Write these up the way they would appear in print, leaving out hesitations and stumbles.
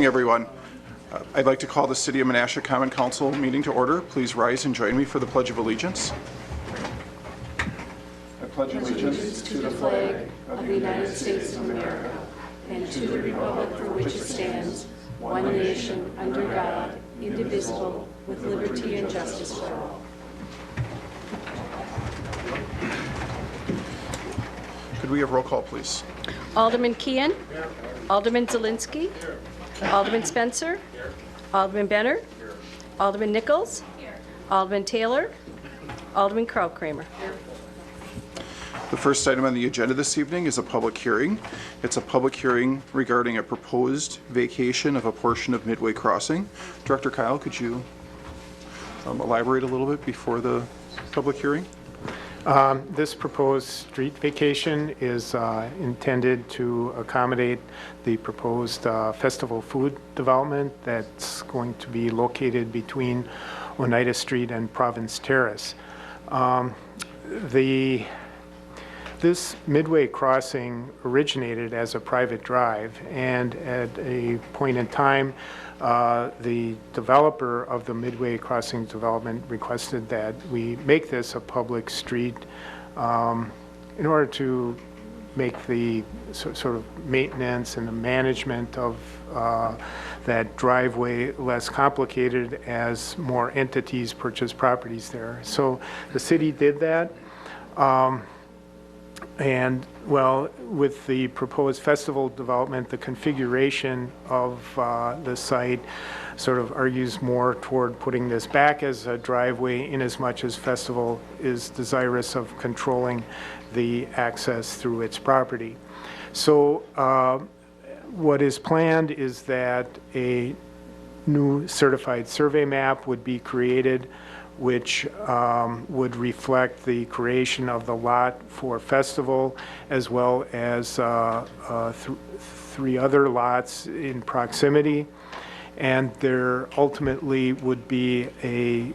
Evening, everyone. I'd like to call the City of Menasha Common Council meeting to order. Please rise and join me for the Pledge of Allegiance. I pledge allegiance to the flag of the United States of America and to the republic for which it stands, one nation, under God, indivisible, with liberty and justice for all. Could we have roll call, please? Alderman Keehan. Here. Alderman Zielinski. Here. Alderman Spencer. Here. Alderman Benner. Here. Alderman Nichols. Here. Alderman Taylor. Alderman Kraut-Kramer. Here. The first item on the agenda this evening is a public hearing. It's a public hearing regarding a proposed vacation of a portion of Midway Crossing. Director Kyle, could you elaborate a little bit before the public hearing? This proposed street vacation is intended to accommodate the proposed festival food development that's going to be located between Oneida Street and Province Terrace. This Midway Crossing originated as a private drive, and at a point in time, the developer of the Midway Crossing development requested that we make this a public street in order to make the sort of maintenance and the management of that driveway less complicated as more entities purchase properties there. So the city did that. And, well, with the proposed festival development, the configuration of the site sort of argues more toward putting this back as a driveway, in as much as festival is desirous of controlling the access through its property. So what is planned is that a new certified survey map would be created, which would reflect the creation of the lot for festival, as well as three other lots in proximity. And there ultimately would be a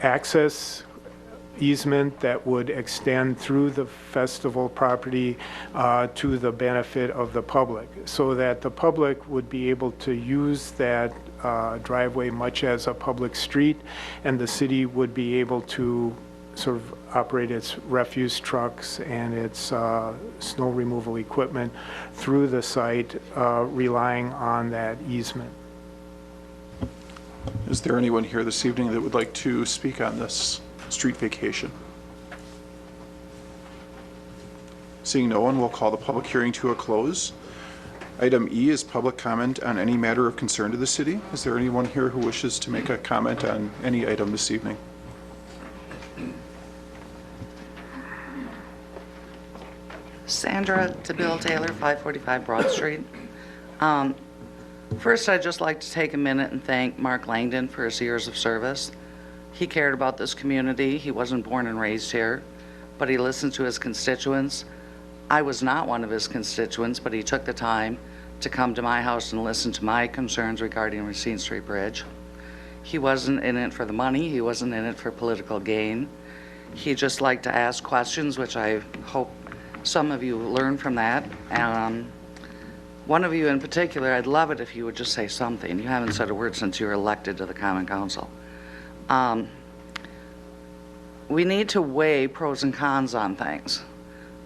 access easement that would extend through the festival property to the benefit of the public, so that the public would be able to use that driveway much as a public street, and the city would be able to sort of operate its refuse trucks and its snow removal equipment through the site, relying on that easement. Is there anyone here this evening that would like to speak on this street vacation? Seeing no one, we'll call the public hearing to a close. Item E is public comment on any matter of concern to the city. Is there anyone here who wishes to make a comment on any item this evening? Sandra to Bill Taylor, 545 Broad Street. First, I'd just like to take a minute and thank Mark Langdon for his years of service. He cared about this community. He wasn't born and raised here, but he listened to his constituents. I was not one of his constituents, but he took the time to come to my house and listen to my concerns regarding Racine Street Bridge. He wasn't in it for the money. He wasn't in it for political gain. He just liked to ask questions, which I hope some of you learn from that. One of you in particular, I'd love it if you would just say something. You haven't said a word since you were elected to the Common Council. We need to weigh pros and cons on things.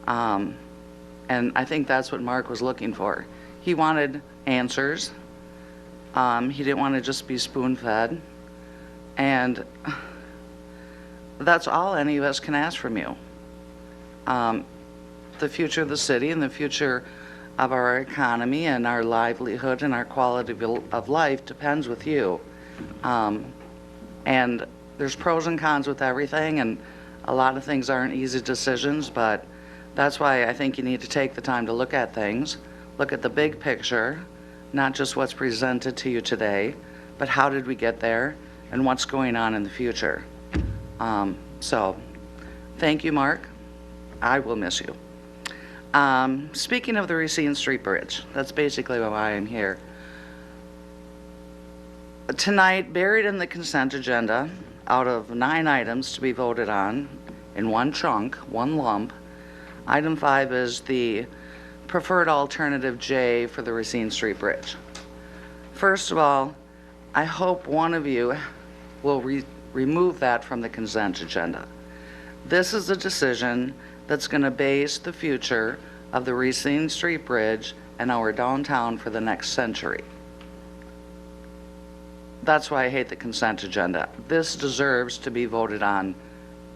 And I think that's what Mark was looking for. He wanted answers. He didn't want to just be spoon-fed. And that's all any of us can ask from you. The future of the city and the future of our economy and our livelihood and our quality of life depends with you. And there's pros and cons with everything, and a lot of things aren't easy decisions, but that's why I think you need to take the time to look at things, look at the big picture, not just what's presented to you today, but how did we get there and what's going on in the future. So thank you, Mark. I will miss you. Speaking of the Racine Street Bridge, that's basically why I'm here. Tonight, buried in the consent agenda, out of 9 items to be voted on in one chunk, one lump, item 5 is the preferred alternative J for the Racine Street Bridge. First of all, I hope one of you will remove that from the consent agenda. This is a decision that's going to base the future of the Racine Street Bridge and our downtown for the next century. That's why I hate the consent agenda. This deserves to be voted on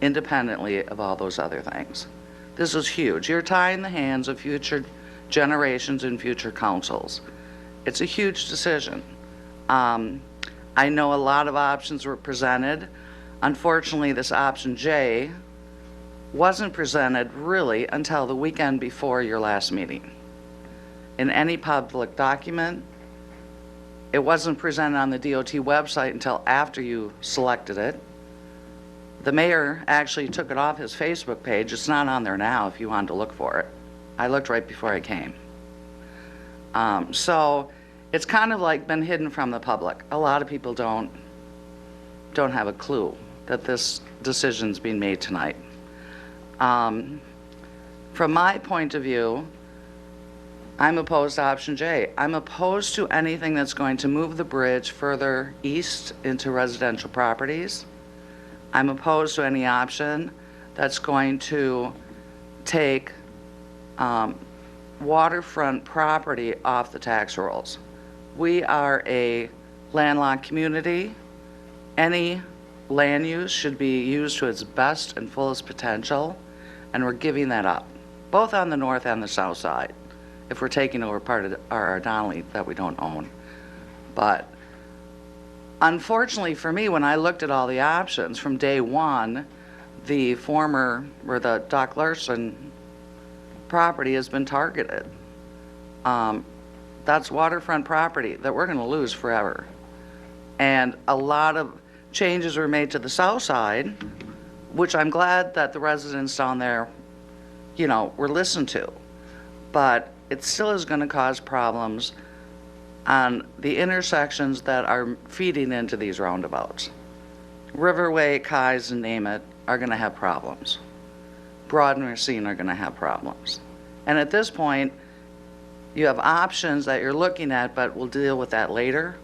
independently of all those other things. This is huge. You're tying the hands of future generations and future councils. It's a huge decision. I know a lot of options were presented. Unfortunately, this option J wasn't presented really until the weekend before your last meeting. In any public document, it wasn't presented on the DOT website until after you selected it. The mayor actually took it off his Facebook page. It's not on there now if you wanted to look for it. I looked right before I came. So it's kind of like been hidden from the public. A lot of people don't have a clue that this decision's being made tonight. From my point of view, I'm opposed to option J. I'm opposed to anything that's going to move the bridge further east into residential properties. I'm opposed to any option that's going to take waterfront property off the tax rolls. We are a landlocked community. Any land use should be used to its best and fullest potential, and we're giving that up, both on the north and the south side, if we're taking over part of our Donnelly that we don't own. But unfortunately for me, when I looked at all the options from day one, the Doc Larson property has been targeted. That's waterfront property that we're going to lose forever. And a lot of changes were made to the south side, which I'm glad that the residents down there, were listened to. But it still is going to cause problems on the intersections that are feeding into these roundabouts. Riverway, Kai's, and name it, are going to have problems. Broad and Racine are going to have problems. And at this point, you have options that you're looking at, but we'll deal with that later.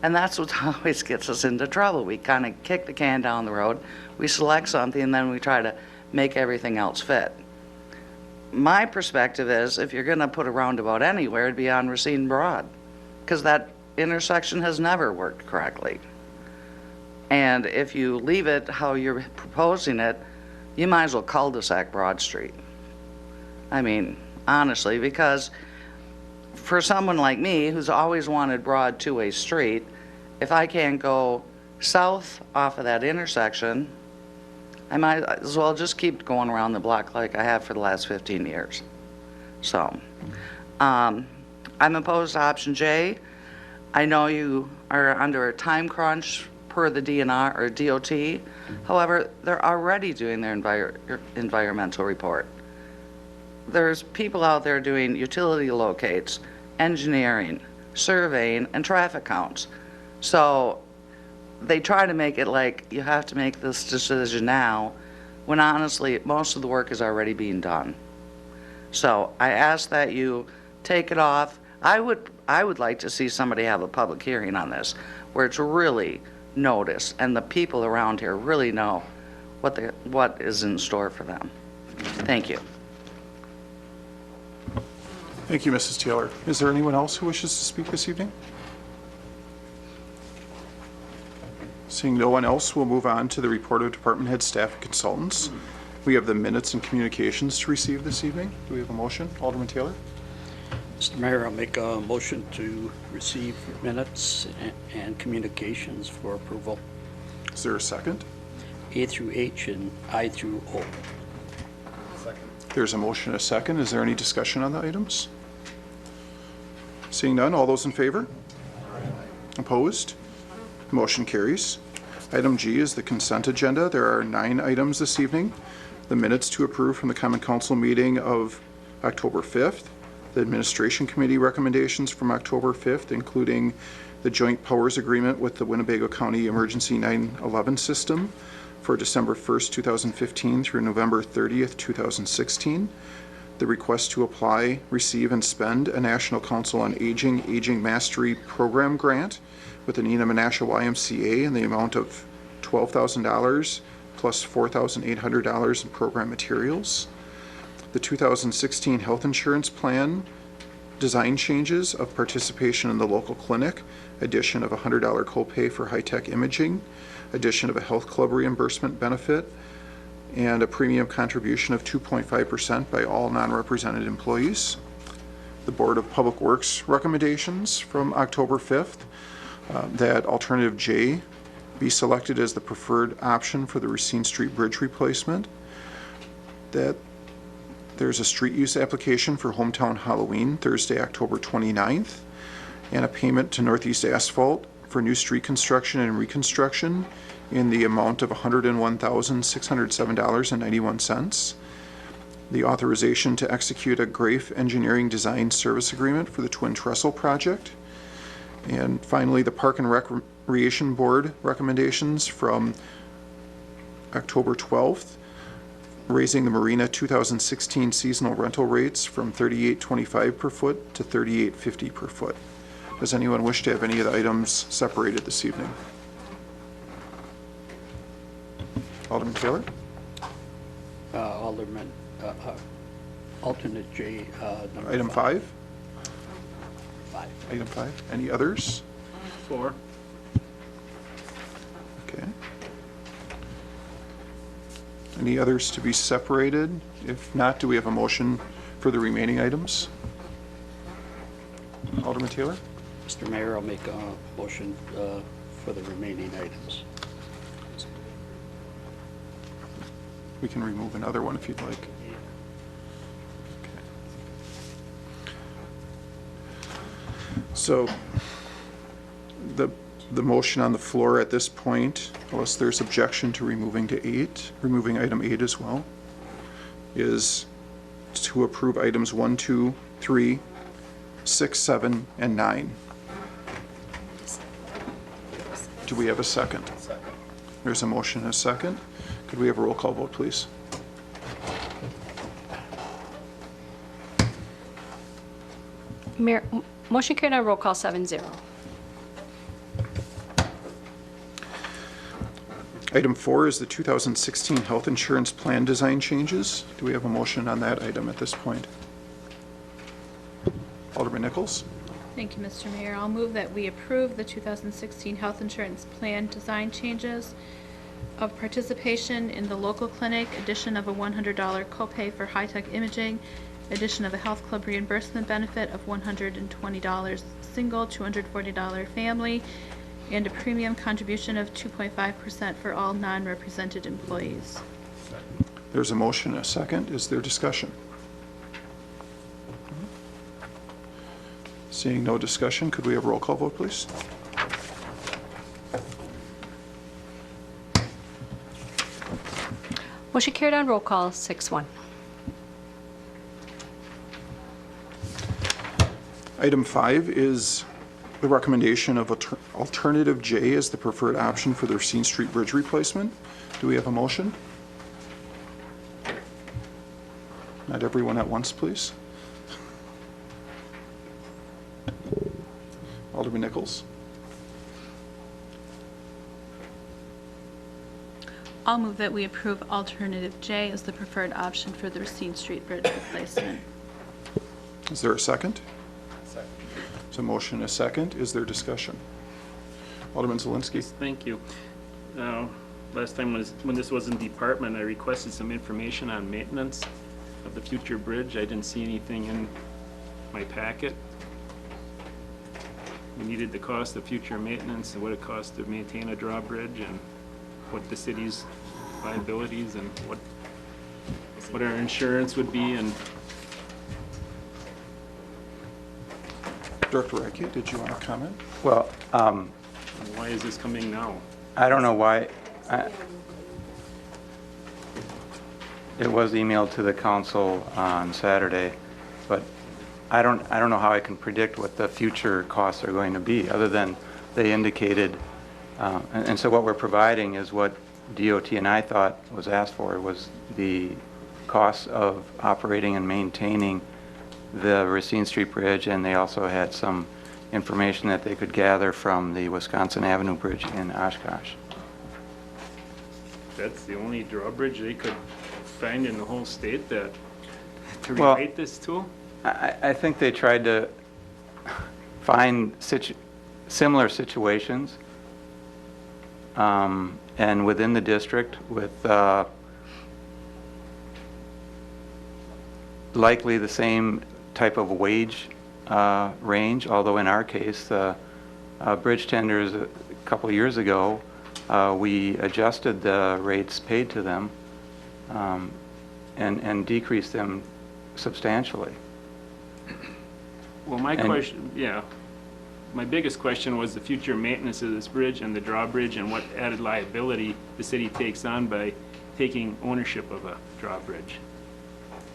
And that's what always gets us into trouble. We kind of kick the can down the road, we select something, and then we try to make everything else fit. My perspective is, if you're going to put a roundabout anywhere, it'd be on Racine Broad, because that intersection has never worked correctly. And if you leave it how you're proposing it, you might as well cul-de-sac Broad Street. I mean, honestly, because for someone like me who's always wanted broad two-way street, if I can't go south off of that intersection, I might as well just keep going around the block like I have for the last 15 years. So, I'm opposed to option J. I know you are under a time crunch per the DNR or DOT. However, they're already doing their environmental report. There's people out there doing utility locates, engineering, surveying, and traffic counts. So they try to make it like you have to make this decision now, when honestly, most of the work is already being done. So I ask that you take it off. I would like to see somebody have a public hearing on this, where it's really noticed and the people around here really know what is in store for them. Thank you. Thank you, Mrs. Taylor. Is there anyone else who wishes to speak this evening? Seeing no one else, we'll move on to the report of department head, staff, and consultants. We have the minutes and communications to receive this evening. Do we have a motion? Alderman Taylor? Mr. Mayor, I'll make a motion to receive minutes and communications for approval. Is there a second? A through H and I through O. There's a motion and a second. Is there any discussion on the items? Seeing none, all those in favor? Opposed? Motion carries. Item G is the consent agenda. There are 9 items this evening. The minutes to approve from the Common Council meeting of October 5th. The Administration Committee recommendations from October 5th, including the Joint Powers Agreement with the Winnebago County Emergency 911 System for December 1st, 2015 through November 30th, 2016. the request to apply, receive, and spend a National Council on Aging Mastery Program grant with the Menasha YMCA in the amount of $12,000 plus $4,800 in program materials. The 2016 health insurance plan design changes of participation in the local clinic, addition of a $100 copay for high-tech imaging, addition of a health club reimbursement benefit, and a premium contribution of 2.5% by all non-represented employees. The Board of Public Works recommendations from October 5th, that alternative J be selected as the preferred option for the Racine Street Bridge replacement, that there's a street use application for Hometown Halloween, Thursday, October 29th, and a payment to Northeast Asphalt for new street construction and reconstruction in the amount of $101,607.91. The authorization to execute a Grafe Engineering Design Service Agreement for the Twin Trestle project. And finally, the Park and Recreation Board recommendations from October 12th, raising the Marina 2016 seasonal rental rates from $38.25 per foot to $38.50 per foot. Does anyone wish to have any of the items separated this evening? Alderman Taylor? Alderman, alternate J, number Item 5? 5. Item 5. Any others? 4. Okay. Any others to be separated? If not, do we have a motion for the remaining items? Alderman Taylor? Mr. Mayor, I'll make a motion for the remaining items. We can remove another one if you'd like. Okay. So the motion on the floor at this point, unless there's objection to removing item 8 as well, is to approve items 1, 2, 3, 6, 7, and 9. Do we have a second? Second. There's a motion and a second. Could we have a roll call vote, please? Mayor, motion carried on roll call 7-0. Item 4 is the 2016 health insurance plan design changes. Do we have a motion on that item at this point? Alderman Nichols? Thank you, Mr. Mayor. I'll move that we approve the 2016 health insurance plan design changes of participation in the local clinic, addition of a $100 copay for high-tech imaging, addition of a health club reimbursement benefit of $120 single, $240 family, and a premium contribution of 2.5% for all non-represented employees. There's a motion and a second. Is there discussion? Seeing no discussion, could we have a roll call vote, please? Motion carried on roll call 6-1. Item 5 is the recommendation of alternative J as the preferred option for the Racine Street Bridge replacement. Do we have a motion? Not everyone at once, please. Alderman Nichols? I'll move that we approve alternative J as the preferred option for the Racine Street Bridge replacement. Is there a second? Second. So motion and a second. Is there discussion? Alderman Zelinski? Thank you. Last time when this was in department, I requested some information on maintenance of the future bridge. I didn't see anything in my packet. We needed the cost of future maintenance and what it costs to maintain a drawbridge and what the city's liabilities and what our insurance would be. And Director Radke, did you want to comment? Well, why is this coming now? I don't know why. It was emailed to the council on Saturday, but I don't know how I can predict what the future costs are going to be, other than they indicated. And so what we're providing is what DOT and I thought was asked for, was the costs of operating and maintaining the Racine Street Bridge, and they also had some information that they could gather from the Wisconsin Avenue Bridge in Oshkosh. That's the only drawbridge they could find in the whole state that to Well- relate this to? I think they tried to find similar situations, and within the district with likely the same type of wage range, although in our case, the bridge tenders a couple of years ago, we adjusted the rates paid to them and decreased them substantially. Well, my And- question, yeah, my biggest question was the future maintenance of this bridge and the drawbridge and what added liability the city takes on by taking ownership of a drawbridge.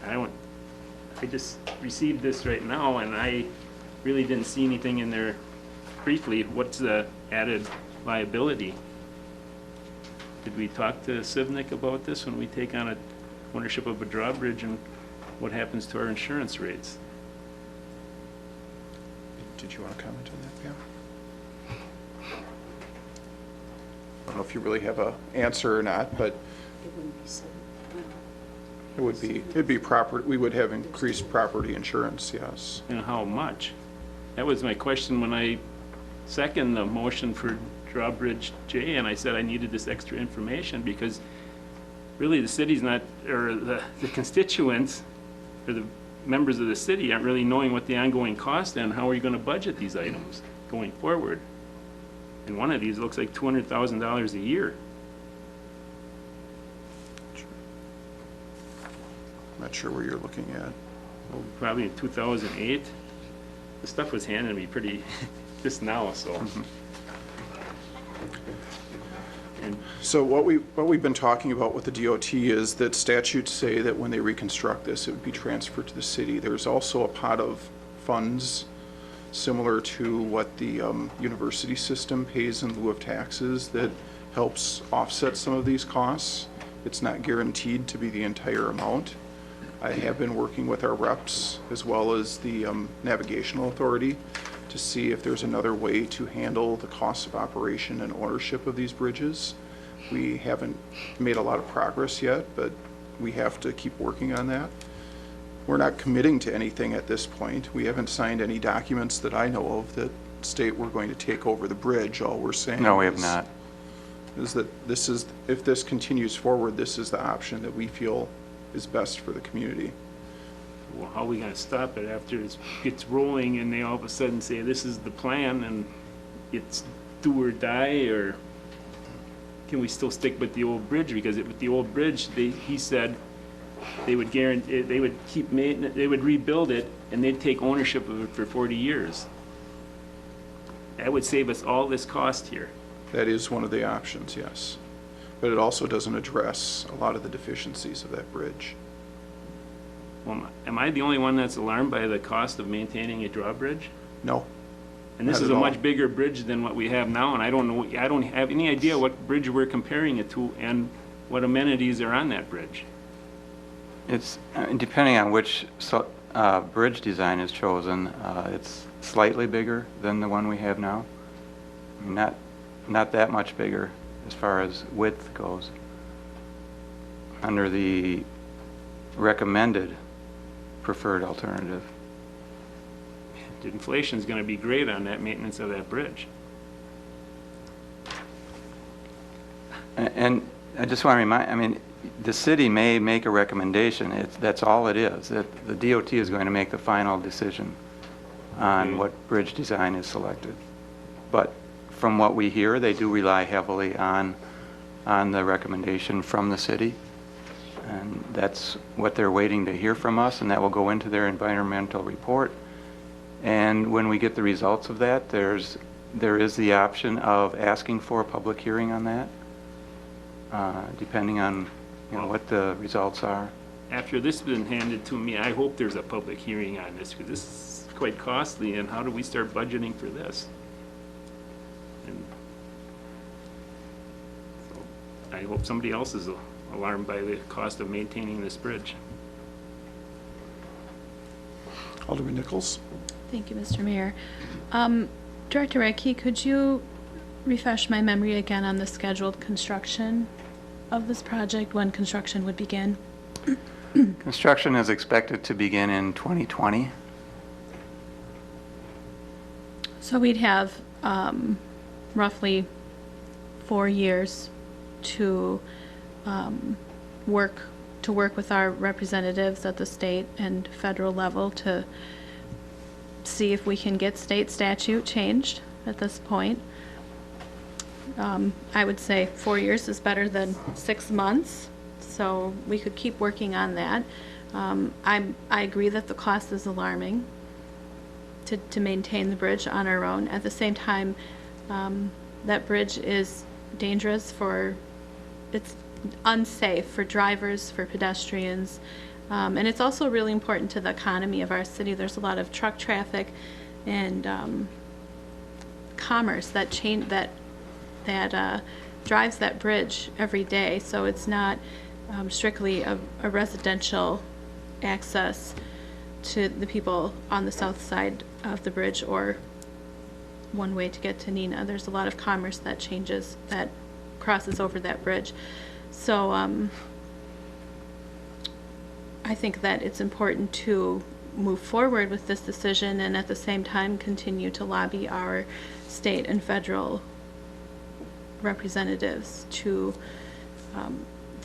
I just received this right now, and I really didn't see anything in there briefly. What's the added liability? Did we talk to Civnik about this when we take on ownership of a drawbridge, and what happens to our insurance rates? Did you want to comment on that, Pam? I don't know if you really have a answer or not, but it'd be proper, we would have increased property insurance, yes. And how much? That was my question when I seconded the motion for drawbridge J, and I said I needed this extra information because really the city's not, or the constituents, or the members of the city aren't really knowing what the ongoing cost and how are you going to budget these items going forward. And one of these looks like $200,000 a year. I'm not sure where you're looking at. Probably in 2008. The stuff was handed to me pretty just now, so. And So what we've been talking about with the DOT is that statutes say that when they reconstruct this, it would be transferred to the city. There's also a pot of funds similar to what the university system pays in lieu of taxes that helps offset some of these costs. It's not guaranteed to be the entire amount. I have been working with our reps as well as the navigational authority to see if there's another way to handle the costs of operation and ownership of these bridges. We haven't made a lot of progress yet, but we have to keep working on that. We're not committing to anything at this point. We haven't signed any documents that I know of that state we're going to take over the bridge. All we're saying No, we have not. is that this is, if this continues forward, this is the option that we feel is best for the community. well, how are we gonna stop it after it gets rolling and they all of a sudden say, this is the plan and it's do or die, or can we still stick with the old bridge? Because with the old bridge, he said they would guarantee, they would keep maintenance, they would rebuild it and they'd take ownership of it for 40 years. That would save us all this cost here. That is one of the options, yes. But it also doesn't address a lot of the deficiencies of that bridge. Well, am I the only one that's alarmed by the cost of maintaining a drawbridge? No, And this Not is at a all. much bigger bridge than what we have now, and I don't have any idea what bridge we're comparing it to and what amenities are on that bridge. It's, depending on which bridge design is chosen, it's slightly bigger than the one we have now. I mean, not that much bigger as far as width goes. Under the recommended preferred alternative. The inflation's gonna be great on that maintenance of that bridge. And I just want to remind, I mean, the city may make a recommendation, that's all it is. That the DOT is going to make the final decision on Okay. what bridge design is selected. But from what we hear, they do rely heavily on the recommendation from the city. And that's what they're waiting to hear from us, and that will go into their environmental report. And when we get the results of that, there is the option of asking for a public hearing on that, depending on, what the results are. After this has been handed to me, I hope there's a public hearing on this, because this is quite costly, and how do we start budgeting for this? And so I hope somebody else is alarmed by the cost of maintaining this bridge. Alderman Nichols? Thank you, Mr. Mayor. Director Radke, could you refresh my memory again on the scheduled construction of this project, when construction would begin? Construction is expected to begin in 2020. So we'd have roughly 4 years to work with our representatives at the state and federal level to see if we can get state statute changed at this point. I would say 4 years is better than 6 months, so we could keep working on that. I agree that the cost is alarming to maintain the bridge on our own. At the same time, that bridge is dangerous it's unsafe for drivers, for pedestrians, and it's also really important to the economy of our city. There's a lot of truck traffic and commerce that drives that bridge every day. So it's not strictly a residential access to the people on the south side of the bridge or one way to get to Neenah. There's a lot of commerce that crosses over that bridge. So I think that it's important to move forward with this decision and at the same time continue to lobby our state and federal representatives to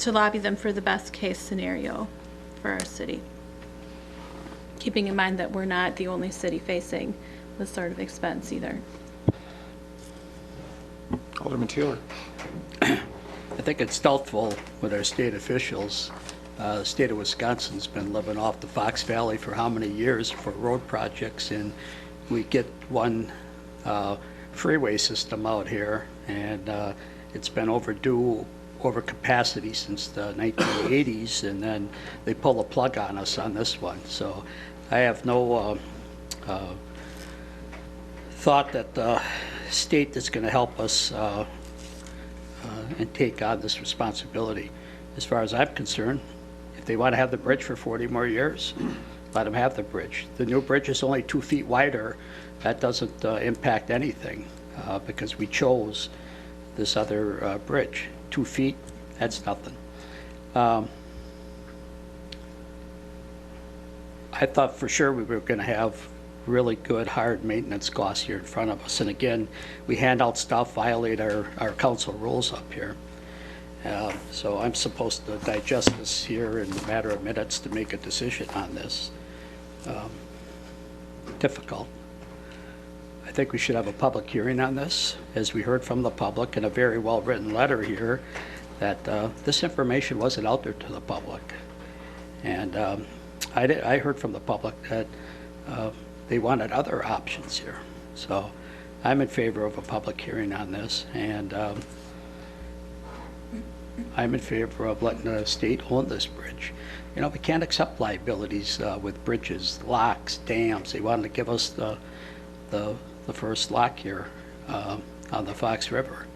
lobby them for the best case scenario for our city. Keeping in mind that we're not the only city facing this sort of expense either. Alderman Taylor? I think it's doubtful with our state officials. The state of Wisconsin's been living off the Fox Valley for how many years for road projects, and we get one freeway system out here, and it's been overdue, over capacity since the 1980s, and then they pull the plug on us on this one. So I have no thought that the state is going to help us and take on this responsibility. As far as I'm concerned, if they want to have the bridge for 40 more years, let them have the bridge. The new bridge is only 2 feet wider. That doesn't impact anything because we chose this other bridge. 2 feet, that's nothing. I thought for sure we were going to have really good hard maintenance costs here in front of us. And again, we hand out stuff, violate our council rules up here. So I'm supposed to digest this here in a matter of minutes to make a decision on this. Difficult. I think we should have a public hearing on this, as we heard from the public in a very well-written letter here, that this information wasn't out there to the public. And I heard from the public that they wanted other options here. So I'm in favor of a public hearing on this, and I'm in favor of letting the state own this bridge. You know, we can't accept liabilities with bridges, locks, dams. They wanted to give us the first lock here on the Fox River.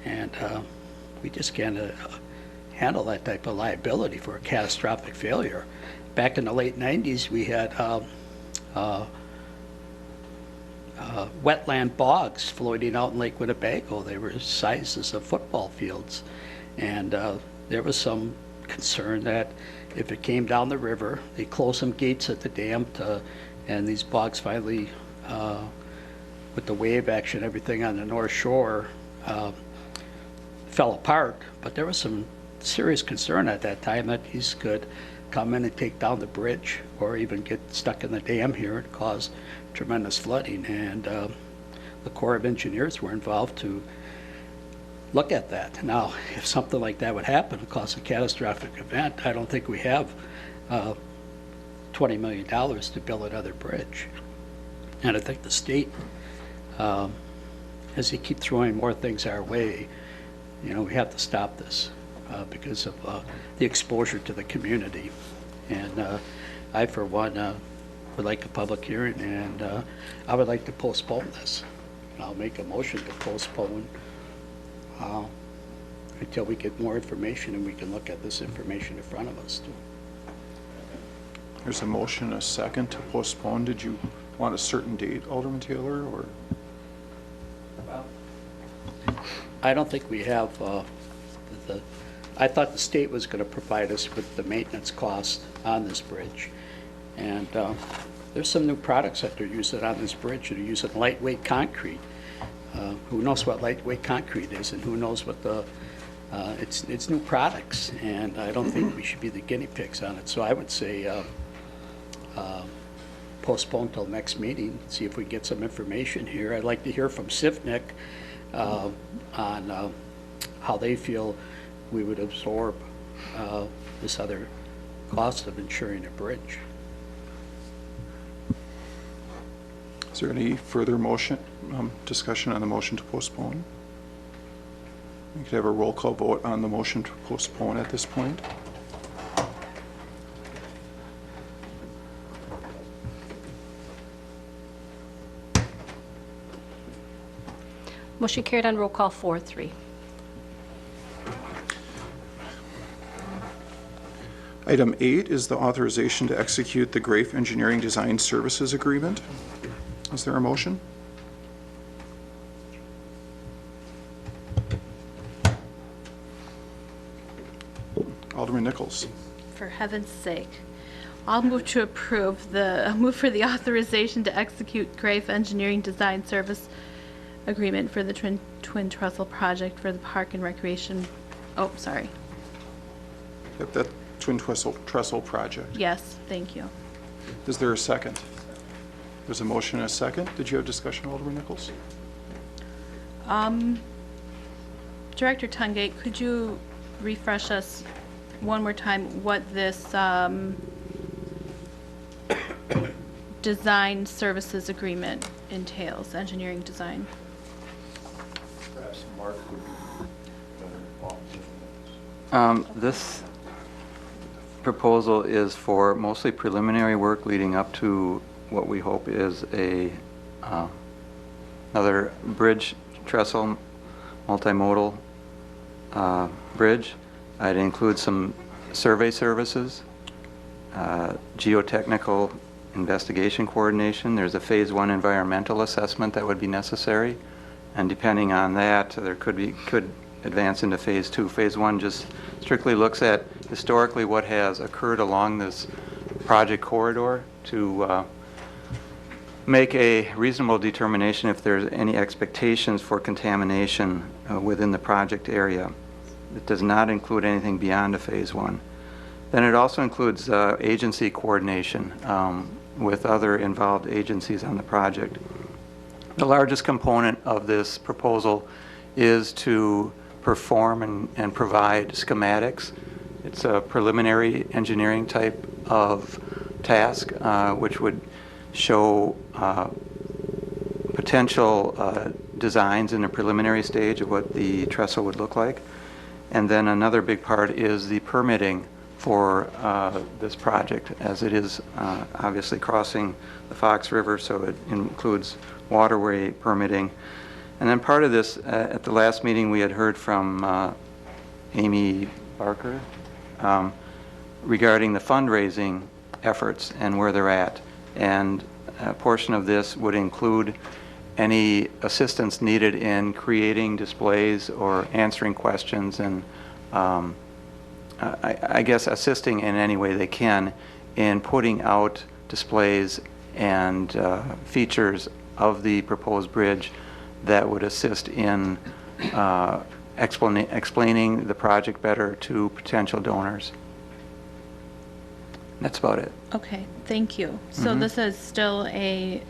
And we just can't handle that type of liability for a catastrophic failure. Back in the late 90s, we had wetland bogs floating out in Lake Winnebago. They were sizes of football fields. And there was some concern that if it came down the river, they closed some gates at the dam and these bogs finally, with the wave action, everything on the North Shore fell apart. But there was some serious concern at that time that these could come in and take down the bridge or even get stuck in the dam here and cause tremendous flooding. And the Corps of Engineers were involved to look at that. Now, if something like that would happen and cause a catastrophic event, I don't think we have $20 million to build another bridge. And I think the state, as they keep throwing more things our way, you know, we have to stop this because of the exposure to the community. And I, for one, would like a public hearing, and I would like to postpone this. And I'll make a motion to postpone until we get more information and we can look at this information in front of us too. There's a motion, and a second to postpone. Did you want a certain date, Alderman Taylor, or? I don't think we have, I thought the state was going to provide us with the maintenance cost on this bridge. And there's some new products that they're using on this bridge. They're using lightweight concrete. Who knows what lightweight concrete is, and who knows what it's new products. And I don't think we should be the guinea pigs on it. So I would say postpone till next meeting, see if we get some information here. I'd like to hear from Sifnick on how they feel we would absorb this other cost of insuring a bridge. Is there any further motion, discussion on the motion to postpone? We could have a roll call vote on the motion to postpone at this point. Motion carried on roll call 4-3. Item 8 is the authorization to execute the Grafe Engineering Design Services Agreement. Is there a motion? Alderman Nichols. For heaven's sake. I'll move to approve move for the authorization to execute Grafe Engineering Design Service Agreement for the Twin Trestle Project for the Park and Recreation, oh, sorry. Yep, that Twin Trestle project. Yes, thank you. Is there a second? There's a motion and a second. Did you have discussion, Alderman Nichols? Director Tungate, could you refresh us one more time what this design services agreement entails, engineering design? Perhaps Mark would be better off. This proposal is for mostly preliminary work leading up to what we hope is another bridge trestle, multimodal bridge. It includes some survey services, geotechnical investigation coordination. There's a phase 1 environmental assessment that would be necessary, and depending on that, there could advance into phase 2. Phase 1 just strictly looks at historically what has occurred along this project corridor to make a reasonable determination if there's any expectations for contamination within the project area. It does not include anything beyond a phase 1. Then it also includes agency coordination with other involved agencies on the project. The largest component of this proposal is to perform and provide schematics. It's a preliminary engineering type of task, which would show potential designs in a preliminary stage of what the trestle would look like. And then another big part is the permitting for this project, as it is obviously crossing the Fox River, so it includes waterway permitting. And then part of this, at the last meeting, we had heard from Amy Barker regarding the fundraising efforts and where they're at. And a portion of this would include any assistance needed in creating displays or answering questions, and I guess assisting in any way they can in putting out displays and features of the proposed bridge that would assist in explaining the project better to potential donors. That's about it. Okay, thank you. So this is still a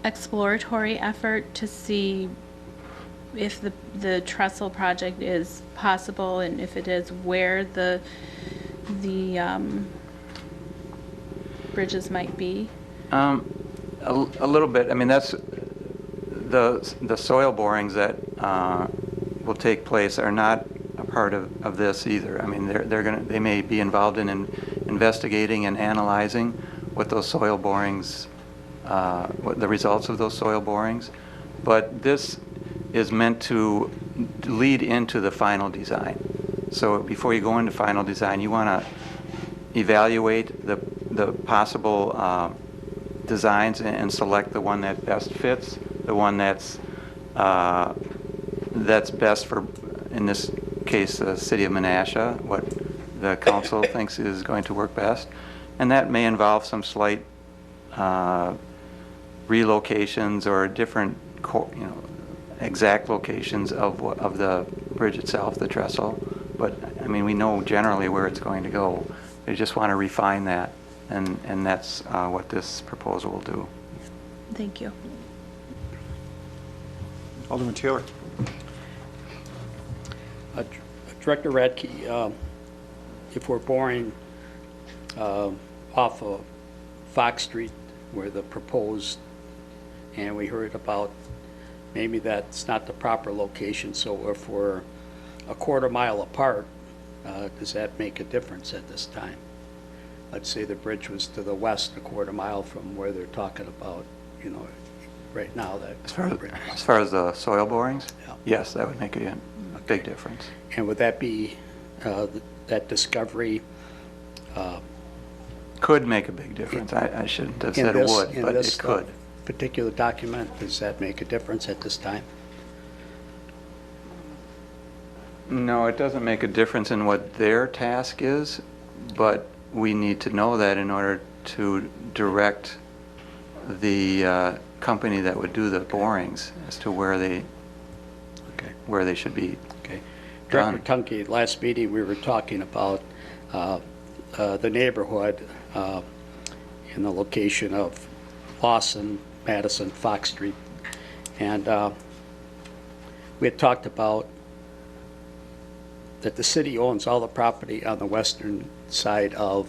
exploratory effort to see if the trestle project is possible, and if it is, where the bridges might be? A little bit. I mean, that's the soil borings that will take place are not a part of this either. I mean, they may be involved in investigating and analyzing what those soil borings, what the results of those soil borings, but this is meant to lead into the final design. So before you go into final design, you want to evaluate the possible designs and select the one that best fits, the one that's best for, in this case, the city of Menasha, what the council thinks is going to work best. And that may involve some slight relocations or different, exact locations of the bridge itself, the trestle. But, I mean, we know generally where it's going to go. They just want to refine that, and that's what this proposal will do. Thank you. Alderman Taylor. Director Radke, if we're boring off of Fox Street where the proposed, and we heard about maybe that's not the proper location, so if we're a quarter-mile apart, does that make a difference at this time? Let's say the bridge was to the west, a quarter-mile from where they're talking about, right now. That As far as the soil borings? Yeah. Yes, that would make a big difference. And would that be, that discovery Could make a big difference. I shouldn't have in said it this, would, in but this it could. particular document, does that make a difference at this time? No, it doesn't make a difference in what their task is, but we need to know that in order to direct the company that would do the borings as to where they should be. Okay. Done. Director Tunke, last meeting, we were talking about the neighborhood in the location of Lawson, Madison, Fox Street. And we had talked about that the city owns all the property on the western side of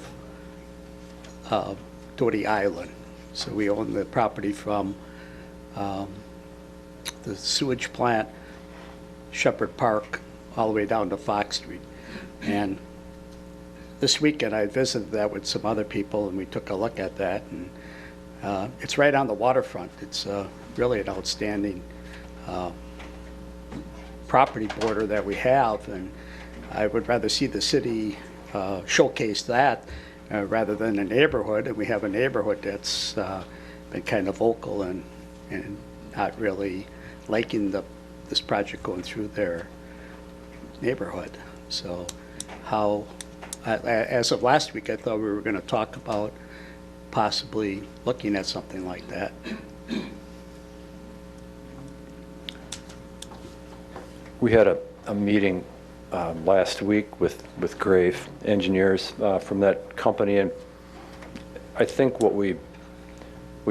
Doty Island. So we own the property from the sewage plant, Shepherd Park, all the way down to Fox Street. And this weekend, I visited that with some other people, and we took a look at that. And it's right on the waterfront. It's really an outstanding property border that we have, and I would rather see the city showcase that rather than a neighborhood. And we have a neighborhood that's been kind of vocal and not really liking this project going through their neighborhood. So how, as of last week, I thought we were going to talk about possibly looking at something like that. We had a meeting last week with Grave engineers from that company, and I think what we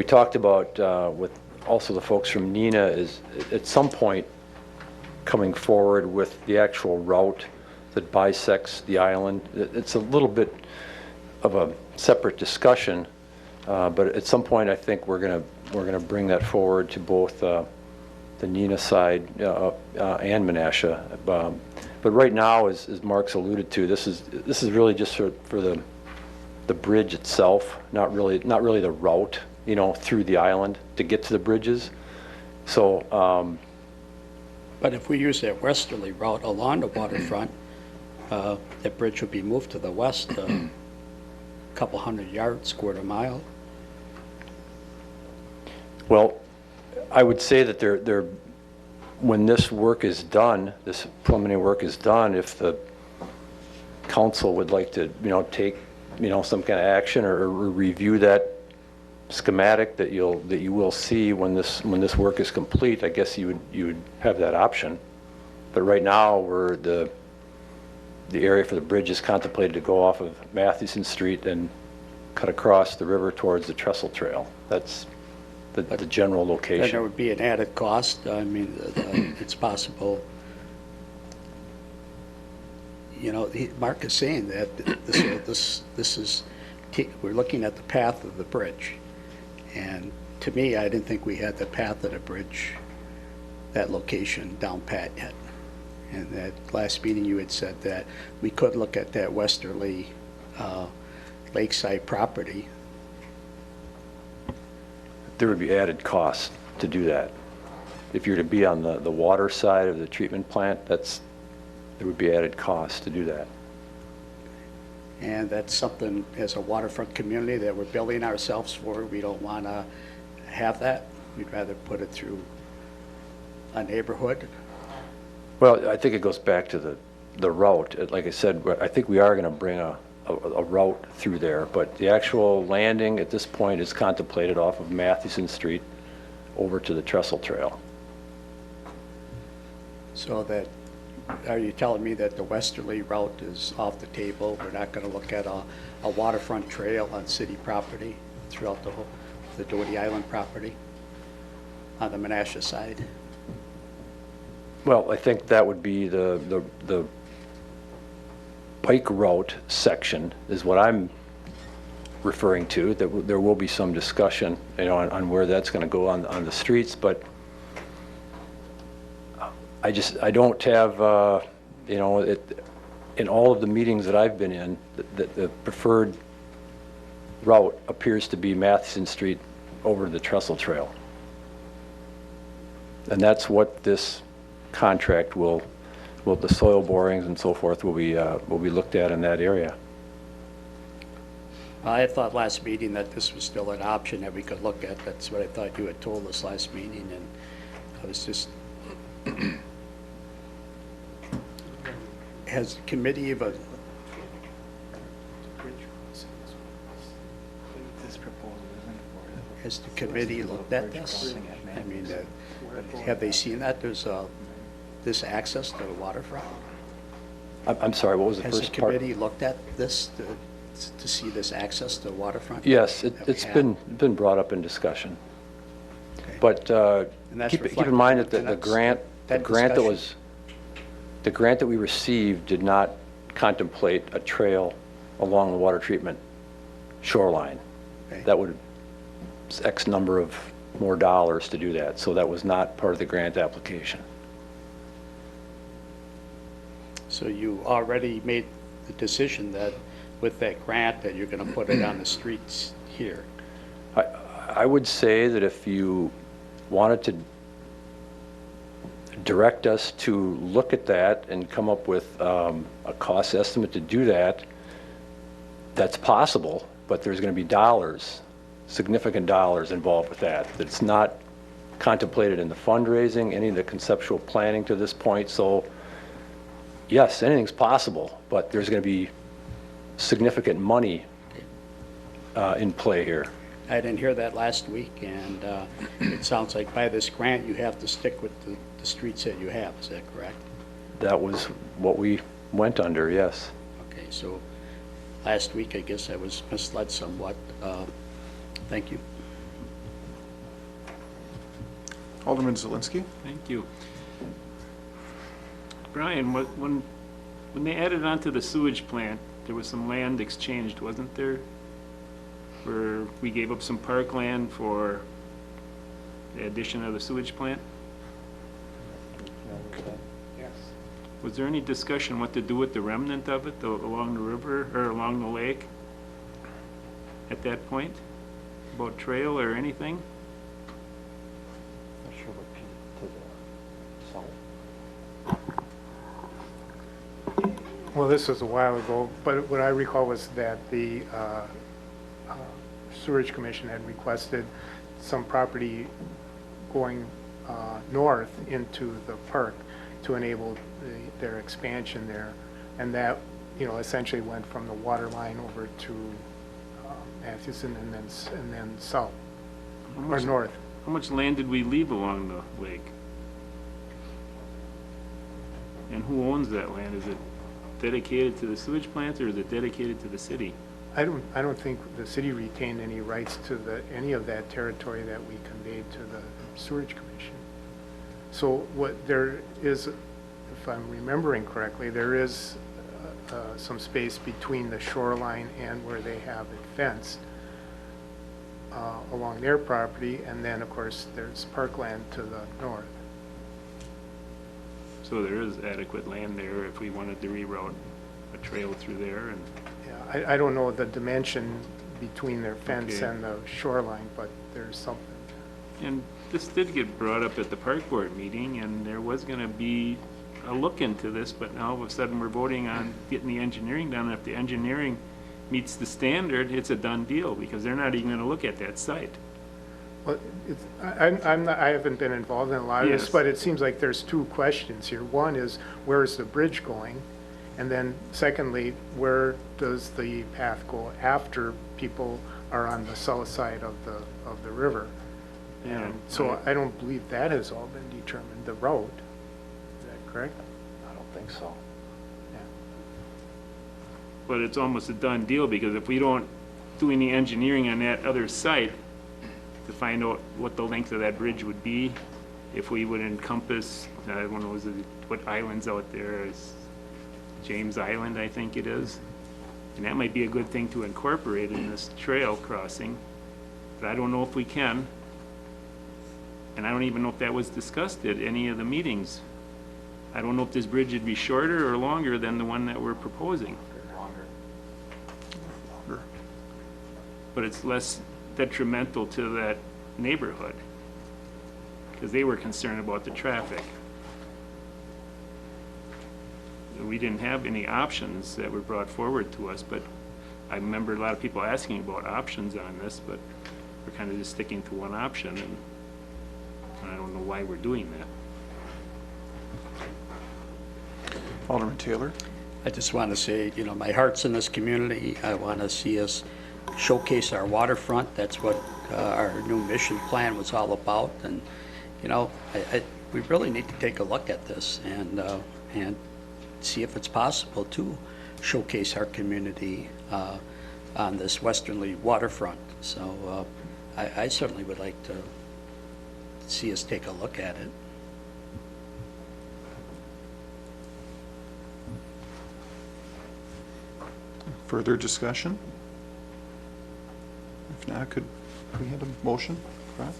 talked about with also the folks from NINA is at some point coming forward with the actual route that bisects the island. It's a little bit of a separate discussion, but at some point I think we're gonna bring that forward to both the NINA side and Menasha. But right now, as Mark's alluded to, this is really just for the bridge itself, not really the route, through the island to get to the bridges. So. But if we use that westerly route along the waterfront, that bridge would be moved to the west a couple hundred yards, quarter mile. Well, I would say that they're when this work is done, this preliminary work is done, if the council would like to, take, some kind of action or review that schematic that you will see when this work is complete, I guess you would have that option. But right now, where the area for the bridge is contemplated to go off of Mathewson Street and cut across the river towards the Trestle Trail. That's the general location. Then there would be an added cost. I mean, it's possible. Mark is saying that this is we're looking at the path of the bridge, and to me, I didn't think we had the path of the bridge, that location down pat yet. And that last meeting, you had said that we could look at that westerly lakeside property. There would be added costs to do that. if you're to be on the water side of the treatment plant, there would be added cost to do that. And that's something, as a waterfront community, that we're building ourselves for. We don't want to have that. We'd rather put it through a neighborhood. Well, I think it goes back to the route. Like I said, I think we are going to bring a route through there, but the actual landing at this point is contemplated off of Mathewson Street over to the Trestle Trail. So that, are you telling me that the westerly route is off the table? We're not going to look at a waterfront trail on city property throughout the Doherty Island property on the Menasha side? Well, I think that would be the bike route section is what I'm referring to. That there will be some discussion, on where that's going to go on the streets, but I don't have, in all of the meetings that I've been in, the preferred route appears to be Matheson Street over to the Trestle Trail. And that's what this contract the soil borings and so forth will be looked at in that area. I thought last meeting that this was still an option that we could look at. That's what I thought you had told us last meeting, and I was just, has the committee of has the committee looked at this? I mean, have they seen that there's this access to the waterfront? I'm sorry, what was the Has the first part? committee looked at this to see this access to the waterfront? Yes, that we it's have? been brought up in discussion. Okay. But And that's keep in reflected mind in that the the minutes, grant that the grant that we received did not contemplate a trail along the water treatment shoreline. Okay. That would, X number of more dollars to do that, so that was not part of the grant application. So you already made the decision that with that grant that you're going to put it on the streets here? I would say that if you wanted to direct us to look at that and come up with a cost estimate to do that, that's possible, but there's going to be dollars, significant dollars involved with that. That's not contemplated in the fundraising, any of the conceptual planning to this point. So yes, anything's possible, but there's going to be significant money in play here. I didn't hear that last week, and it sounds like by this grant, you have to stick with the streets that you have. Is that correct? That was what we went under, yes. Okay, so last week, I guess I was misled somewhat. Thank you. Alderman Zelinski. Thank you. Brian, when they added onto the sewage plant, there was some land exchanged, wasn't there? Where we gave up some parkland for the addition of the sewage plant? Yes. Was there any discussion what to do with the remnant of it along the river or along the lake at that point? About trail or anything? Well, this was a while ago, but what I recall was that the Sewerage Commission had requested some property going north into the park to enable their expansion there. And that, essentially went from the water line over to Mathewson and then south, or north. How much land did we leave along the lake? And who owns that land? Is it dedicated to the sewage plant or is it dedicated to the city? I don't think the city retained any rights to any of that territory that we conveyed to the Sewerage Commission. So what there is, if I'm remembering correctly, there is some space between the shoreline and where they have it fenced along their property, and then, of course, there's parkland to the north. So there is adequate land there if we wanted to reroute a trail through there and. Yeah, I don't know the dimension between their fence Okay. and the shoreline, but there's something. And this did get brought up at the park board meeting, and there was gonna be a look into this, but now all of a sudden we're voting on getting the engineering done. And if the engineering meets the standard, it's a done deal, because they're not even gonna look at that site. Well, I haven't been involved in a lot of this, Yes. but it seems like there's two questions here. One is, where is the bridge going? And then secondly, where does the path go after people are on the south side of the river? Yeah, And so right. I don't believe that has all been determined, the road. Is that correct? I don't think so. But it's almost a done deal, because if we don't do any engineering on that other site to find out what the length of that bridge would be, if we would encompass, I don't know, what island's out there, is James Island, I think it is. And that might be a good thing to incorporate in this trail crossing, but I don't know if we can. And I don't even know if that was discussed at any of the meetings. I don't know if this bridge would be shorter or longer than the one that we're proposing. Longer. But it's less detrimental to that neighborhood, because they were concerned about the traffic. We didn't have any options that were brought forward to us, but I remember a lot of people asking about options on this, but we're kind of just sticking to one option, and I don't know why we're doing that. Alderman Taylor? I just want to say, my heart's in this community. I want to see us showcase our waterfront. That's what our new mission plan was all about. And, we really need to take a look at this and see if it's possible to showcase our community on this westerly waterfront. So I certainly would like to see us take a look at it. Further discussion? If not, could we have a motion? Brad?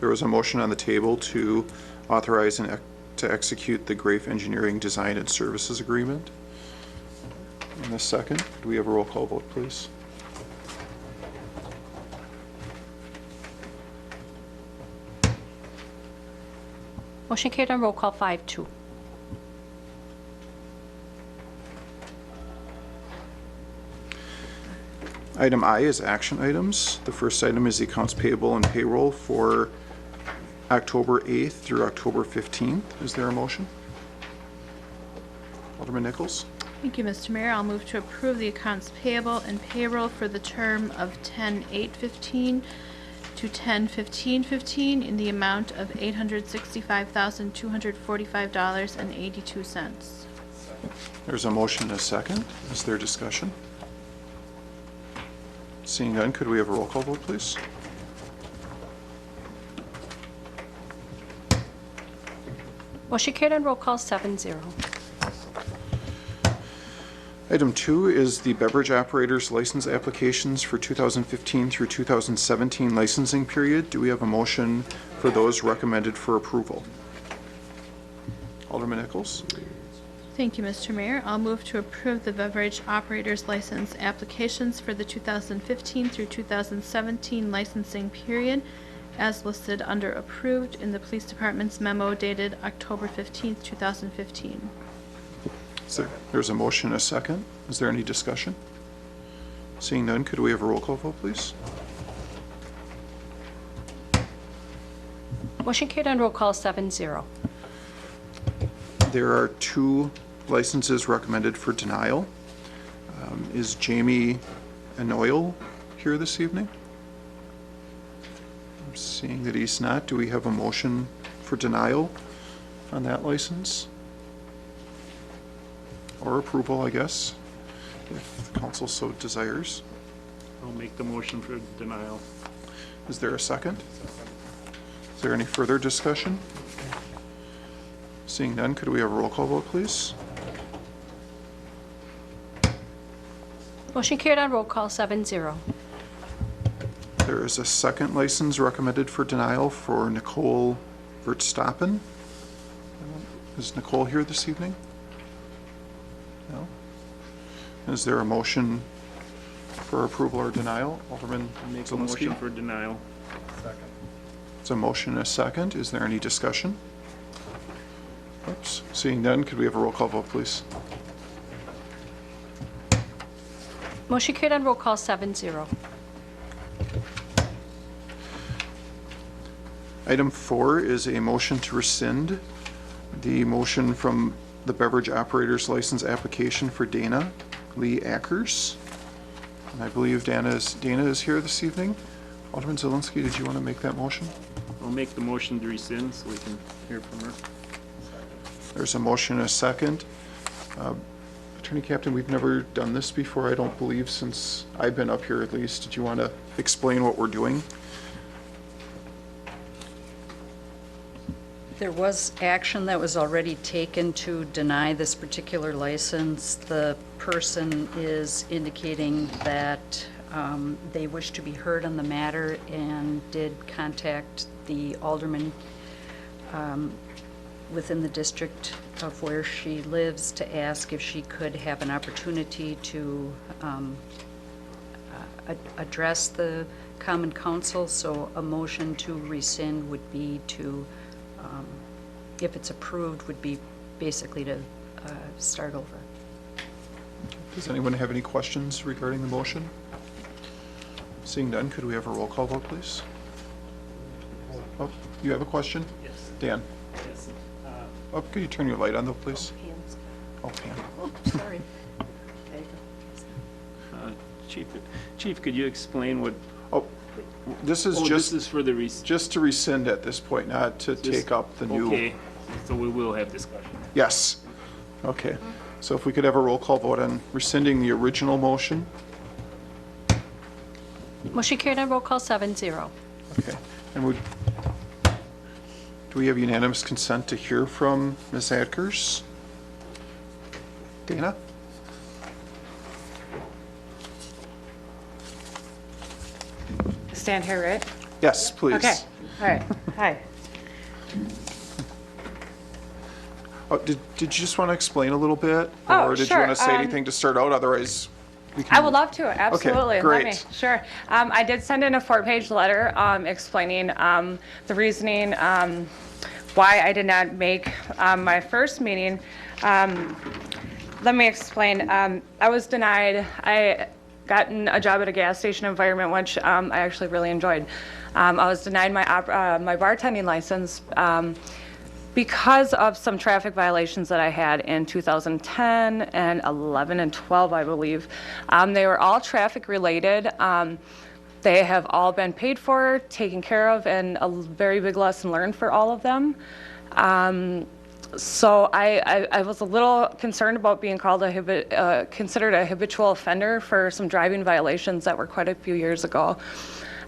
There was a motion on the table to authorize to execute the Grafe Engineering Design and Services Agreement. In a second, do we have a roll call vote, please? Motion carried on roll call 5-2. Item I is action items. The first item is the accounts payable and payroll for October 8th through October 15th. Is there a motion? Alderman Nichols? Thank you, Mr. Mayor. I'll move to approve the accounts payable and payroll for the term of 10/8/15 to 10/15/15 in the amount of $865,245.82. There's a motion and a second. Is there discussion? Seeing none, could we have a roll call vote, please? Motion carried on roll call 7-0. Item 2 is the beverage operators license applications for 2015 through 2017 licensing period. Do we have a motion for those recommended for approval? Alderman Nichols? Thank you, Mr. Mayor. I'll move to approve the beverage operators license applications for the 2015 through 2017 licensing period as listed under approved in the police department's memo dated October 15th, 2015. There's a motion and a second. Is there any discussion? Seeing none, could we have a roll call vote, please? Motion carried on roll call 7-0. There are 2 licenses recommended for denial. Is Jamie Anoyle here this evening? I'm seeing that he's not. Do we have a motion for denial on that license? Or approval, I guess, if the council so desires. I'll make the motion for denial. Is there a second? Is there any further discussion? Seeing none, could we have a roll call vote, please? Motion carried on roll call 7-0. There is a second license recommended for denial for Nicole Verstappen. Is Nicole here this evening? No? Is there a motion for approval or denial? Alderman Make a Zelinski? motion for denial. There's a motion and a second. Is there any discussion? Oops. Seeing none, could we have a roll call vote, please? Motion carried on roll call 7-0. Item 4 is a motion to rescind the motion from the beverage operator's license application for Dana Lee Ackers. And I believe Dana is here this evening. Alderman Zelinski, did you want to make that motion? I'll make the motion to rescind so we can hear from her. There's a motion and a second. Attorney Captain, we've never done this before, I don't believe, since I've been up here at least. Did you want to explain what we're doing? There was action that was already taken to deny this particular license. The person is indicating that they wish to be heard on the matter and did contact the alderman within the district of where she lives to ask if she could have an opportunity to address the common council. So a motion to rescind would be to, if it's approved, would be basically to start over. Does anyone have any questions regarding the motion? Seeing none, could we have a roll call vote, please? Oh, you have a question? Yes. Dan? Yes. Oh, could you turn your light on though, please? Oh, Pam. Oh, sorry. There you go. Chief, could you explain what, Oh, this is oh, just, this is for the just to rescind at this point, not to take up the new. Okay, so we will have discussion. Yes. Okay. So if we could have a roll call vote on rescinding the original motion? Motion carried on roll call 7-0. Okay. And would, do we have unanimous consent to hear from Ms. Ackers? Dana? Stand here, right? Yes, please. Okay, all right, hi. Oh, did you just want to explain a little bit? Oh, Or did you sure, want to say anything to start out? Otherwise, we can. I would love to, absolutely. Let great. me, sure. I did send in a 4-page letter explaining the reasoning why I did not make my first meeting. Let me explain. I was denied. I gotten a job at a gas station environment, which I actually really enjoyed. I was denied my bartending license because of some traffic violations that I had in 2010 and 11 and 12, I believe. They were all traffic related. They have all been paid for, taken care of, and a very big lesson learned for all of them. So I was a little concerned about being called considered a habitual offender for some driving violations that were quite a few years ago.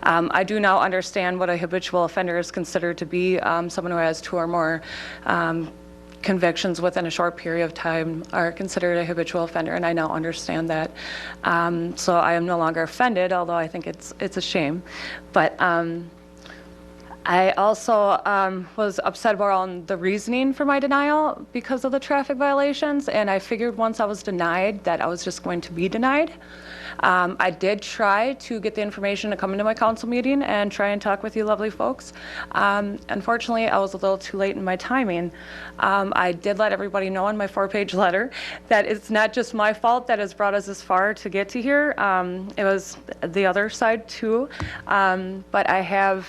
I do now understand what a habitual offender is considered to be. Someone who has 2 or more convictions within a short period of time are considered a habitual offender, and I now understand that. So I am no longer offended, although I think it's a shame. But I also was upset about the reasoning for my denial because of the traffic violations, and I figured once I was denied that I was just going to be denied. I did try to get the information to come into my council meeting and try and talk with you lovely folks. Unfortunately, I was a little too late in my timing. I did let everybody know in my 4-page letter that it's not just my fault that has brought us this far to get to here. It was the other side too. But I have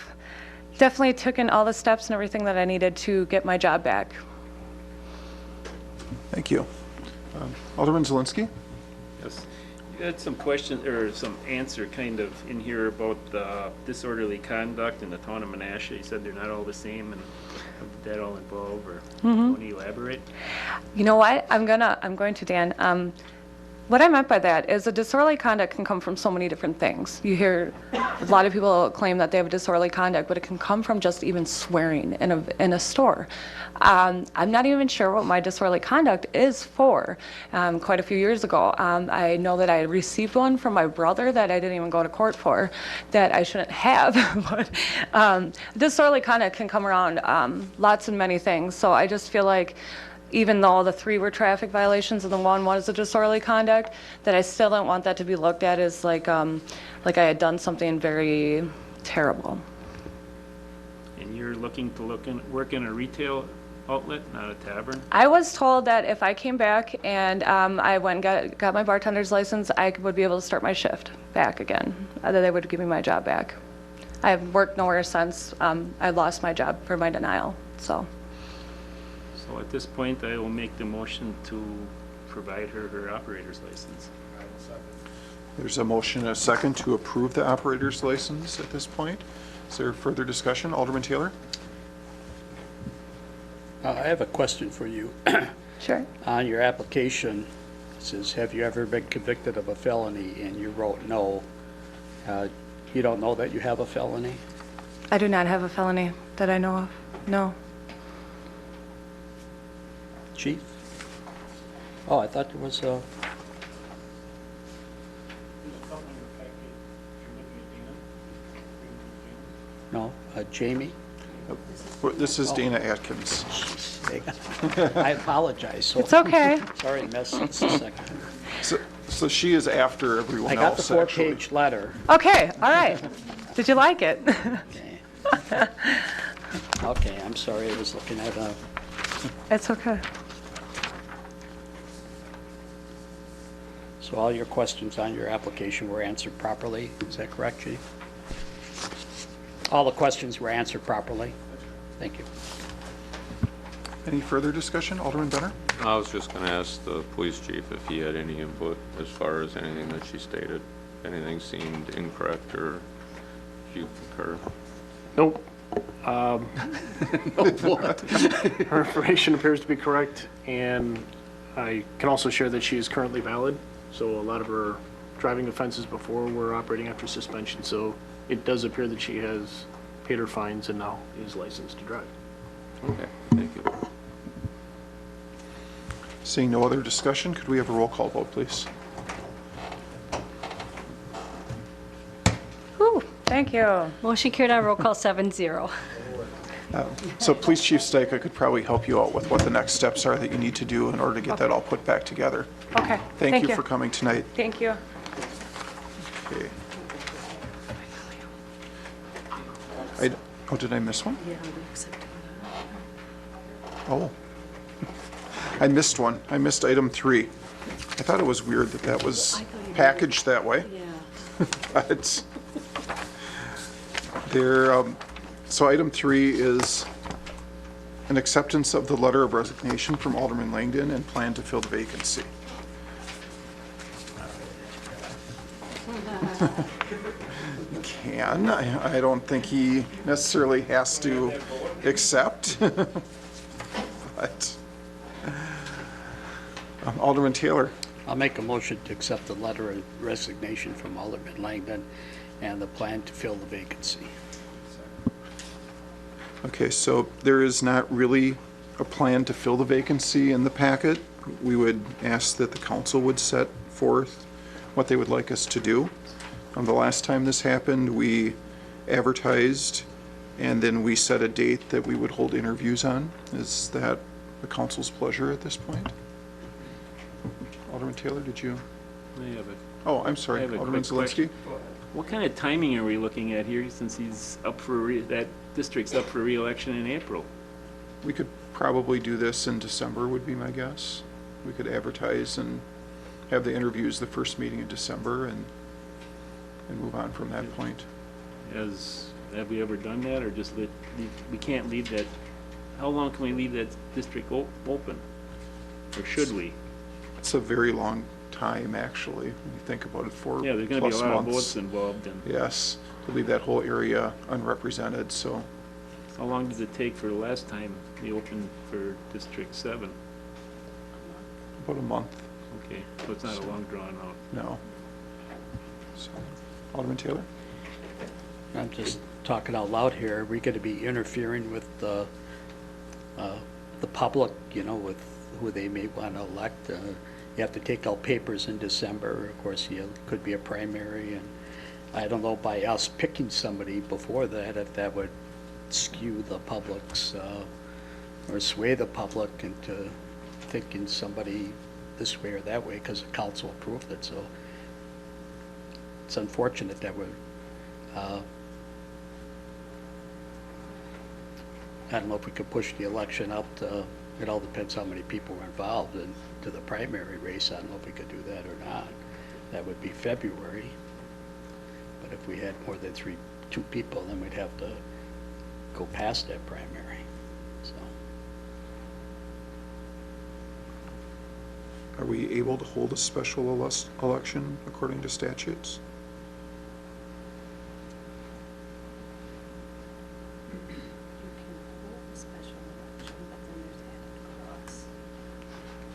definitely taken all the steps and everything that I needed to get my job back. Thank you. Alderman Zelinski? Yes. You had some question, or some answer kind of in here about disorderly conduct in the town of Menasha. You said they're not all the same, and how did that all involve, or want to elaborate? You know what? I'm going to, Dan. What I meant by that is a disorderly conduct can come from so many different things. You hear a lot of people claim that they have disorderly conduct, but it can come from just even swearing in a store. I'm not even sure what my disorderly conduct is for. Quite a few years ago, I know that I received one from my brother that I didn't even go to court for, that I shouldn't have. But disorderly conduct can come around lots and many things. So I just feel like, even though the 3 were traffic violations and the one was a disorderly conduct, that I still don't want that to be looked at as like I had done something very terrible. you're looking to work in a retail outlet, not a tavern? I was told that if I came back and I went and got my bartender's license, I would be able to start my shift back again, that they would give me my job back. I have worked nowhere since I lost my job for my denial, so. So at this point, I will make the motion to provide her her operator's license. There's a motion and a second to approve the operator's license at this point. Is there further discussion? Alderman Taylor? I have a question for you. Sure. On your application, it says, have you ever been convicted of a felony? And you wrote no. You don't know that you have a felony? I do not have a felony that I know of, no. Chief? Oh, I thought there was a... No, Jamie? This is Dana Atkins. I apologize. So- It's okay. Sorry, miss, it's a second. So she is after everyone I got the else, actually. 4-page letter. Okay, all right. Did you like it? Okay. Okay, I'm sorry, I was looking at a... It's okay. So all your questions on your application were answered properly, is that correct, Chief? All the questions were answered properly? Thank you. Any further discussion? Alderman Benner? I was just going to ask the police chief if he had any input as far as anything that she stated. If anything seemed incorrect or if you concur. Nope. Her information appears to be correct, and I can also share that she is currently valid. So a lot of her driving offenses before were operating after suspension, so it does appear that she has paid her fines and now is licensed to drive. Okay, thank you. Seeing no other discussion, could we have a roll call vote, please? Whew, thank you. Motion carried on roll call 7-0. So Police Chief Stajka could probably help you out with what the next steps are that you need to do in order to get that all put back together. Okay, Thank you for coming tonight. Thank you. Okay. Oh, did I miss one? Oh. I missed one. I missed item 3. I thought it was weird that that was packaged that way. But there, so item 3 is an acceptance of the letter of resignation from Alderman Langdon and plan to fill the vacancy. I don't think he necessarily has to accept. But Alderman Taylor. I'll make a motion to accept the letter of resignation from Alderman Langdon and the plan to fill the vacancy. Okay, so there is not really a plan to fill the vacancy in the packet. We would ask that the council would set forth what they would like us to do. The last time this happened, we advertised and then we set a date that we would hold interviews on. Is that the council's pleasure at this point? Alderman Taylor, did you? I have a Oh, I'm sorry, I have a Alderman quick question. Zelinski. What kind of timing are we looking at here since he's up for, that district's up for re-election in April? We could probably do this in December would be my guess. We could advertise and have the interviews the first meeting in December and move on from that point. Have we ever done that or just we can't leave that, how long can we leave that district open? Or should we? It's a very long time, actually, when you think about it, 4+ Yeah, there's gonna be a lot of months. votes involved and Yes, to leave that whole area unrepresented, so how long did it take for the last time we opened for District 7? about a month, Okay, so it's not a long drawn out. no. So, Alderman Taylor? I'm just talking out loud here. Are we going to be interfering with the public, you know, with who they may want to elect? You have to take out papers in December. Of course, could be a primary, and I don't know by us picking somebody before that if that would skew the public's or sway the public into thinking somebody this way or that way because the council approved it. So it's unfortunate that we're I don't know if we could push the election up to, it all depends how many people are involved in, to the primary race. I don't know if we could do that or not. That would be February. But if we had more than two people, then we'd have to go past that primary, so. Are we able to hold a special election according to statutes?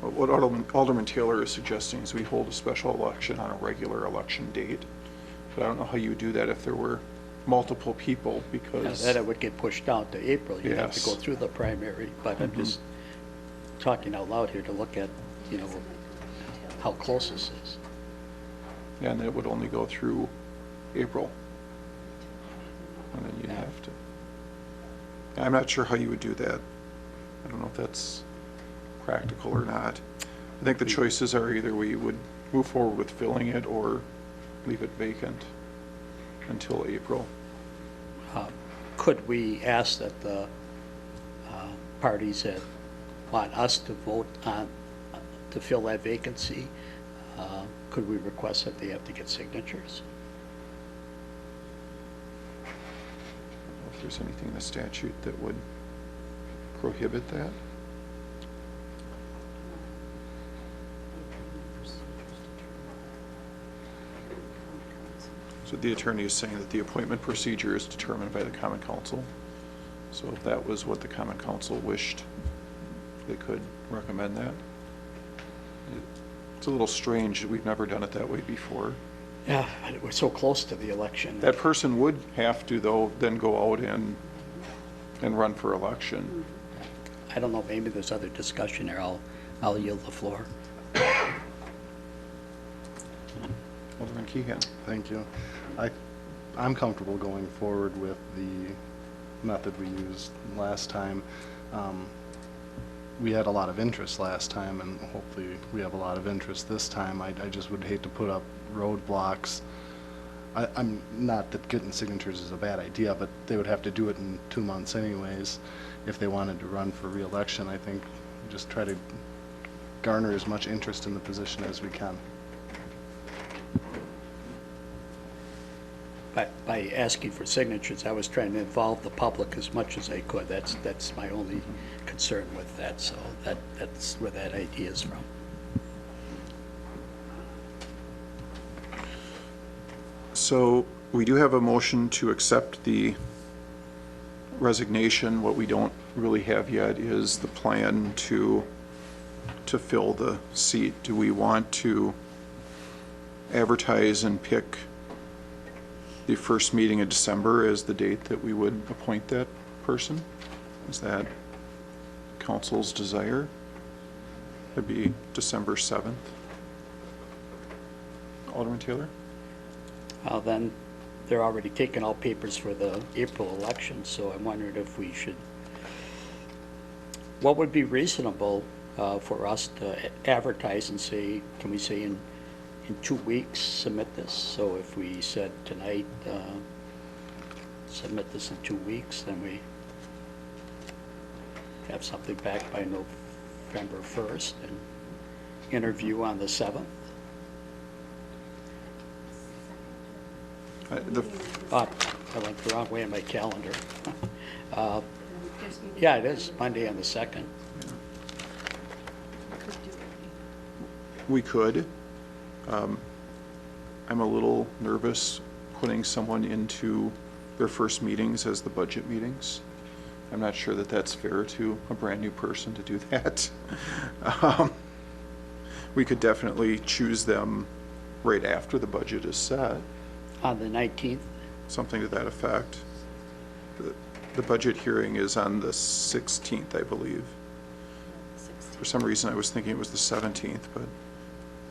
What Alderman Taylor is suggesting is we hold a special election on a regular election date. But I don't know how you would do that if there were multiple people, because... Then it would get pushed down to April. You'd have to go Yes. through the primary, but I'm just talking out loud here to look at, you know, how close this is. And then it would only go through April. And then you'd have to... I'm not sure how you would do that. I don't know if that's practical or not. I think the choices are either we would move forward with filling it or leave it vacant until April. Could we ask that the parties that want us to vote on, to fill that vacancy, could we request that they have to get signatures? I don't know if there's anything in the statute that would prohibit that. So the attorney is saying that the appointment procedure is determined by the Common Council. So if that was what the Common Council wished, they could recommend that. It's a little strange that we've never done it that way before. Yeah, but we're so close to the election. That person would have to, though, then go out and run for election. I don't know, maybe there's other discussion there. I'll yield the floor. Alderman Keehan. Thank you. I'm comfortable going forward with the method we used last time. We had a lot of interest last time, and hopefully we have a lot of interest this time. I just would hate to put up roadblocks. I'm not that getting signatures is a bad idea, but they would have to do it in 2 months anyways. If they wanted to run for re-election, I think just try to garner as much interest in the position as we can. By asking for signatures, I was trying to involve the public as much as I could. That's my only concern with that, so that's where that idea is from. So we do have a motion to accept the resignation. What we don't really have yet is the plan to fill the seat. Do we want to advertise and pick the first meeting in December as the date that we would appoint that person? Is that council's desire? It'd be December 7th. Alderman Taylor? Then they're already taking all papers for the April election, so I'm wondering if we should, what would be reasonable for us to advertise and say, can we say in 2 weeks, submit this? So if we said tonight, submit this in 2 weeks, then we have something back by November 1st and interview on the 7th. I went the wrong way in my calendar. Yeah, it is Monday on the 2nd. We could. I'm a little nervous putting someone into their first meetings as the budget meetings. I'm not sure that that's fair to a brand-new person to do that. We could definitely choose them right after the budget is set, On the 19th? something to that effect. The budget hearing is on the 16th, I believe. For some reason, I was thinking it was the 17th, but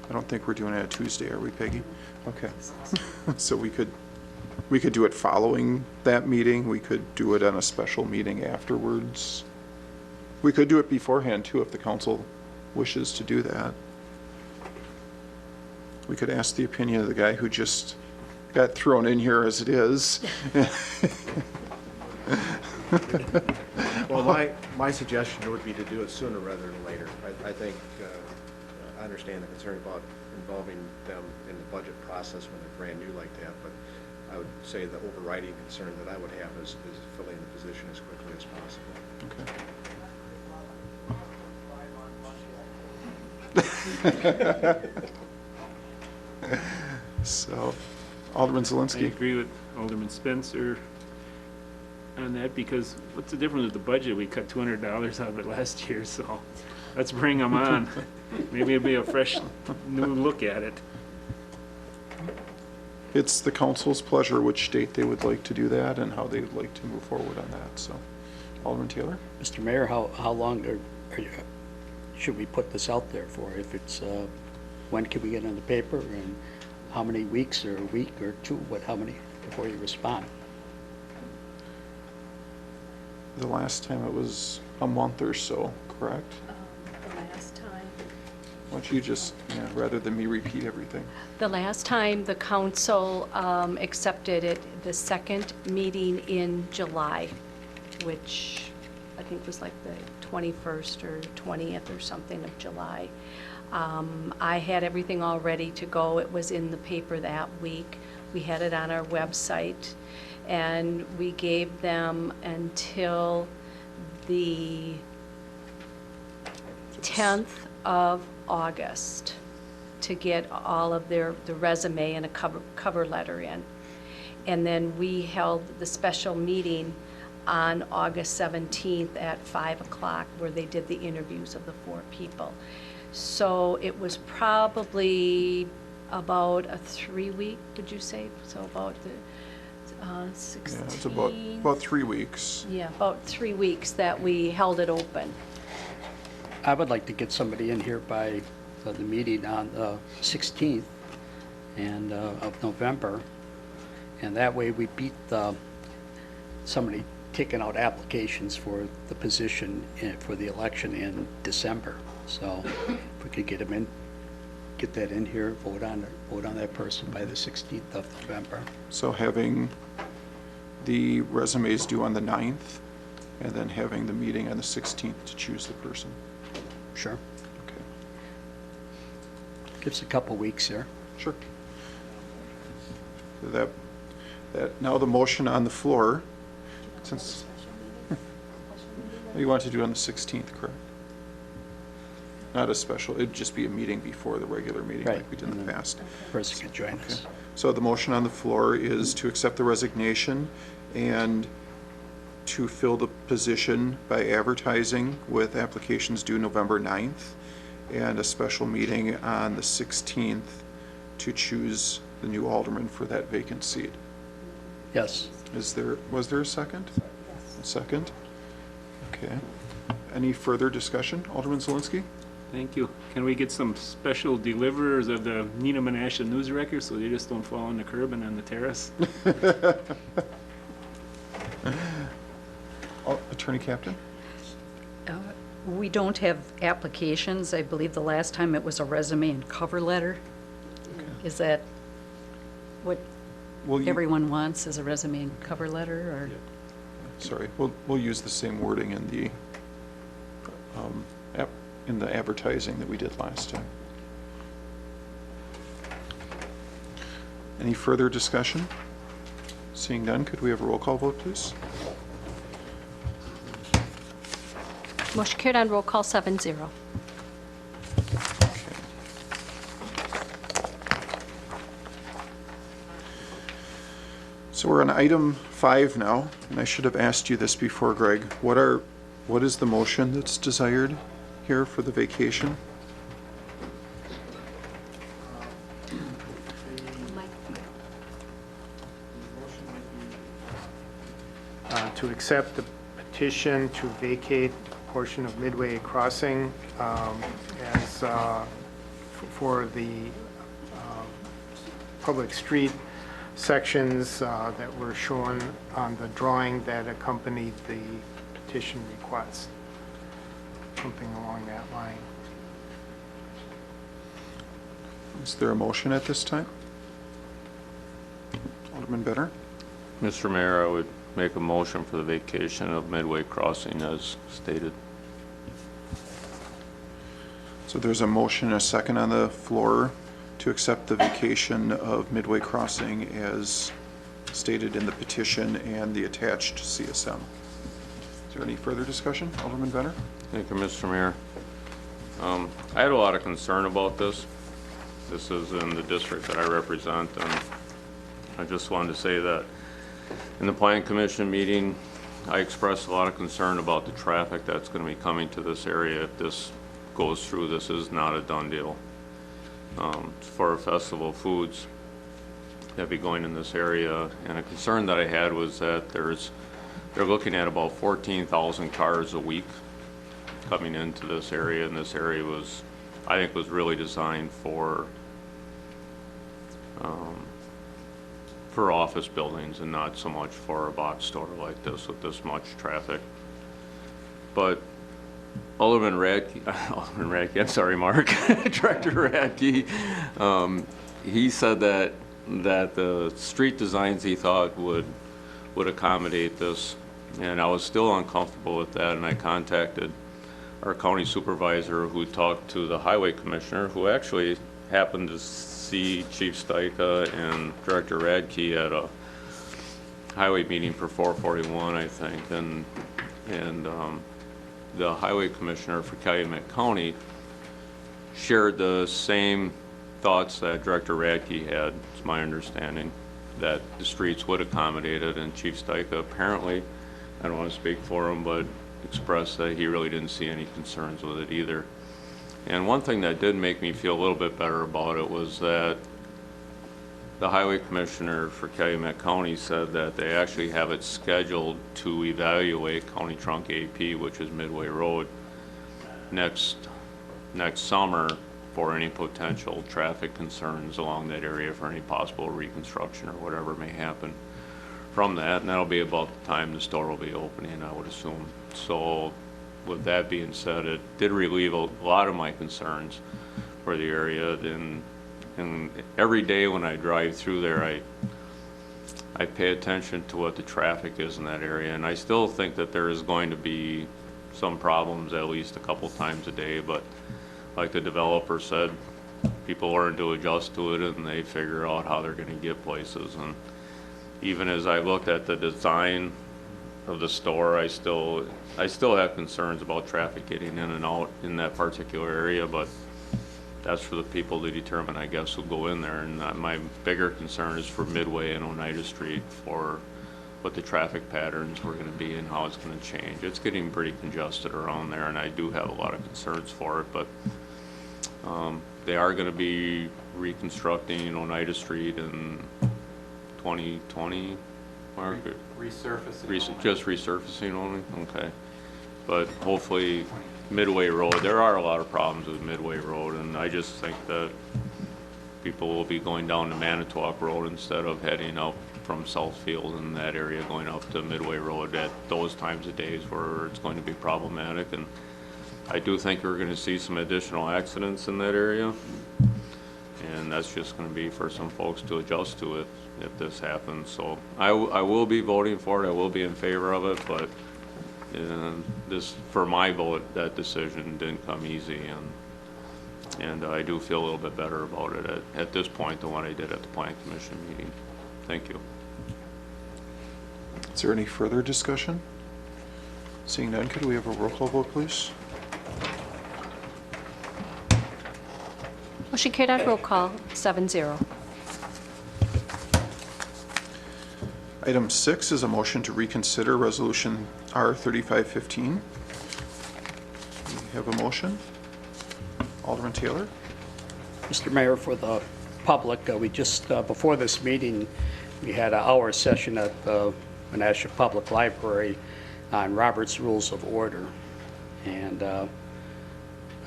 I don't think we're doing it on Tuesday, are we, Peggy? Okay. So we could do it following that meeting. We could do it on a special meeting afterwards. We could do it beforehand, too, if the council wishes to do that. We could ask the opinion of the guy who just got thrown in here as it is. Well, my suggestion would be to do it sooner rather than later. I think, I understand the concern about involving them in the budget process when they're brand new like that, but I would say the overriding concern that I would have is filling the position as quickly as possible. So, Alderman I Zelinski. agree with Alderman Spencer on that, because what's the difference with the budget? We cut $200 out of it last year, so let's bring them on. Maybe it'll be a fresh, new look at it. It's the council's pleasure which date they would like to do that and how they'd like to move forward on that, so. Alderman Taylor? Mr. Mayor, how long should we put this out there for? If it's, when can we get it in the paper, and how many weeks, or a week or two, how many before you respond? The last time it was a month or so, correct? The last time. Why don't you just, rather than me repeat everything. The last time the council accepted it, the second meeting in July, which I think was like the 21st or 20th or something of July. I had everything all ready to go. It was in the paper that week. We had it on our website, and we gave them until the 10th of August to get all of the resume and a cover letter in. And then we held the special meeting on August 17th at 5 o'clock, where they did the interviews of the 4 people. So it was probably about a 3-week, would you say? So about the 16th? Yeah, it's about 3 weeks. Yeah, about 3 weeks that we held it open. I would like to get somebody in here by the meeting on the 16th of November, and that way we beat somebody taking out applications for the position for the election in December. So if we could get them in, get that in here, vote on that person by the 16th of November. So having the resumes due on the 9th, and then having the meeting on the 16th to choose the person. Sure. Okay. Gives a couple weeks here. Sure. That now the motion on the floor, since you want to do it on the 16th, correct? Not a special, it'd just be a meeting before the regular meeting Right. like we did in the past. Person can join us. So the motion on the floor is to accept the resignation and to fill the position by advertising with applications due November 9th, and a special meeting on the 16th to choose the new alderman for that vacant seat. Yes. Was there a second? A second? Okay. Any further discussion? Alderman Zelinski? Thank you. Can we get some special deliverers of the Nina Menasha news records so they just don't fall on the curb and on the terrace? Attorney Captain? We don't have applications. I believe the last time it was a resume and cover letter. Is that what Well, everyone wants, is a resume and cover letter, or? Sorry, we'll use the same wording in the advertising that we did last time. Any further discussion? Seeing none, could we have a roll call vote, please? Motion carried on roll call 7-0. So we're on item 5 now, and I should have asked you this before, Greg. What is the motion that's desired here for the vacation? To accept the petition to vacate a portion of Midway Crossing as for the public street sections that were shown on the drawing that accompanied the petition request. Something along that line. Is there a motion at this time? Alderman Benner? Mr. Mayor, I would make a motion for the vacation of Midway Crossing as stated. So there's a motion and a second on the floor to accept the vacation of Midway Crossing as stated in the petition and the attached CSM. Is there any further discussion? Alderman Benner? Thank you, Mr. Mayor. I had a lot of concern about this. This is in the district that I represent, and I just wanted to say that in the Plan Commission meeting, I expressed a lot of concern about the traffic that's going to be coming to this area if this goes through. This is not a done deal. For Festival of Foods that be going in this area, and a concern that I had was that they're looking at about 14,000 cars a week coming into this area, and this area was, I think, was really designed for office buildings and not so much for a box store like this with this much traffic. But Alderman Radke, I'm sorry, Mark, Director Radke, he said that the street designs he thought would accommodate this, and I was still uncomfortable with that, and I contacted our county supervisor who talked to the highway commissioner, who actually happened to see Chief Stajka and Director Radke at a highway meeting for 441, I think, and the highway commissioner for Calumet County shared the same thoughts that Director Radke had. It's my understanding that the streets would accommodate it, and Chief Stajka apparently, I don't want to speak for him, but expressed that he really didn't see any concerns with it either. And one thing that did make me feel a little bit better about it was that the highway commissioner for Calumet County said that they actually have it scheduled to evaluate County Trunk AP, which is Midway Road, next summer for any potential traffic concerns along that area for any possible reconstruction or whatever may happen from that. And that'll be about the time the store will be opening, I would assume. So with that being said, it did relieve a lot of my concerns for the area. And every day when I drive through there, I pay attention to what the traffic is in that area. And I still think that there is going to be some problems at least a couple times a day, but like the developer said, people learn to adjust to it and they figure out how they're going to get places. And even as I looked at the design of the store, I still have concerns about traffic getting in and out in that particular area, but that's for the people to determine, I guess, who go in there. And my bigger concern is for Midway and Oneida Street, for what the traffic patterns were going to be and how it's going to change. It's getting pretty congested around there, and I do have a lot of concerns for it, but they are going to be reconstructing Oneida Street in 2020, Mark? Resurfacing. Just resurfacing only? Okay. But hopefully Midway Road, there are a lot of problems with Midway Road, and I just think that people will be going down to Manitowoc Road instead of heading up from Southfield in that area, going up to Midway Road at those times of days where it's going to be problematic. And I do think we're going to see some additional accidents in that area, and that's just going to be for some folks to adjust to it if this happens. So I will be voting for it. I will be in favor of it, but this, for my vote, that decision didn't come easy, and I do feel a little bit better about it at this point than what I did at the Plan Commission meeting. Thank you. Is there any further discussion? Seeing none, could we have a roll call vote, please? Motion carried on roll call, 7-0. Item 6 is a motion to reconsider Resolution R3515. We have a motion. Alderman Taylor? Mr. Mayor, for the public, we just, before this meeting, we had an hour session at the Menasha Public Library on Robert's Rules of Order. And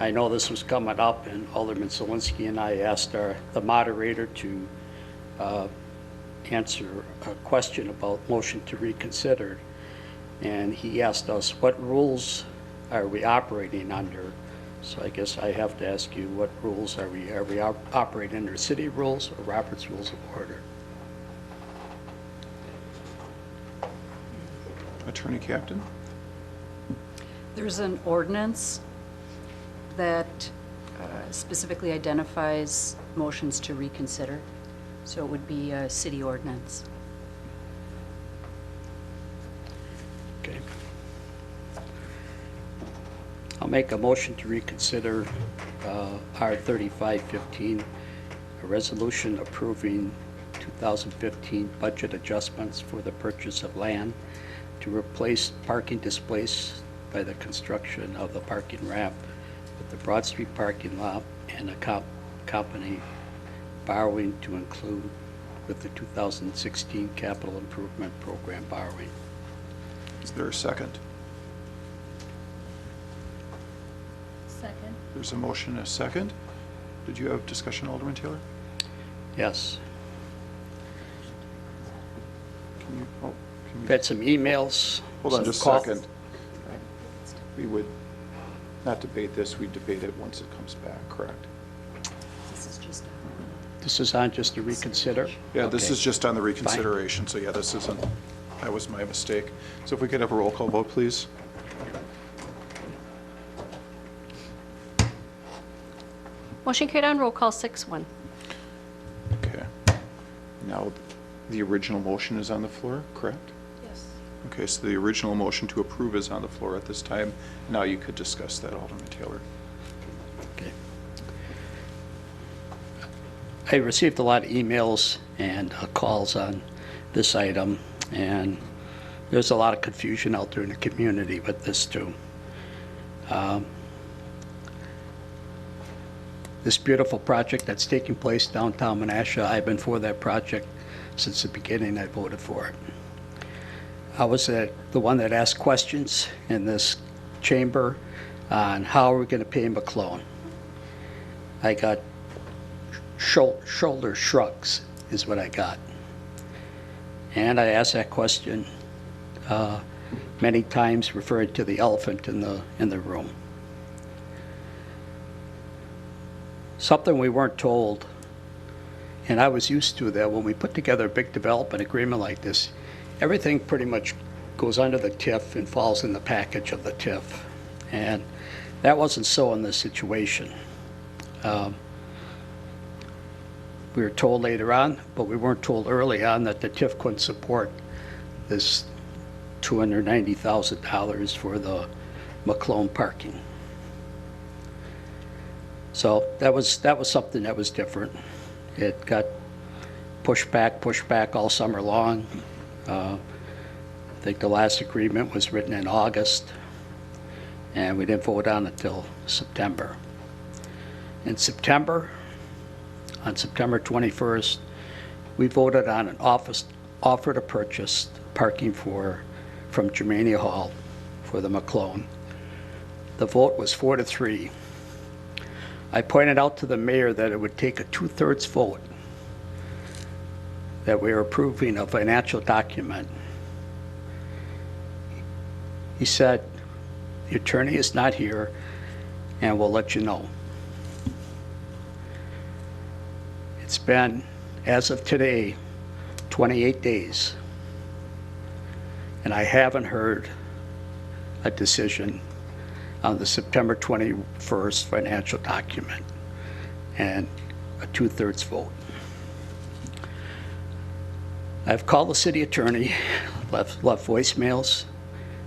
I know this was coming up, and Alderman Zelinski and I asked the moderator to answer a question about motion to reconsider. And he asked us, what rules are we operating under? So I guess I have to ask you, what rules are we operating under, city rules or Robert's Rules of Order? Attorney Captain? There's an ordinance that specifically identifies motions to reconsider, so it would be a city ordinance. Okay. I'll make a motion to reconsider R3515, a resolution approving 2015 budget adjustments for the purchase of land to replace parking displaced by the construction of the parking ramp with the Broad Street parking lot and a company borrowing to include with the 2016 capital improvement program borrowing. Is there a second? Second. There's a motion and a second. Did you have discussion, Alderman Taylor? Yes. Can you, We've had some emails. hold on some just a call- second. We would not debate this, we debate it once it comes back, correct? This is just This is on just to reconsider? Yeah, this Okay. is just on the reconsideration, so yeah, this isn't, that was my mistake. So if we could have a roll call vote, please. Motion carried on roll call 6-1. Okay. Now, the original motion is on the floor, correct? Yes. Okay, so the original motion to approve is on the floor at this time. Now you could discuss that, Alderman Taylor. Okay. I received a lot of emails and calls on this item, and there's a lot of confusion out there in the community with this too. This beautiful project that's taking place downtown Menasha, I've been for that project since the beginning. I voted for it. I was the one that asked questions in this chamber on how we're going to pay McClone. I got shoulder shrugs is what I got. And I asked that question many times, referring to the elephant in the room. Something we weren't told, and I was used to that when we put together a big development agreement like this, everything pretty much goes under the TIF and falls in the package of the TIF. And that wasn't so in this situation. We were told later on, but we weren't told early on that the TIF couldn't support this $290,000 for the McClone parking. So that was something that was different. It got pushed back all summer long. I think the last agreement was written in August, and we didn't vote on it until September. In September, on September 21st, we voted on an offer to purchase parking from Germania Hall for the McClone. The vote was 4-3. I pointed out to the mayor that it would take a 2/3 vote, that we were approving a financial document. He said, the attorney is not here, and we'll let you know. It's been, as of today, 28 days, and I haven't heard a decision on the September 21st financial document and a 2/3 vote. I've called the city attorney, left voicemails.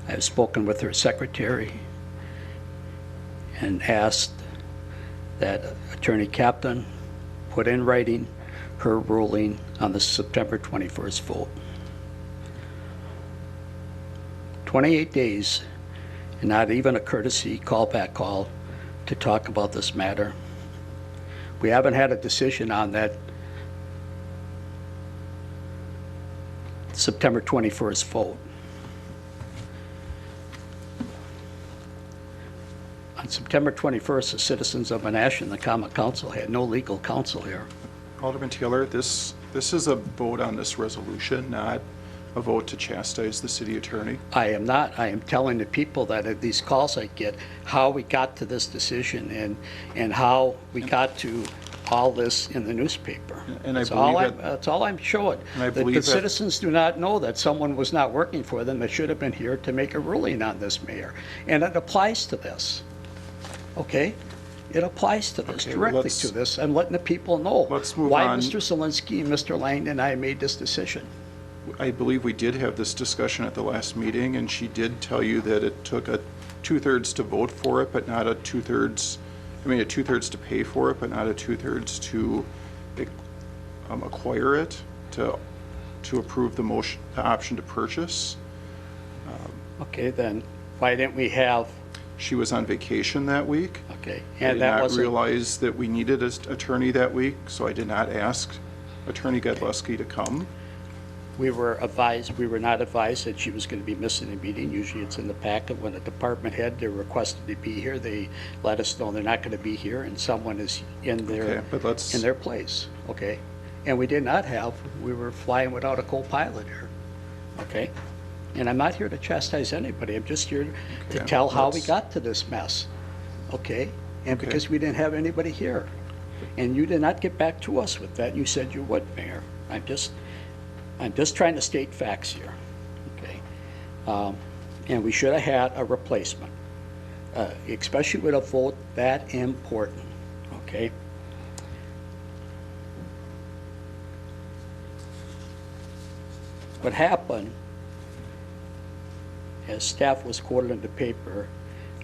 I've spoken with her secretary and asked that Attorney Captain put in writing her ruling on the September 21st vote. 28 days and not even a courtesy callback call to talk about this matter. We haven't had a decision on that September 21st vote. On September 21st, the citizens of Menasha and the Common Council had no legal counsel here. Alderman Taylor, this is a vote on this resolution, not a vote to chastise the city attorney. I am not. I am telling the people that at these calls I get, how we got to this decision and how we got to all this in the newspaper. And I That's all believe that's all I'm showing. And I That believe the that- citizens do not know that someone was not working for them that should have been here to make a ruling on this, Mayor. And it applies to this, okay? It applies to this, Okay, well, directly let's- to this. I'm letting the people know Let's move why on. Mr. Zelinski and Mr. Langdon and I made this decision. I believe we did have this discussion at the last meeting, and she did tell you that it took a 2/3 to vote for it, but not a 2/3, a 2/3 to pay for it, but not a 2/3 to acquire it, to approve the motion, the option to purchase. Okay, then why didn't we have, She was on vacation that week. okay, I and did that not wasn't, realize that we needed an attorney that week, so I did not ask Attorney Godleski to come. we were not advised that she was going to be missing a meeting. Usually it's in the packet when a department head, they're requested to be here, they let us know they're not going to be here and someone is in Okay, but let's- their place, okay? And we did not have, we were flying without a co-pilot here, okay? And I'm not here to chastise anybody, I'm just here to Okay, tell how we let's- got to this mess, okay? And Okay. because we didn't have anybody here. And you did not get back to us with that, you said you would, Mayor. I'm just trying to state facts here, okay? And we should have had a replacement, especially with a vote that important, okay? What happened, as staff was quoted in the paper,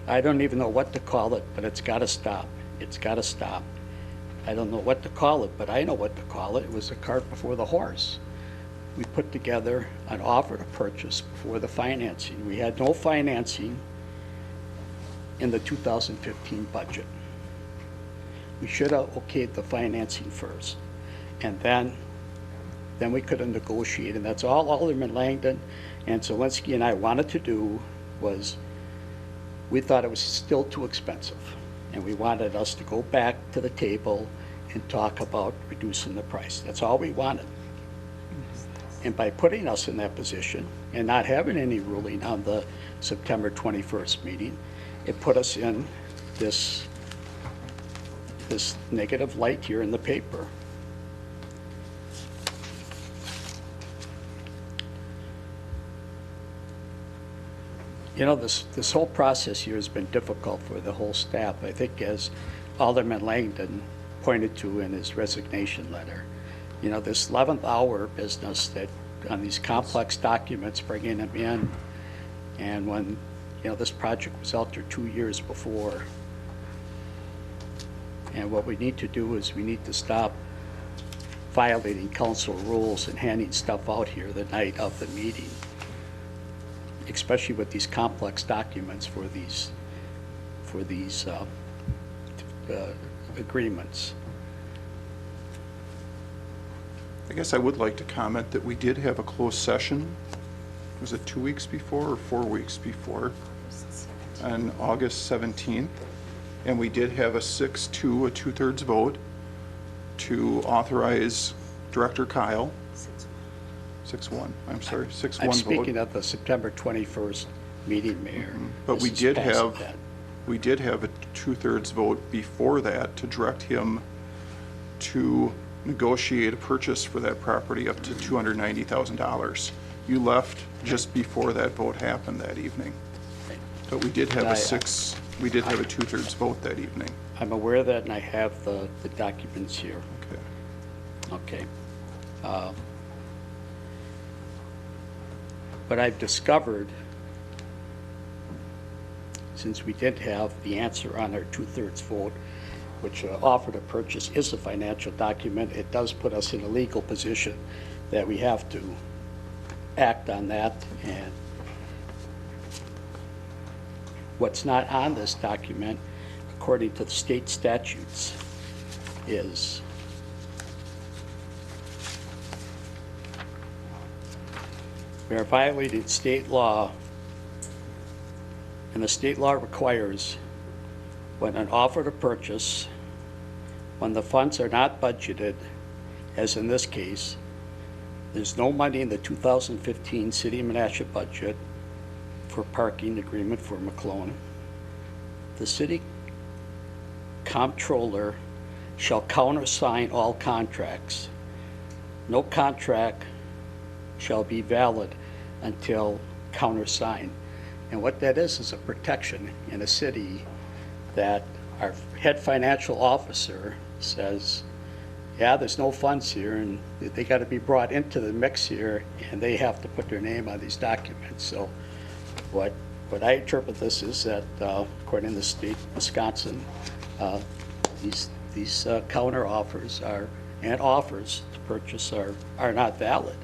I don't even know what to call it, but it's got to stop. It's got to stop. I don't know what to call it, but I know what to call it. It was the cart before the horse. We put together an offer to purchase before the financing. We had no financing in the 2015 budget. We should have okayed the financing first. And then we could have negotiated. And that's all Alderman Langdon and Zelinski and I wanted to do was, we thought it was still too expensive. And we wanted us to go back to the table and talk about reducing the price. That's all we wanted. And by putting us in that position and not having any ruling on the September 21st meeting, it put us in this negative light here in the paper. You know, this whole process here has been difficult for the whole staff. I think as Alderman Langdon pointed to in his resignation letter, you know, this 11th hour business that on these complex documents, bringing them in, and when, you know, this project was out there 2 years before. And what we need to do is we need to stop violating council rules and handing stuff out here the night of the meeting, especially with these complex documents for these agreements. I guess I would like to comment that we did have a closed session. Was it 2 weeks before or 4 weeks before? On August 17th. And we did have a 6-2, a 2/3 vote to authorize Director Kyle. 6-1, I'm sorry, 6-1 vote. I'm speaking of the September 21st meeting, Mayor. But we This is did past have, that. we did have a 2/3 vote before that to direct him to negotiate a purchase for that property up to $290,000. You left just before that vote happened that evening. But we did have we did have a 2/3 vote that evening. I'm aware of that, and I have the documents here. Okay. Okay. But I've discovered, since we did have the answer on our 2/3 vote, which offer to purchase is a financial document, it does put us in a legal position that we have to act on that. And what's not on this document, according to the state statutes, is we are violating state law, and the state law requires when an offer to purchase, when the funds are not budgeted, as in this case, there's no money in the 2015 City of Menasha budget for parking agreement for McClone. The city comptroller shall countersign all contracts. No contract shall be valid until countersigned. And what that is a protection in a city that our head financial officer says, yeah, there's no funds here, and they got to be brought into the mix here, and they have to put their name on these documents. So what I interpret this is that, according to the state of Wisconsin, these counter offers and offers to purchase are not valid.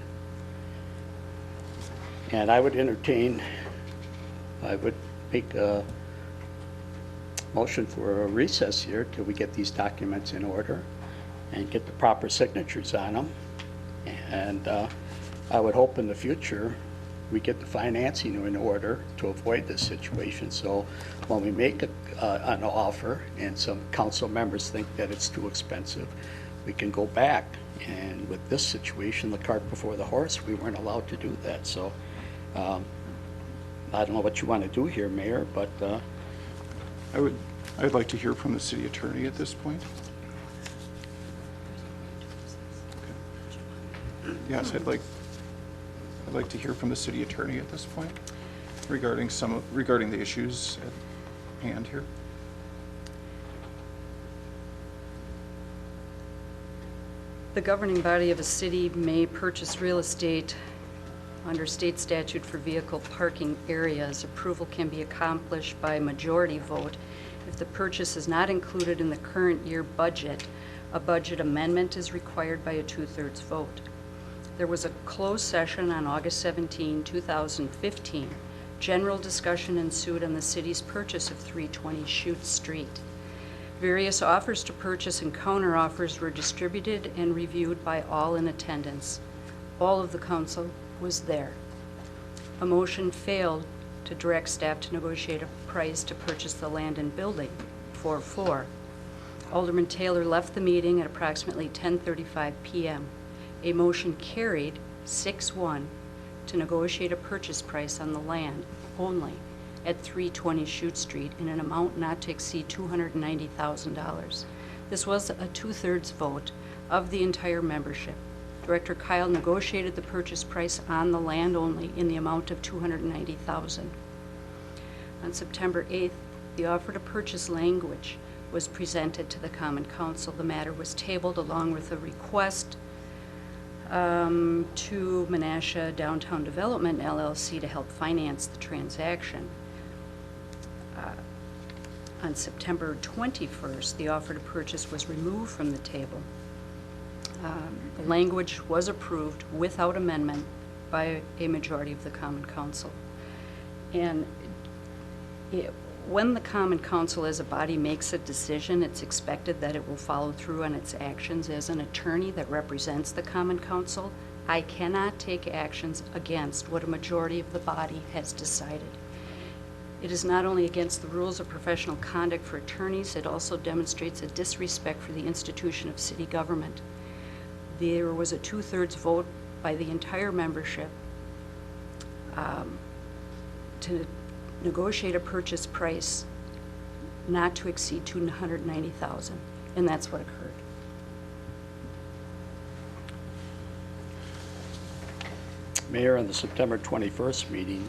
And I would make a motion for a recess here till we get these documents in order and get the proper signatures on them. And I would hope in the future we get the financing in order to avoid this situation. So when we make an offer and some council members think that it's too expensive, we can go back. And with this situation, the cart before the horse, we weren't allowed to do that. So I don't know what you want to do here, Mayor, but I'd like to hear from the city attorney at this point. Okay. Yes, I'd like to hear from the city attorney at this point regarding the issues at hand here. The governing body of a city may purchase real estate under state statute for vehicle parking areas. Approval can be accomplished by majority vote. If the purchase is not included in the current year budget, a budget amendment is required by a 2/3 vote. There was a closed session on August 17, 2015. General discussion ensued on the city's purchase of 320 Chute Street. Various offers to purchase and counter offers were distributed and reviewed by all in attendance. All of the council was there. A motion failed to direct staff to negotiate a price to purchase the land and building, 4-4. Alderman Taylor left the meeting at approximately 10:35 p.m. A motion carried 6-1 to negotiate a purchase price on the land only at 320 Chute Street in an amount not to exceed $290,000. This was a 2/3 vote of the entire membership. Director Kyle negotiated the purchase price on the land only in the amount of $290,000. On September 8th, the offer to purchase language was presented to the Common Council. The matter was tabled along with a request to Menasha Downtown Development LLC to help finance the transaction. On September 21st, the offer to purchase was removed from the table. The language was approved without amendment by a majority of the Common Council. And when the Common Council as a body makes a decision, it's expected that it will follow through on its actions. As an attorney that represents the Common Council, I cannot take actions against what a majority of the body has decided. It is not only against the rules of professional conduct for attorneys, it also demonstrates a disrespect for the institution of city government. There was a 2/3 vote by the entire membership to negotiate a purchase price not to exceed $290,000, and that's what occurred. Mayor, on the September 21st meeting,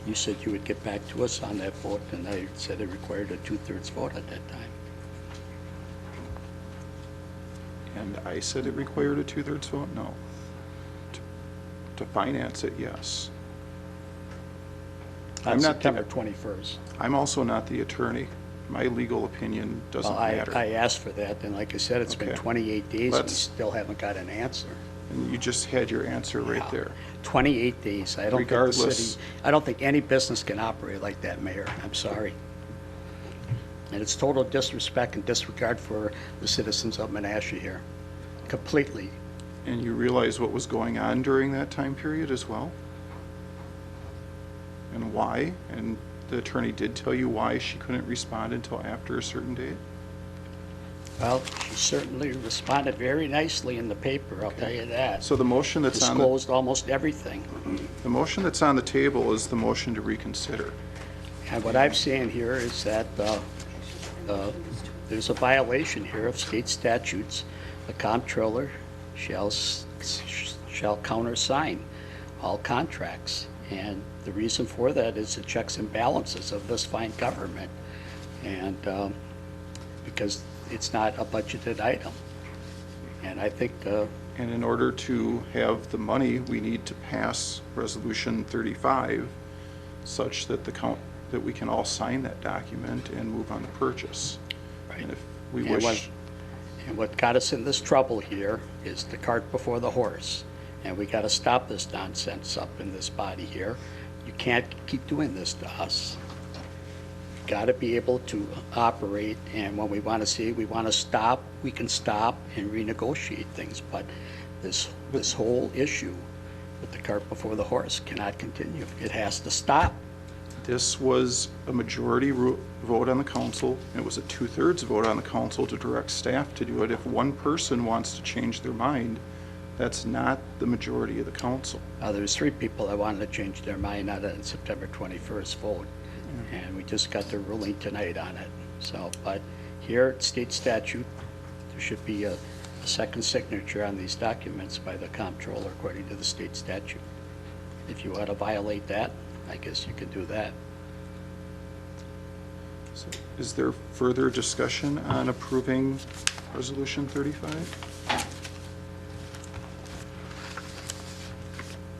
you said you would get back to us on that vote, and I said it required a 2/3 vote at that time. And I said it required a 2/3 vote? No. To finance it, yes. On I'm not September 21st. I'm also not the attorney. My legal opinion doesn't Well, matter. I asked for that, and like I said, it's been Okay. 28 days, and we Let's- still haven't got an answer. And you just had your answer right Yeah. there. 28 days. I don't think the Regardless- city, I don't think any business can operate like that, Mayor. I'm sorry. And it's total disrespect and disregard for the citizens of Menasha here. Completely. And you realize what was going on during that time period as well? And why? And the attorney did tell you why she couldn't respond until after a certain date? Well, she certainly responded very nicely in the paper, I'll tell you that. So the motion that's on Disclosed almost everything. the motion that's on the table is the motion to reconsider. And what I'm saying here is that the there's a violation here of state statutes. The comptroller shall countersign all contracts. And the reason for that is the checks and balances of this fine government. And because it's not a budgeted item. And I think And in order to have the money, we need to pass Resolution 35 such that that we can all sign that document and move on the purchase. Right. And if we And wish, what got us in this trouble here is the cart before the horse. And we got to stop this nonsense up in this body here. You can't keep doing this to us. Got to be able to operate, and when we want to see, we want to stop, we can stop and renegotiate things. But this whole issue with the cart before the horse cannot continue. It has to stop. this was a majority vote on the council, and it was a 2/3 vote on the council to direct staff to do it. If one person wants to change their mind, that's not the majority of the council. There was 3 people that wanted to change their mind on it in September 21st vote, and we just got the ruling tonight on it. So, but here at state statute, there should be a second signature on these documents by the comptroller according to the state statute. If you want to violate that, I guess you could do that. So is there further discussion on approving Resolution 35?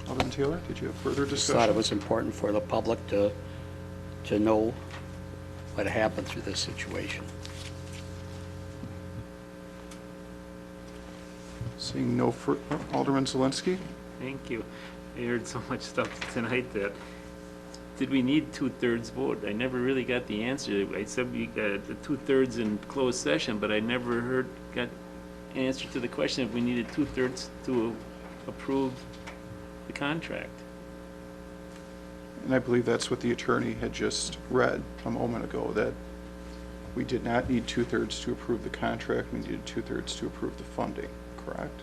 Alderman Taylor, did you have further Just discussion? thought it was important for the public to know what happened through this situation. Seeing no further, Alderman Zelensky? Thank you. I heard so much stuff tonight that, did we need 2/3 vote? I never really got the answer. I said we got the 2/3 in closed session, but I never got an answer to the question if we needed 2/3 to approve the contract. And I believe that's what the attorney had just read a moment ago, that we did not need 2/3 to approve the contract, we needed 2/3 to approve the funding, correct?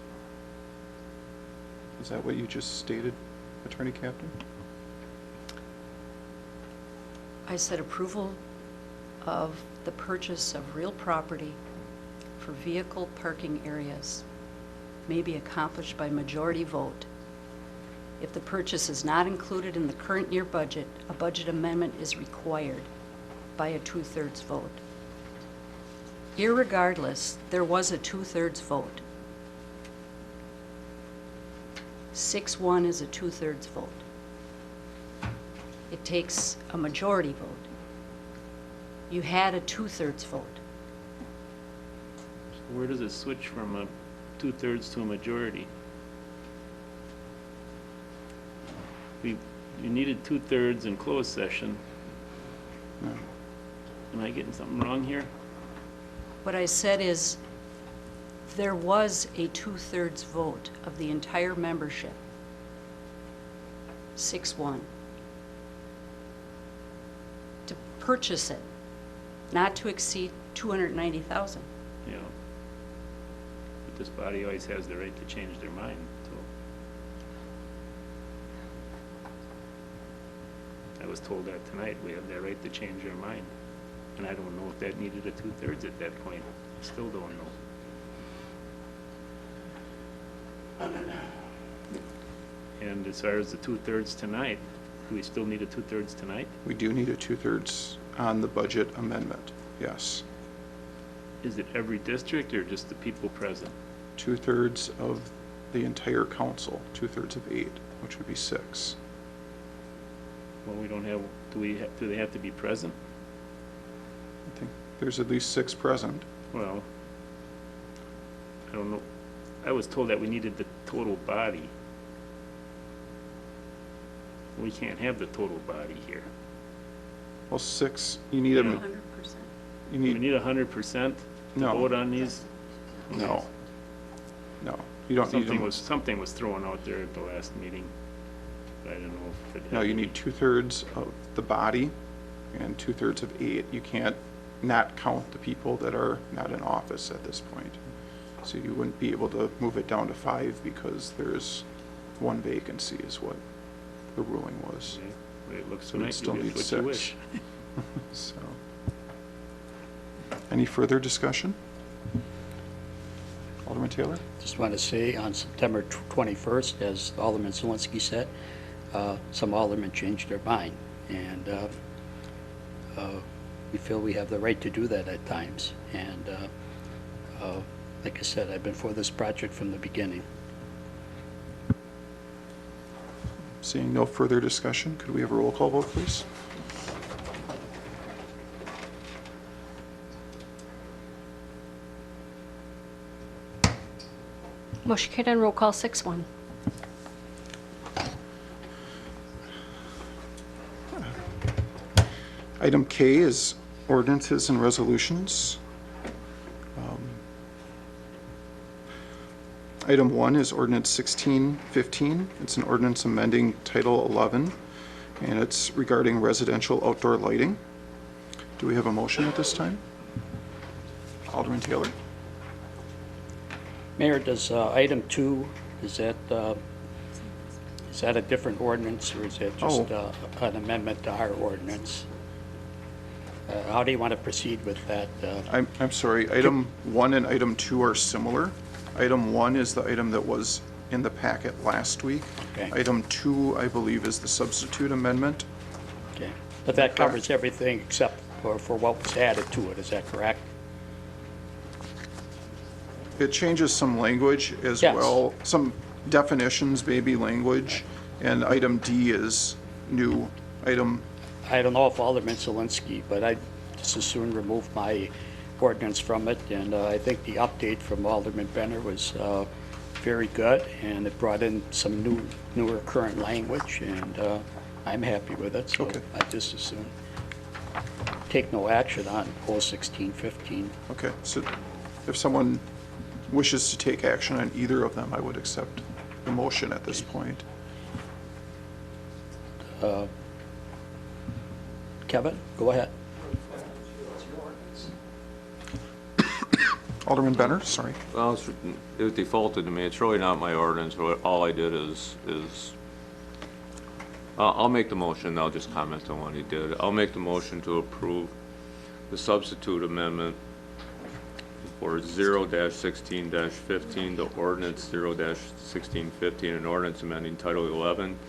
Is that what you just stated, Attorney Captain? I said approval of the purchase of real property for vehicle parking areas may be accomplished by majority vote. If the purchase is not included in the current year budget, a budget amendment is required by a 2/3 vote. Irregardless, there was a 2/3 vote. 6-1 is a 2/3 vote. It takes a majority vote. You had a 2/3 vote. Where does it switch from a 2/3 to a majority? You needed 2/3 in closed session. No. Am I getting something wrong here? What I said is, there was a 2/3 vote of the entire membership. 6-1. To purchase it, not to exceed $290,000. Yeah. But this body always has the right to change their mind, so. I was told that tonight, we have that right to change our mind. And I don't know if that needed a 2/3 at that point. I still don't know. And as far as the 2/3 tonight, do we still need a 2/3 tonight? We do need a 2/3 on the budget amendment, yes. Is it every district or just the people present? 2/3 of the entire council, 2/3 of 8, which would be 6. Well, we don't have, do they have to be present? I think there's at least 6 present. Well, I don't know. I was told that we needed the total body. We can't have the total body here. Well, 6, you need a, 100%. you We need, need 100% to No. vote on these? no. No, you don't need Something was thrown out there at the last meeting. I don't know if it had. No, you need 2/3 of the body and 2/3 of 8. You can't not count the people that are not in office at this point. So you wouldn't be able to move it down to 5 because there's 1 vacancy is what the ruling was. Okay. Well, it looks So we tonight, still you need get what you 6. wish. So, Any further discussion? Alderman Taylor? Just want to say, on September 21st, as Alderman Zelinski said, some aldermen changed their mind, and we feel we have the right to do that at times. And like I said, I've been for this project from the beginning. Seeing no further discussion, could we have a roll call vote, please? Motion carried on roll call 6-1. Item K is ordinances and resolutions. Item 1 is ordinance 1615. It's an ordinance amending Title 11, and it's regarding residential outdoor lighting. Do we have a motion at this time? Alderman Taylor? Mayor, does item 2, is that a different ordinance, or is that just an amendment to our ordinance? How do you want to proceed with that? I'm sorry, item 1 and item 2 are similar. Item 1 is the item that was in the packet last week. Okay. Item 2, I believe, is the substitute amendment. Okay, but that covers everything except for what was added to it, is that correct? It changes some language as Yes. well, some definitions, maybe language, and item D is new. Item, I don't know if Alderman Zelinski, but I just as soon remove my ordinance from it, and I think the update from Alderman Benner was very good, and it brought in some newer current language, and I'm happy with it, so Okay. I just as soon take no action on 01615. okay, so if someone wishes to take action on either of them, I would accept the motion at this point. Kevin, go ahead. Alderman Benner, sorry. Well, it defaulted to me. It's really not my ordinance. All I did is I'll make the motion. I'll just comment on what he did. I'll make the motion to approve the substitute amendment for 0-16-15 to ordinance 0-1615, an ordinance amending Title 11,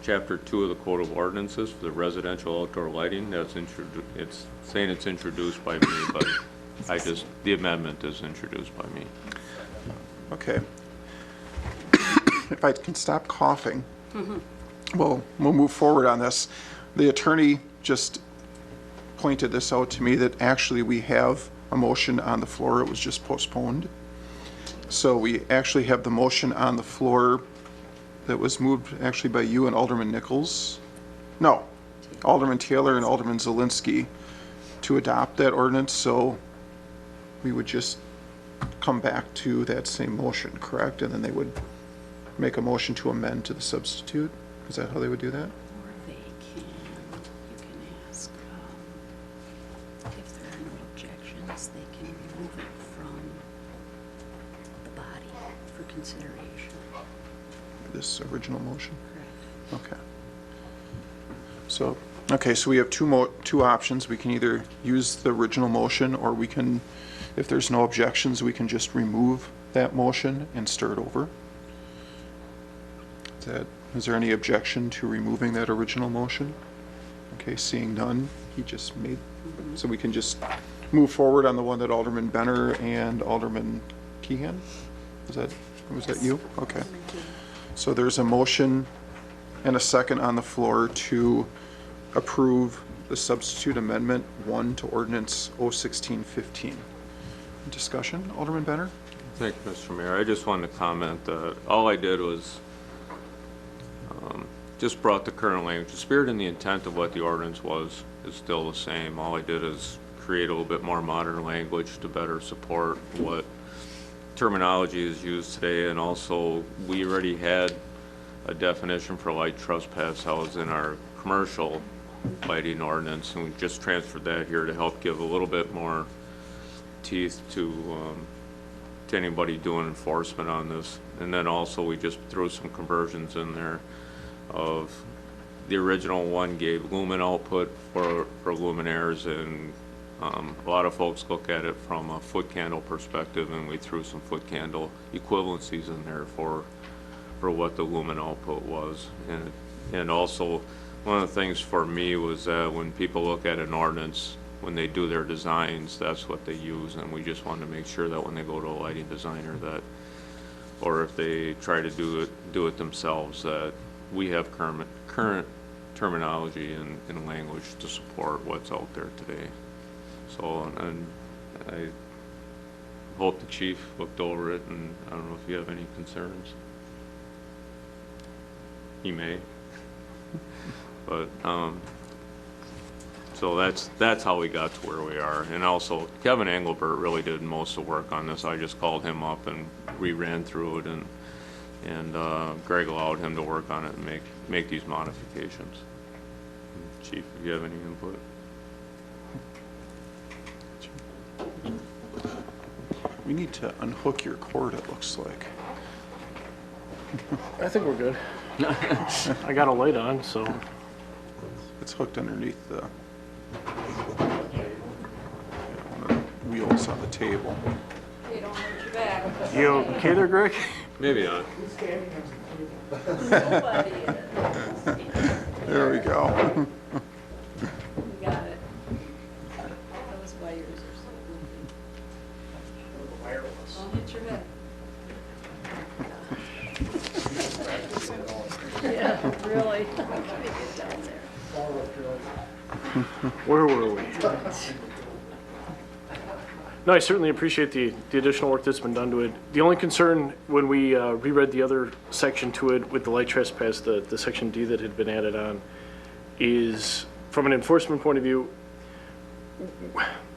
Chapter 2 of the Code of Ordinances for the residential outdoor lighting. It's saying it's introduced by me, but the amendment is introduced by me. Okay. If I can stop coughing, we'll move forward on this. The attorney just pointed this out to me, that actually we have a motion on the floor. It was just postponed. So we actually have the motion on the floor that was moved actually by you and Alderman Nichols. No, Alderman Taylor and Alderman Zelinski to adopt that ordinance. So we would just come back to that same motion, correct? And then they would make a motion to amend to the substitute? Is that how they would do that? Or you can ask, if there are no objections, they can remove it from the body for consideration. This original motion? Correct. Okay. So, so we have two options. We can either use the original motion, or we can, if there's no objections, we can just remove that motion and start over. Is there any objection to removing that original motion? Okay, seeing none, he just made, so we can just move forward on the one that Alderman Benner and Alderman Keehan? Was that you? Okay. So there's a motion and a second on the floor to approve the substitute amendment 1 to ordinance 01615. Discussion, Alderman Benner? Thank you, Mr. Mayor. I just wanted to comment that all I did was just brought the current language. The spirit and the intent of what the ordinance was is still the same. All I did is create a little bit more modern language to better support what terminology is used today, and also we already had a definition for light trespass that was in our commercial lighting ordinance, and we just transferred that here to help give a little bit more teeth to anybody doing enforcement on this. And then also we just threw some conversions in there of the original one gave lumen output for luminaires and A lot of folks look at it from a foot candle perspective, and we threw some foot candle equivalencies in there for what the lumen output was. And also, one of the things for me was that when people look at an ordinance, when they do their designs, that's what they use, and we just wanted to make sure that when they go to a lighting designer that, or if they try to do it themselves, that we have current terminology and language to support what's out there today. So, and I hope the chief looked over it, and I don't know if you have any concerns. He may. But, so that's how we got to where we are. And also, Kevin Engelbert really did most of the work on this. I just called him up and we ran through it, and Greg allowed him to work on it and make these modifications. Chief, if you have any input? We need to unhook your cord, it looks like. I think we're good. I got a light on, so. It's hooked underneath the one of the wheels on the table. You don't hurt your back. You okay there, Greg? Maybe not. Nobody is. There we go. We got it. Those wires are so goofy. Don't hit your head. Yeah, really. Get down there. Where were we? No, I certainly appreciate the additional work that's been done to it. The only concern when we reread the other section to it with the light trespass, the section D that had been added on, is from an enforcement point of view,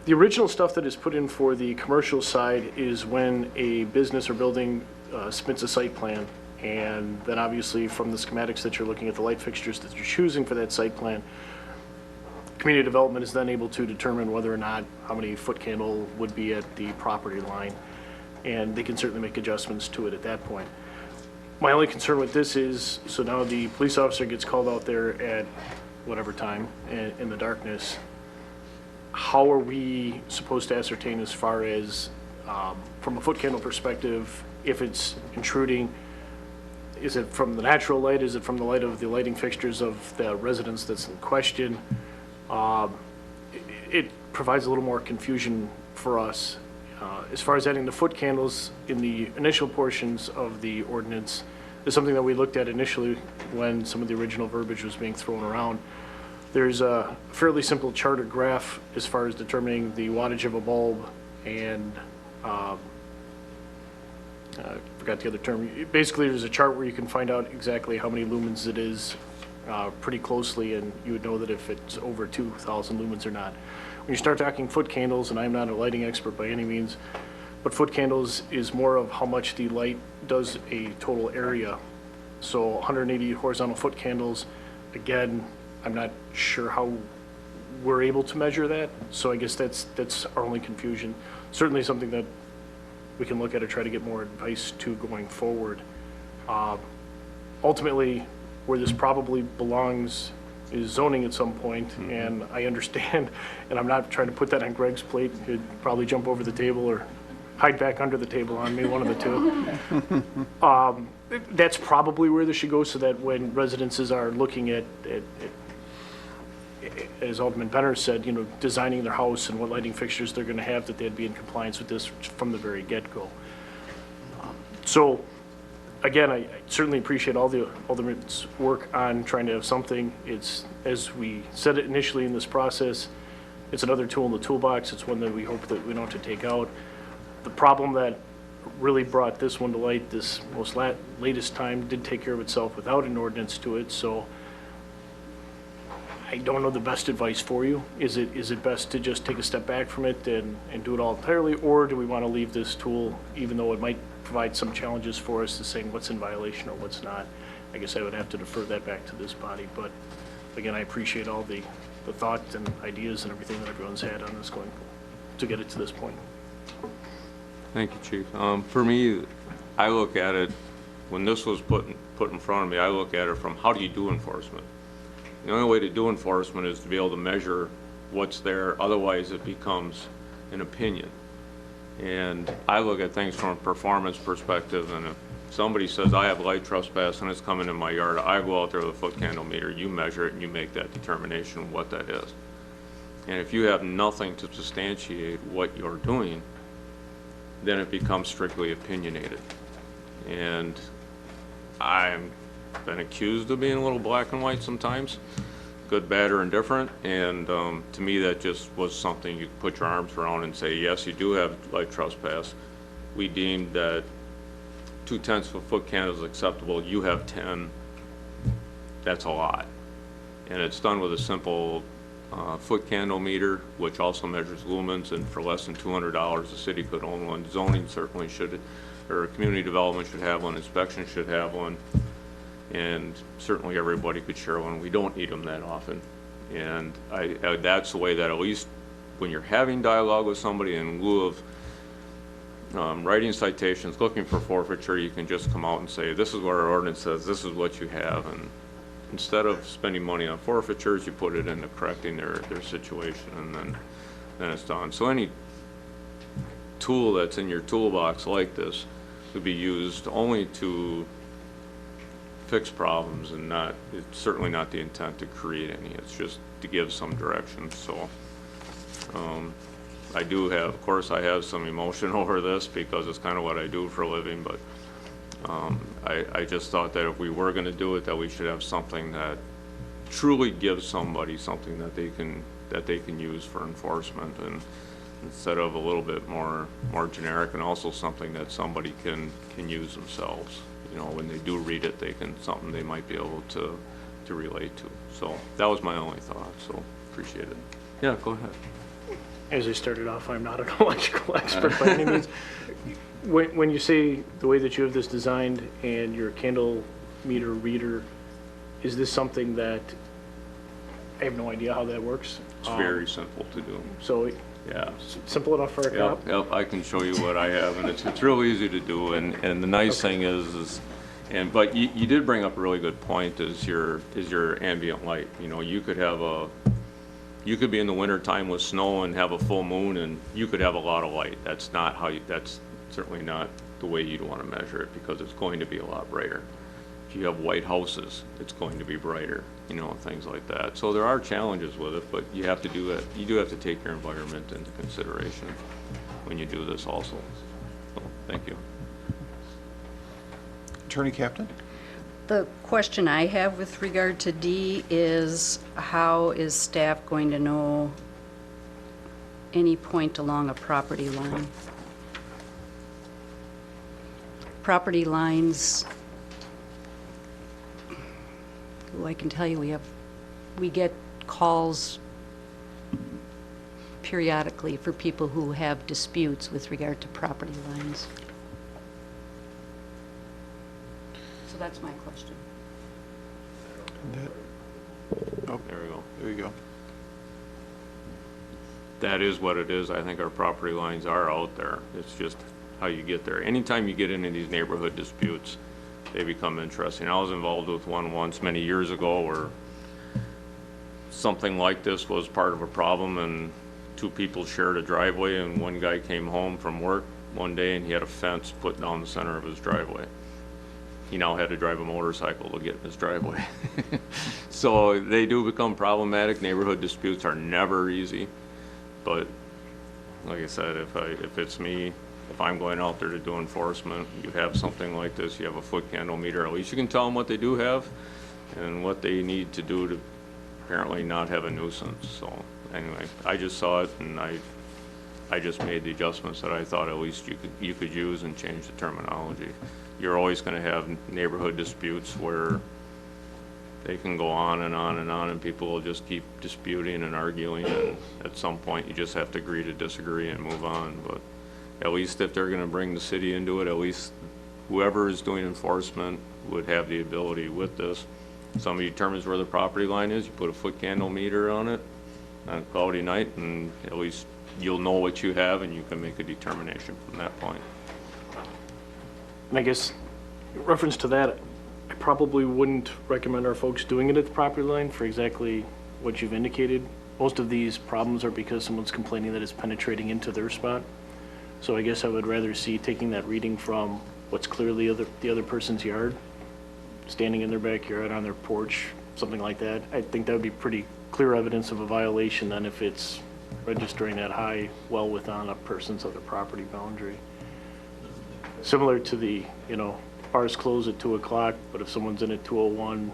the original stuff that is put in for the commercial side is when a business or building submits a site plan. And then obviously from the schematics that you're looking at, the light fixtures that you're choosing for that site plan, community development is then able to determine whether or not how many foot candle would be at the property line. And they can certainly make adjustments to it at that point. My only concern with this is, so now the police officer gets called out there at whatever time in the darkness. How are we supposed to ascertain as far as, from a foot candle perspective, if it's intruding? Is it from the natural light? Is it from the light of the lighting fixtures of the residence that's in question? It provides a little more confusion for us. As far as adding the foot candles in the initial portions of the ordinance, is something that we looked at initially when some of the original verbiage was being thrown around. There's a fairly simple chart or graph as far as determining the wattage of a bulb and I forgot the other term. Basically, there's a chart where you can find out exactly how many lumens it is pretty closely, and you would know that if it's over 2,000 lumens or not. When you start talking foot candles, and I'm not a lighting expert by any means, but foot candles is more of how much the light does a total area. So 180 horizontal foot candles, again, I'm not sure how we're able to measure that, so I guess that's our only confusion. Certainly something that we can look at or try to get more advice to going forward. Ultimately, where this probably belongs is zoning at some point, and I understand, and I'm not trying to put that on Greg's plate. He'd probably jump over the table or hide back under the table on me, one of the two. That's probably where this should go, so that when residences are looking at as Alderman Benner said, you know, designing their house and what lighting fixtures they're going to have, that they'd be in compliance with this from the very get-go. So, again, I certainly appreciate all the Alderman's work on trying to have something. It's, as we said it initially in this process, it's another tool in the toolbox. It's one that we hope that we don't have to take out. The problem that really brought this one to light this most latest time did take care of itself without an ordinance to it, so I don't know the best advice for you. Is it best to just take a step back from it and do it all entirely, or do we want to leave this tool, even though it might provide some challenges for us, to saying what's in violation or what's not? I guess I would have to defer that back to this body, but again, I appreciate all the thoughts and ideas and everything that everyone's had on this going to get it to this point. Thank you, Chief. For me, I look at it, when this was put in front of me, I look at it from how do you do enforcement? The only way to do enforcement is to be able to measure what's there. Otherwise, it becomes an opinion. And I look at things from a performance perspective, and if somebody says, I have light trespass and it's coming in my yard, I go out there with a foot candle meter, you measure it, and you make that determination of what that is. And if you have nothing to substantiate what you're doing, then it becomes strictly opinionated. And I've been accused of being a little black and white sometimes, good, bad, or indifferent, and to me that just was something you could put your arms around and say, yes, you do have light trespass. We deemed that 2/10 of a foot candle is acceptable, you have 10, that's a lot. And it's done with a simple foot candle meter, which also measures lumens, and for less than $200, the city could own one. Zoning certainly should, or community development should have one, inspection should have one, and certainly everybody could share one. We don't need them that often. And that's the way that, at least when you're having dialogue with somebody, in lieu of writing citations, looking for forfeiture, you can just come out and say, this is what our ordinance says, this is what you have. And instead of spending money on forfeitures, you put it into correcting their situation, and then it's done. So any tool that's in your toolbox like this would be used only to fix problems, and not, it's certainly not the intent to create any. It's just to give some direction. So I do have, of course, I have some emotion over this because it's kind of what I do for a living, but I just thought that if we were going to do it, that we should have something that truly gives somebody something that they can use for enforcement, and instead of a little bit more generic, and also something that somebody can use themselves. You know, when they do read it, something they might be able to relate to. So that was my only thought. So appreciate it. Yeah, go ahead. As I started off, I'm not an electrical expert by any means. When you say the way that you have this designed and your candle meter reader, is this something that, I have no idea how that works. It's very simple to do. So, yeah, simple enough for a cop? Yep, I can show you what I have, and it's real easy to do. And the nice thing is but you did bring up a really good point, is your ambient light. You know, you could be in the winter time with snow and have a full moon, and you could have a lot of light. That's certainly not the way you'd want to measure it, because it's going to be a lot brighter. If you have white houses, it's going to be brighter, you know, things like that. So there are challenges with it, but you have to do it. You do have to take your environment into consideration when you do this also. So, thank you. Attorney Captain? The question I have with regard to D is, how is staff going to know any point along a property line? Property lines, well, I can tell you we get calls periodically for people who have disputes with regard to property lines. So that's my question. Oh, There we go. there you go. That is what it is. I think our property lines are out there. It's just how you get there. Anytime you get into these neighborhood disputes, they become interesting. I was involved with one once many years ago where something like this was part of a problem, and two people shared a driveway, and one guy came home from work one day and he had a fence put down the center of his driveway. He now had to drive a motorcycle to get in his driveway. So they do become problematic. Neighborhood disputes are never easy, but like I said, if it's me, if I'm going out there to do enforcement, you have something like this, you have a foot candle meter, at least you can tell them what they do have and what they need to do to apparently not have a nuisance. So anyway, I just saw it, and I just made the adjustments that I thought at least you could use, and change the terminology. You're always going to have neighborhood disputes where they can go on and on and on, and people will just keep disputing and arguing, and at some point you just have to agree to disagree and move on. But at least if they're going to bring the city into it, at least whoever is doing enforcement would have the ability with this. Somebody determines where the property line is, you put a foot candle meter on it on a cloudy night, and at least you'll know what you have, and you can make a determination from that point. And I guess, in reference to that, I probably wouldn't recommend our folks doing it at the property line for exactly what you've indicated. most of these problems are because someone's complaining that it's penetrating into their spot. So I guess I would rather see taking that reading from what's clearly the other person's yard, standing in their backyard, on their porch, something like that. I think that would be pretty clear evidence of a violation than if it's registering that high well within a person's other property boundary. Similar to the, bars close at 2 o'clock, but if someone's in at 2:01,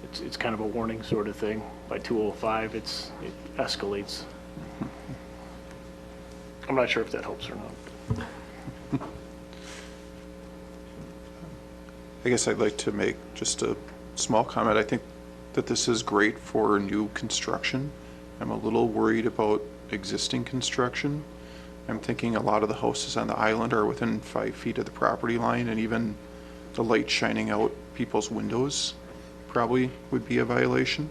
it's kind of a warning sort of thing. By 2:05, it escalates. I'm not sure if that helps or not. I guess I'd like to make just a small comment. I think that this is great for new construction. I'm a little worried about existing construction. I'm thinking a lot of the houses on the island are within 5 feet of the property line, and even the light shining out people's windows probably would be a violation.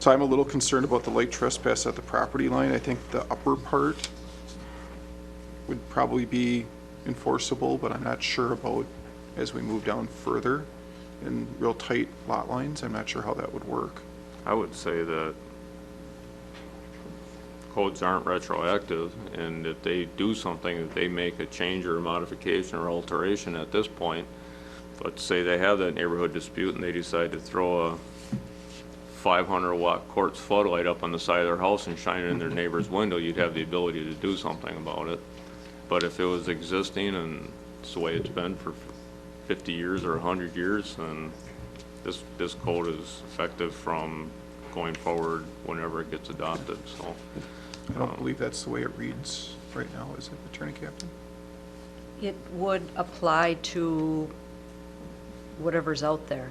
So I'm a little concerned about the light trespass at the property line. I think the upper part would probably be enforceable, but I'm not sure about as we move down further in real tight lot lines. I'm not sure how that would work. I would say that codes aren't retroactive, and if they do something, if they make a change or a modification or alteration at this point, but say they have that neighborhood dispute and they decide to throw a 500-watt quartz floodlight up on the side of their house and shine it in their neighbor's window, you'd have the ability to do something about it. But if it was existing and it's the way it's been for 50 years or 100 years, then this code is effective from going forward whenever it gets adopted, so. I don't believe that's the way it reads right now, is it, Attorney Captain? It would apply to whatever's out there.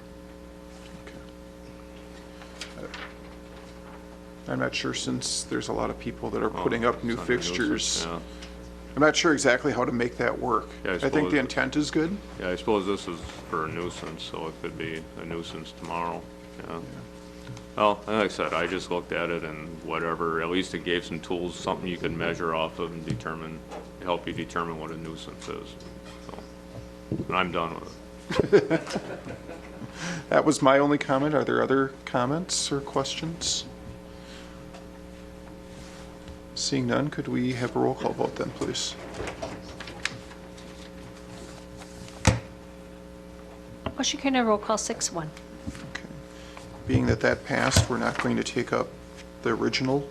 I'm not sure, since there's a lot of people that are putting up new it's under fixtures. nuisance, yeah. I'm not sure exactly how to make that work. Yeah, I I think suppose the it- intent is good. Yeah, I suppose this is for a nuisance, so it could be a nuisance tomorrow, yeah. Well, like I said, I just looked at it and whatever, at least it gave some tools, something you can measure off of and help you determine what a nuisance is. So, and I'm done with it. That was my only comment. Are there other comments or questions? Seeing none, could we have a roll call vote then, please? Motion carried on roll call 6-1. Okay. Being that that passed, we're not going to take up the original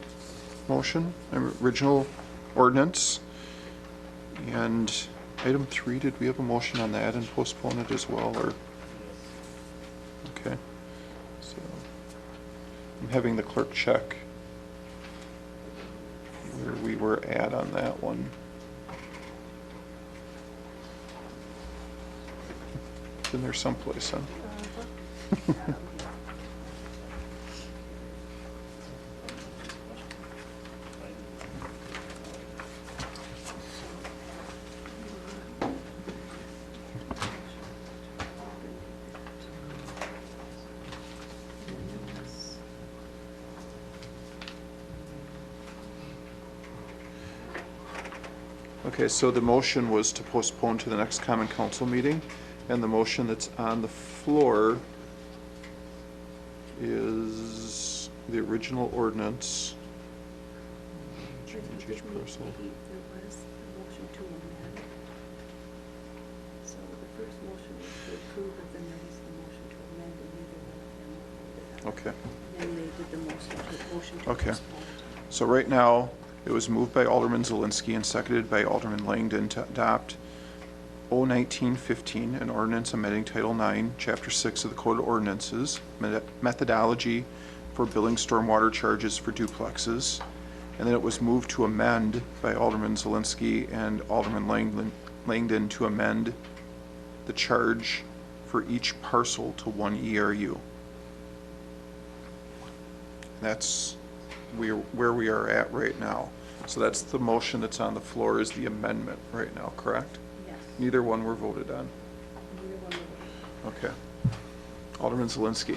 motion, original ordinance. And item 3, did we have a motion on that and postpone it as well, or? Okay. So I'm having the clerk check where we were at on that one. It's in there someplace, huh? Okay, so the motion was to postpone to the next common council meeting, and the motion that's on the floor is the original ordinance. Change each parcel. There was a motion to amend. So the first motion was to approve it, then there was the motion to amend, and neither one of them voted on it. Okay. Then they did the motion to Okay. postpone. So right now, it was moved by Alderman Zelinski and seconded by Alderman Langdon to adopt O-1915, an ordinance amending Title 9, Chapter 6 of the Code of Ordinances, methodology for billing stormwater charges for duplexes. And then it was moved to amend by Alderman Zelinski and Alderman Langdon to amend the charge for each parcel to 1 ERU. That's where we are at right now. So that's the motion that's on the floor, is the amendment right now, correct? Yes. Neither one were voted on. Neither one of them. Okay. Alderman Zelinski.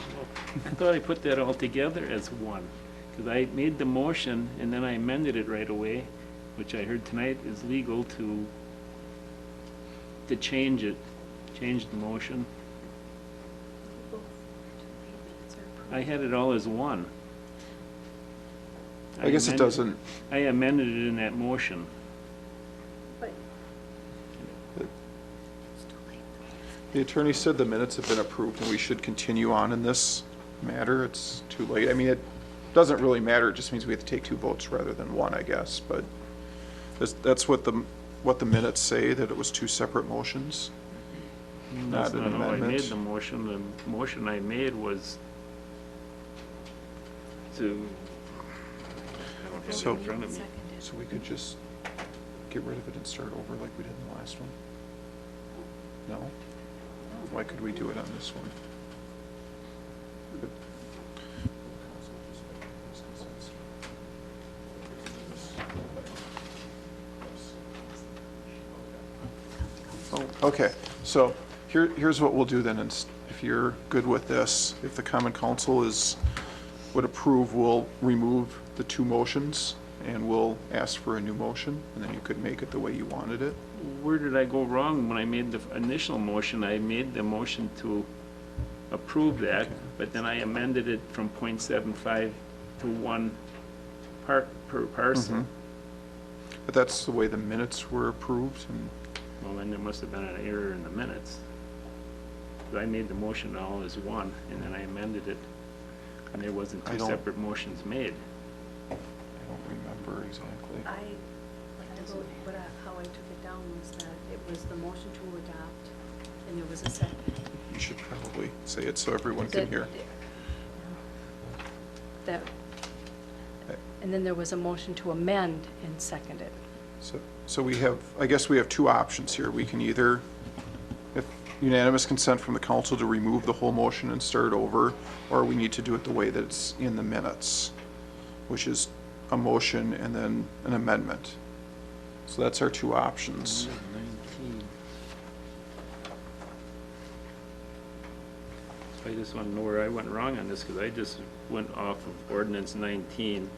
I thought I put that all together as one, because I made the motion and then I amended it right away, which I heard tonight is legal to change it, change the motion. I had it all as one. I guess it amended- doesn't, I amended it in that motion. the attorney said the minutes have been approved and we should continue on in this matter. It's too late. I mean, it doesn't really matter. It just means we have to take 2 votes rather than 1, I guess, but that's what the minutes say, that it was 2 separate motions, That's not an not how I made amendment. the motion. The motion I made was to, I don't have it So- in front of me. So we could just get rid of it and start over like we did in the last one? No? Why could we do it on this one? Okay, so here's what we'll do then, if you're good with this, if the common council would approve, we'll remove the 2 motions and we'll ask for a new motion, and then you could make it the way you wanted it. Where did I go wrong when I made the initial motion? I made the motion to approve that, but then I amended it from .75 to 1 per parcel. But that's the way the minutes were approved, and Well, then there must have been an error in the minutes. 'Cause I made the motion all as one, and then I amended it, and there wasn't I 2 don't- separate motions made. I don't remember exactly. How I took it down was that it was the motion to adopt, and there was a second. You should probably say it so everyone can That- hear. That, and then there was a motion to amend and second it. So we have, I guess we have 2 options here. We can either, if unanimous consent from the council, to remove the whole motion and start over, or we need to do it the way that it's in the minutes, which is a motion and then an amendment. So that's our 2 options. I just want to know where I went wrong on this, because I just went off of ordinance 19,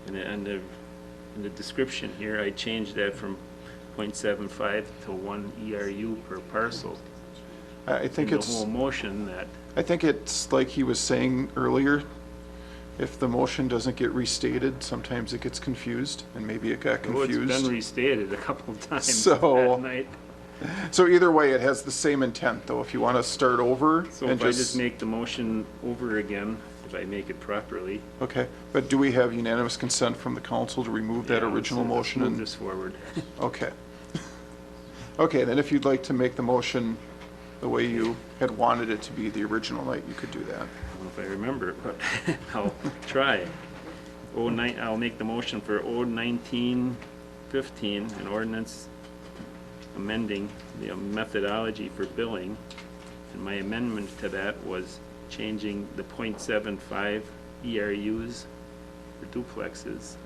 and in the description here, I changed that from .75 to 1 ERU per parcel. I think In it's, the whole motion that, I think it's like he was saying earlier, if the motion doesn't get restated, sometimes it gets confused, and maybe it got oh, it's been confused. restated a couple of times So- that night. So either way, it has the same intent, though. If you want to start over So and if I just make the motion over again, if I make it properly. Okay, but do we have unanimous consent from the council to remove that yeah, let's- original let's motion? Move And this forward. Okay. Okay, then if you'd like to make the motion the way you had wanted it to be the original night, you could do that. I don't know if I remember it, but I'll try. I'll make the motion for 01915, an ordinance amending the methodology for billing. And my amendment to that was changing the .75 ERUs for duplexes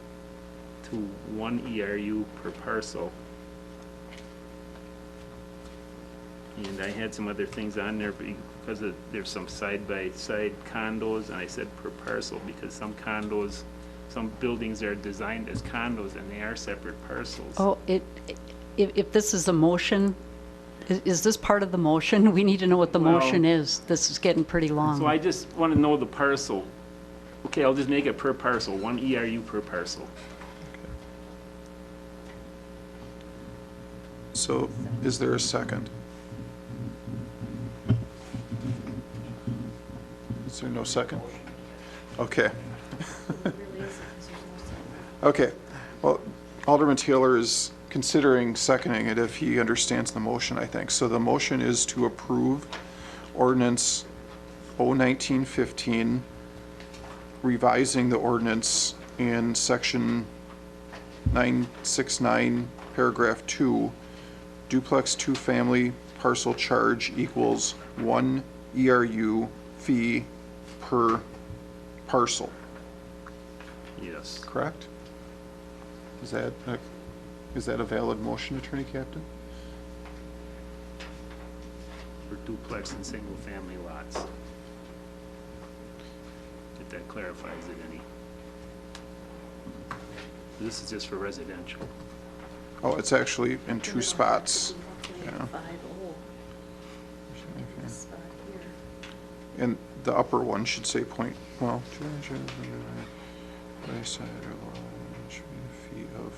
to 1 ERU per parcel. And I had some other things on there because there's some side-by-side condos, and I said per parcel because some condos, some buildings are designed as condos and they are separate parcels. Oh, if this is a motion, is this part of the motion? We need to know what the Well- motion is. This is getting pretty long. So I just want to know the parcel. Okay, I'll just make it per parcel, 1 ERU per parcel. So is there a second? Is there no second? Okay. Okay, well, Alderman Taylor is considering seconding it if he understands the motion, I think. So the motion is to approve ordinance 01915, revising the ordinance in section 969, paragraph 2, duplex two-family parcel charge equals 1 ERU fee per parcel, Yes. correct? Is that a valid motion, Attorney Captain? For duplex and single-family lots. If that clarifies it any. This is just for residential. Oh, it's actually in 2 spots. Yeah. 5-0. This spot here. And the upper one should say point, well, right side or lower, should be feet of,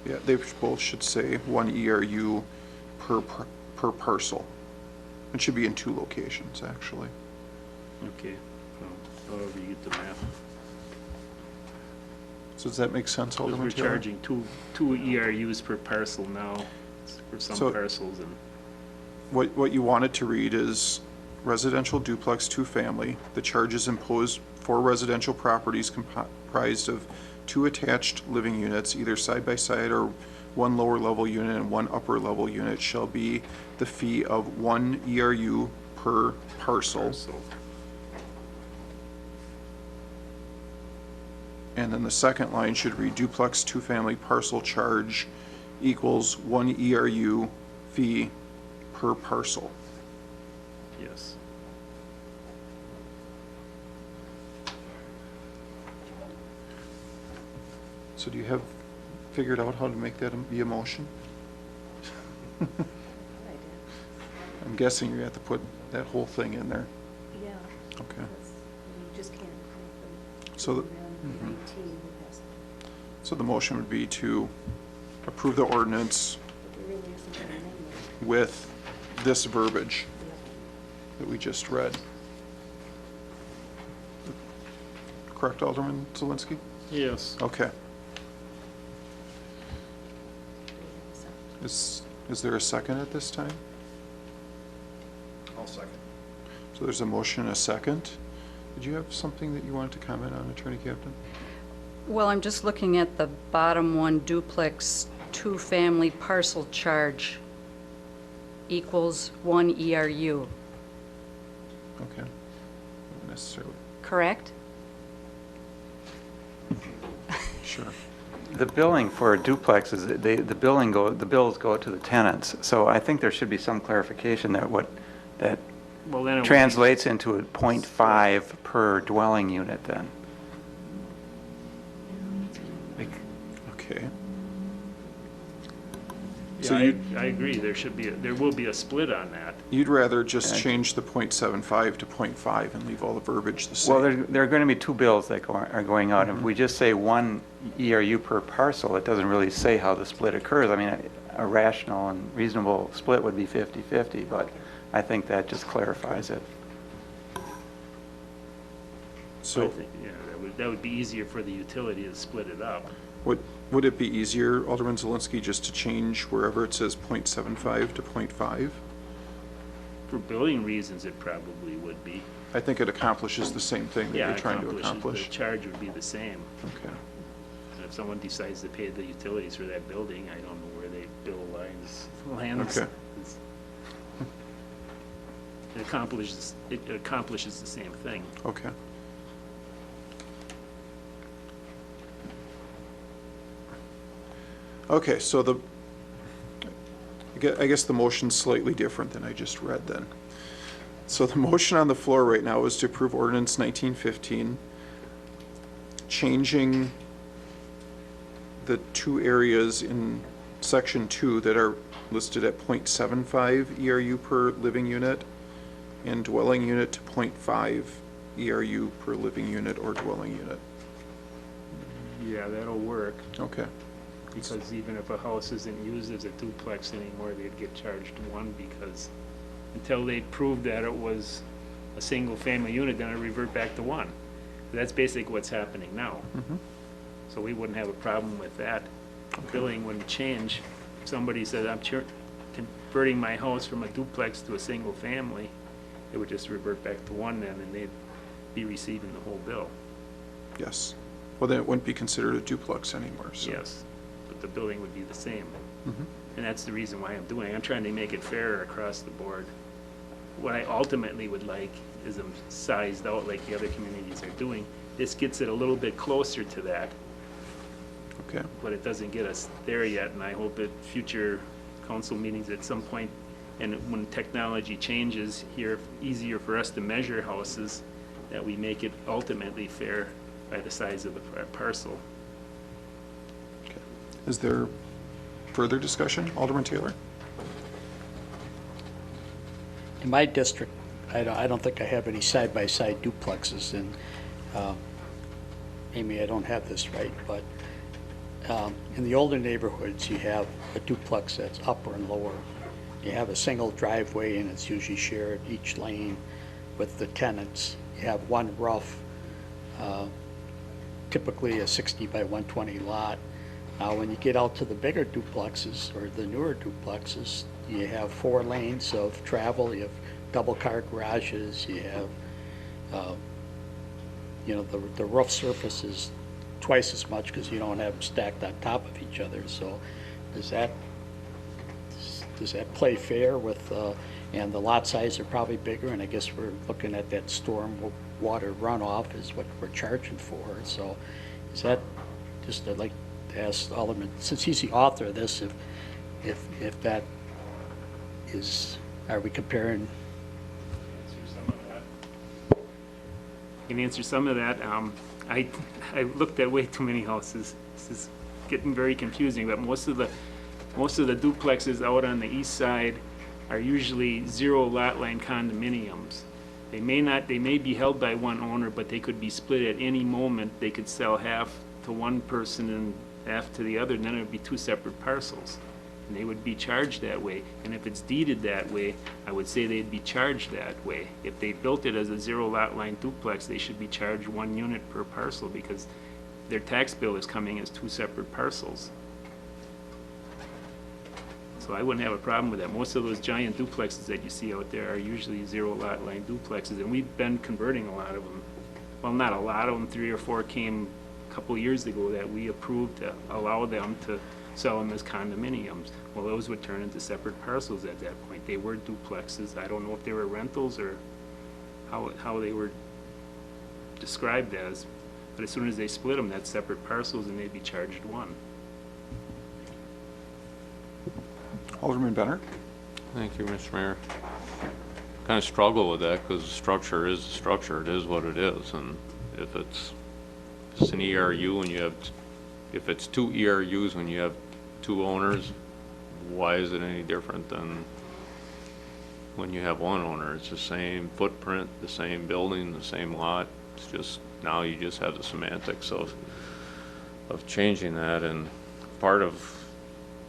yeah, they both should say 1 ERU per parcel. It should be in 2 locations, actually. Okay, well, however you get the map. So does that make sense, Because Alderman we're Taylor? charging two ERUs per parcel now for some So- parcels, and What you wanted to read is residential duplex 2-family. The charges imposed for residential properties comprised of 2 attached living units, either side by side or 1 lower level unit and 1 upper level unit, shall be the fee of 1 ERU per parcel. And then the second line should read duplex 2-family parcel charge equals 1 ERU fee per parcel. yes. So do you have figured out how to make that be a motion? I'm guessing you're gonna have to put that whole thing in there. Yeah. Okay. because You just can't come from So, the- around 19 has, so the motion would be to approve the ordinance there really isn't an amendment. with this verbiage that we just read. Correct, Alderman Zelinski? Yes. Okay. Is there a second at this time? I'll second. So there's a motion and a second. Did you have something that you wanted to comment on, Attorney Captain? Well, I'm just looking at the bottom one, duplex 2-family parcel charge equals 1 ERU, Okay. Not necessarily. correct? Sure. The billing for duplexes, the bills go to the tenants. So I think there should be some clarification that that Well, then it would be- translates into a 0.5 per dwelling unit then. Okay. Yeah, So I agree, there will be a split on that. You'd rather just change the .75 to .5 and leave all the verbiage the same? Well, there are going to be 2 bills that are going out. If we just say 1 ERU per parcel, it doesn't really say how the split occurs. I mean, a rational and reasonable split would be 50-50, but I think that just clarifies it. So I think, yeah, that would be easier for the utility to split it up. would it be easier, Alderman Zelinski, just to change wherever it says .75 to .5? For billing reasons, it probably would be. I think it accomplishes the same thing that Yeah, you're trying to accomplishes- accomplish. The charge would be the same. Okay. And if someone decides to pay the utilities for that building, I don't know where they bill lands. Okay. It accomplishes the same thing. Okay. Okay, so I guess the motion's slightly different than I just read then. So the motion on the floor right now is to approve ordinance 1915, changing the 2 areas in section 2 that are listed at .75 ERU per living unit and dwelling unit to .5 ERU per living unit or dwelling unit. Yeah, that'll work, Okay. because even if a house isn't used as a duplex anymore, they'd get charged 1, because until they prove that it was a single-family unit, then it revert back to 1. That's basically what's happening now. Mhm. So we wouldn't have a problem with that. Billing wouldn't change. If somebody said, I'm converting my house from a duplex to a single family, it would just revert back to 1 then, and they'd be receiving the whole bill. Yes. Well, then it wouldn't be considered a duplex anymore, so. Yes, but the billing would be the same. Mhm. And that's the reason why I'm doing it. I'm trying to make it fair across the board. What I ultimately would like is them sized out like the other communities are doing. This gets it a little bit closer to that, Okay. but it doesn't get us there yet, and I hope at future council meetings at some point, and when technology changes here, easier for us to measure houses, that we make it ultimately fair by the size of the parcel. Okay. Is there further discussion? Alderman Taylor? In my district, I don't think I have any side-by-side duplexes, and maybe I don't have this right, but in the older neighborhoods, you have a duplex that's upper and lower. You have a single driveway, and it's usually shared each lane with the tenants. You have one rough, typically a 60 by 120 lot. Now, when you get out to the bigger duplexes or the newer duplexes, you have 4 lanes of travel, you have double car garages, you have, you know, the roof surface is twice as much because you don't have them stacked on top of each other. So does that play fair with, and the lot size are probably bigger, and I guess we're looking at that storm water runoff is what we're charging for. So is that, just I'd like to ask Alderman, since he's the author of this, if that is, are we comparing? I can answer some of that. I looked at way too many houses. This is getting very confusing, but most of the duplexes out on the east side are usually 0 lot line condominiums. They may be held by one owner, but they could be split at any moment. They could sell half to one person and half to the other, and then it would be 2 separate parcels. And they would be charged that way. And if it's deeded that way, I would say they'd be charged that way. If they built it as a 0 lot line duplex, they should be charged 1 unit per parcel because their tax bill is coming as 2 separate parcels. So I wouldn't have a problem with that. Most of those giant duplexes that you see out there are usually 0 lot line duplexes, and we've been converting a lot of them. Well, not a lot of them, 3 or 4 came a couple years ago that we approved to allow them to sell them as condominiums. Well, those would turn into separate parcels at that point. They were duplexes. I don't know if they were rentals or how they were described as, but as soon as they split them, that's separate parcels and they'd be charged 1. Alderman Benner? Thank you, Mr. Mayor. Kind of struggle with that because the structure is the structure. It is what it is. And if it's an ERU and you have, if it's 2 ERUs when you have 2 owners, why is it any different than when you have 1 owner? It's the same footprint, the same building, the same lot. It's just, now you just have the semantics of changing that. And part of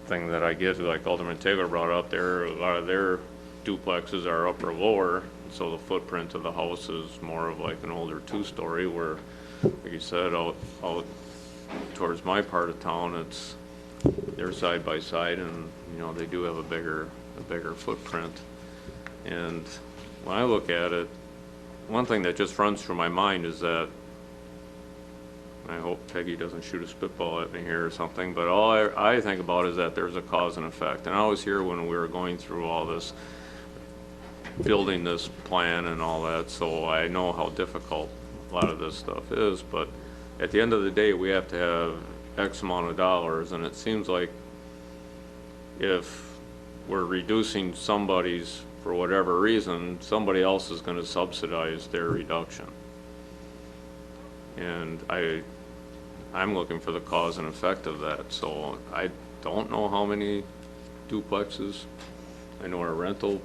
thing that I get, like Alderman Taylor brought up there, a lot of their duplexes are upper lower, so the footprint of the house is more of like an older 2-story, where, like you said, out towards my part of town, they're side by side, and you know they do have a bigger footprint. And when I look at it, one thing that just runs through my mind is that, I hope Peggy doesn't shoot a spitball at me here or something, but all I think about is that there's a cause and effect. And I was here when we were going through all this, building this plan and all that, so I know how difficult a lot of this stuff is. But at the end of the day, we have to have X amount of dollars, and it seems like if we're reducing somebody's, for whatever reason, somebody else is going to subsidize their reduction. And I'm looking for the cause and effect of that. So I don't know how many duplexes. I know our rental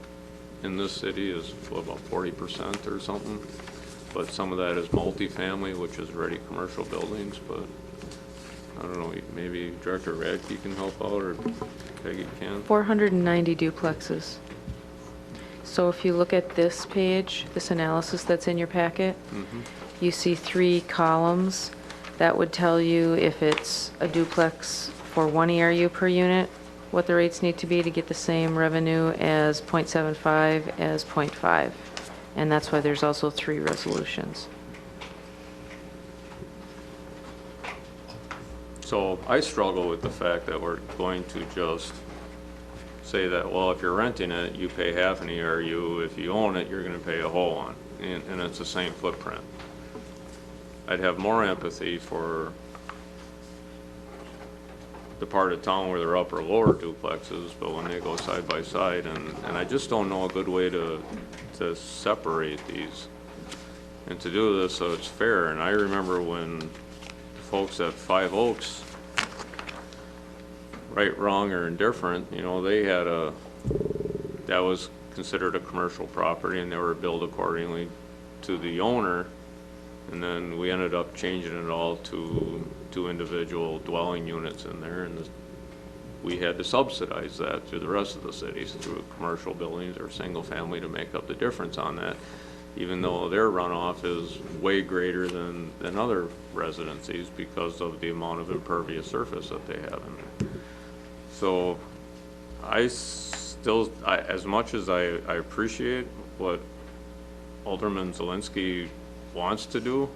in this city is about 40% or something, but some of that is multifamily, which is already commercial buildings. But I don't know, maybe Director Radke can help out, or Peggy can. 490 duplexes. So if you look at this page, this analysis that's in your packet, you see 3 columns. That would tell you if it's a duplex for 1 ERU per unit, what the rates need to be to get the same revenue as 0.75 as 0.5. And that's why there's also 3 resolutions. So I struggle with the fact that we're going to just say that, well, if you're renting it, you pay half an ERU. If you own it, you're going to pay a whole one, and it's the same footprint. I'd have more empathy for the part of town where they're upper lower duplexes, but when they go side by side, and I just don't know a good way to separate these and to do this so it's fair. And I remember when the folks at 5 Oaks, right, wrong, or indifferent, you know, they had that was considered a commercial property, and they were billed accordingly to the owner. And then we ended up changing it all to individual dwelling units in there, and we had to subsidize that through the rest of the cities, through commercial buildings or single family, to make up the difference on that, even though their runoff is way greater than other residencies because of the amount of impervious surface that they have in there. So as much as I appreciate what Alderman Zelinski wants to do,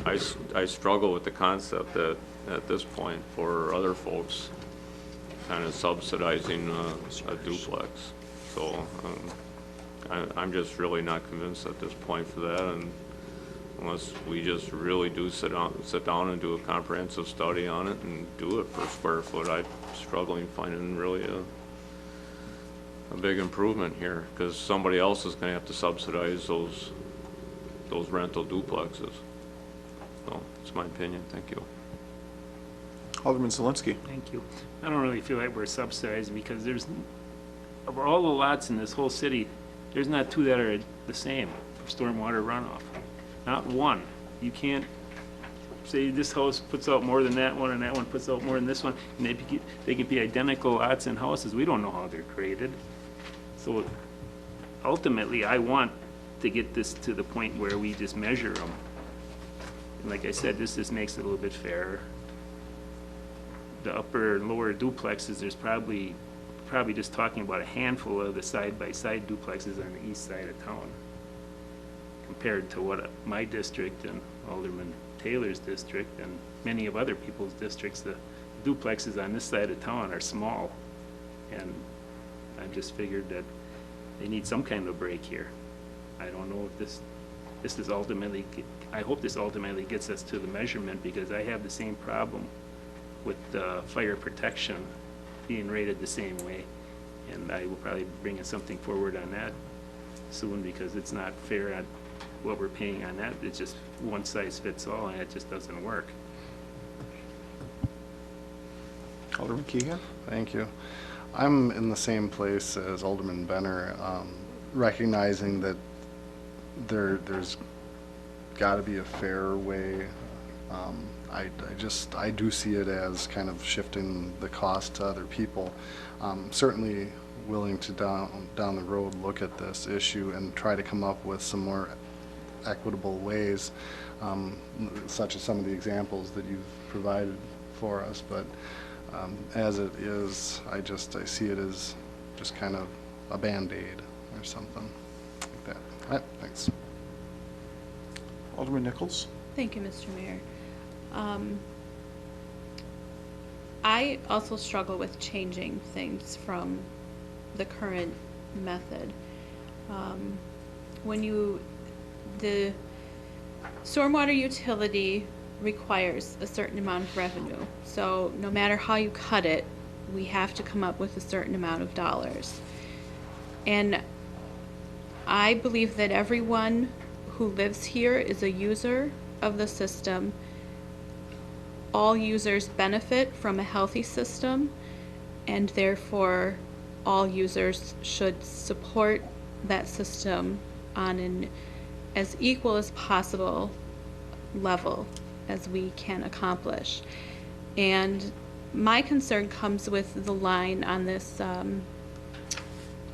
I struggle with the concept that at this point for other folks kind of subsidizing a duplex. So I'm just really not convinced at this point for that, and unless we just really do sit down and do a comprehensive study on it and do it per square foot, I'm struggling finding really a big improvement here, because somebody else is going to have to subsidize those rental duplexes. So that's my opinion. Thank you. Alderman Zelinski. Thank you. I don't really feel like we're subsidizing, because of all the lots in this whole city, there's not two that are the same for stormwater runoff. Not one. You can't say this house puts out more than that one and that one puts out more than this one, and they could be identical lots and houses. We don't know how they're created. So ultimately, I want to get this to the point where we just measure them. And like I said, this just makes it a little bit fairer. The upper and lower duplexes, there's probably just talking about a handful of the side-by-side duplexes on the east side of town, compared to what my district and Alderman Taylor's district and many of other people's districts. The duplexes on this side of town are small, and I just figured that they need some kind of break here. I don't know if this is ultimately, I hope this ultimately gets us to the measurement, because I have the same problem with fire protection being rated the same way, and I will probably be bringing something forward on that soon, because it's not fair at what we're paying on that. It's just one size fits all, and it just doesn't work. Alderman Keehan. Thank you. I'm in the same place as Alderman Benner, recognizing that there's got to be a fair way. I do see it as kind of shifting the cost to other people. Certainly willing to down the road look at this issue and try to come up with some more equitable ways, such as some of the examples that you've provided for us. But as it is, I see it as just kind of a Band-Aid or something like that. All right, thanks. Alderman Nichols. Thank you, Mr. Mayor. I also struggle with changing things from the current method. The stormwater utility requires a certain amount of revenue. So no matter how you cut it, we have to come up with a certain amount of dollars. And I believe that everyone who lives here is a user of the system. All users benefit from a healthy system, and therefore all users should support that system on an as equal as possible level as we can accomplish. And my concern comes with the line on this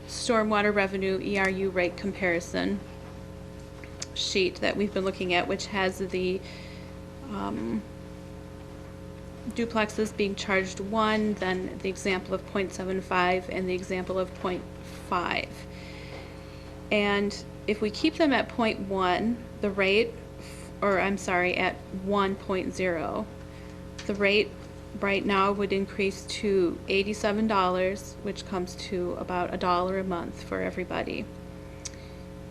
stormwater revenue ERU rate comparison sheet that we've been looking at, which has the duplexes being charged 1, then the example of 0.75 and the example of 0.5. And if we keep them at 0.1, the rate, or I'm sorry, at 1.0, the rate right now would increase to $87, which comes to about $1 a month for everybody.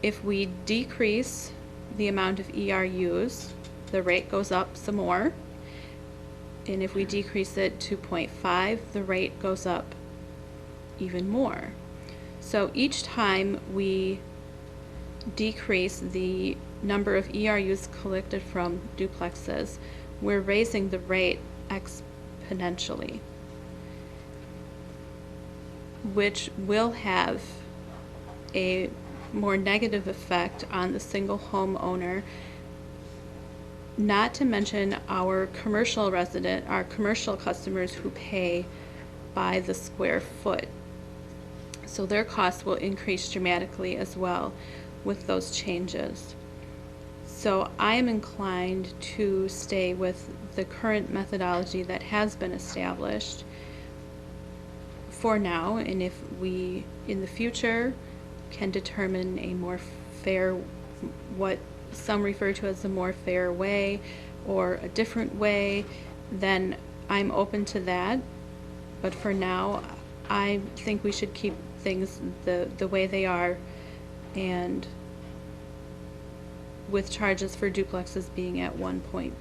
If we decrease the amount of ERUs, the rate goes up some more. And if we decrease it to 0.5, the rate goes up even more. So each time we decrease the number of ERUs collected from duplexes, we're raising the rate exponentially, which will have a more negative effect on the single homeowner, not to mention our commercial customers who pay by the square foot. So their costs will increase dramatically as well with those changes. So I am inclined to stay with the current methodology that has been established for now, and if we, in the future, can determine a more fair, what some refer to as a more fair way, or a different way, then I'm open to that. But for now, I think we should keep things the way they are, and with charges for duplexes being at 1.0.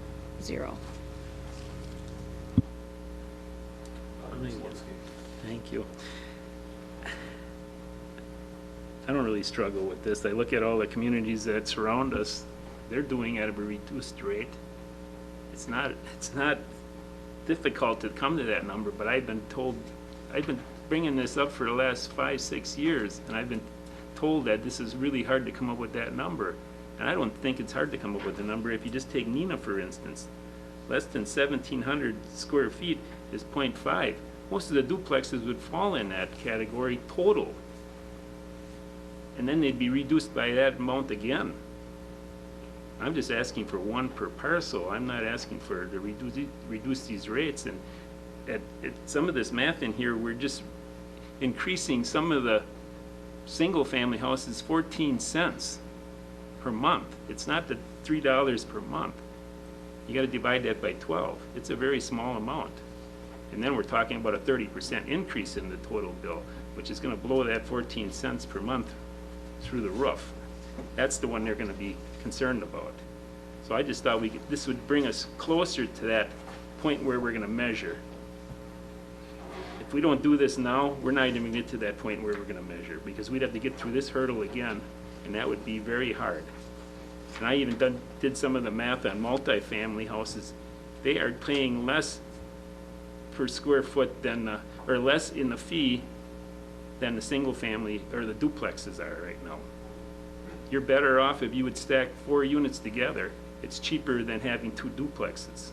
Thank you. I don't really struggle with this. I look at all the communities that surround us, they're doing it at a reduced rate. It's not difficult to come to that number, but I've been bringing this up for the last 5-6 years, and I've been told that this is really hard to come up with that number. And I don't think it's hard to come up with a number. If you just take Neenah, for instance, less than 1,700 square feet is 0.5. Most of the duplexes would fall in that category total. And then they'd be reduced by that amount again. I'm just asking for one per parcel. I'm not asking for to reduce these rates. And at some of this math in here, we're just increasing some of the single-family houses 14 cents per month. It's not the $3 per month. You got to divide that by 12. It's a very small amount. And then we're talking about a 30% increase in the total bill, which is going to blow that 14 cents per month through the roof. That's the one they're going to be concerned about. So I just thought this would bring us closer to that point where we're going to measure. If we don't do this now, we're not even going to get to that point where we're going to measure, because we'd have to get through this hurdle again, and that would be very hard. And I even did some of the math on multifamily houses. They are paying less per square foot than, or less in the fee than the single family or the duplexes are right now. You're better off if you would stack 4 units together. It's cheaper than having 2 duplexes.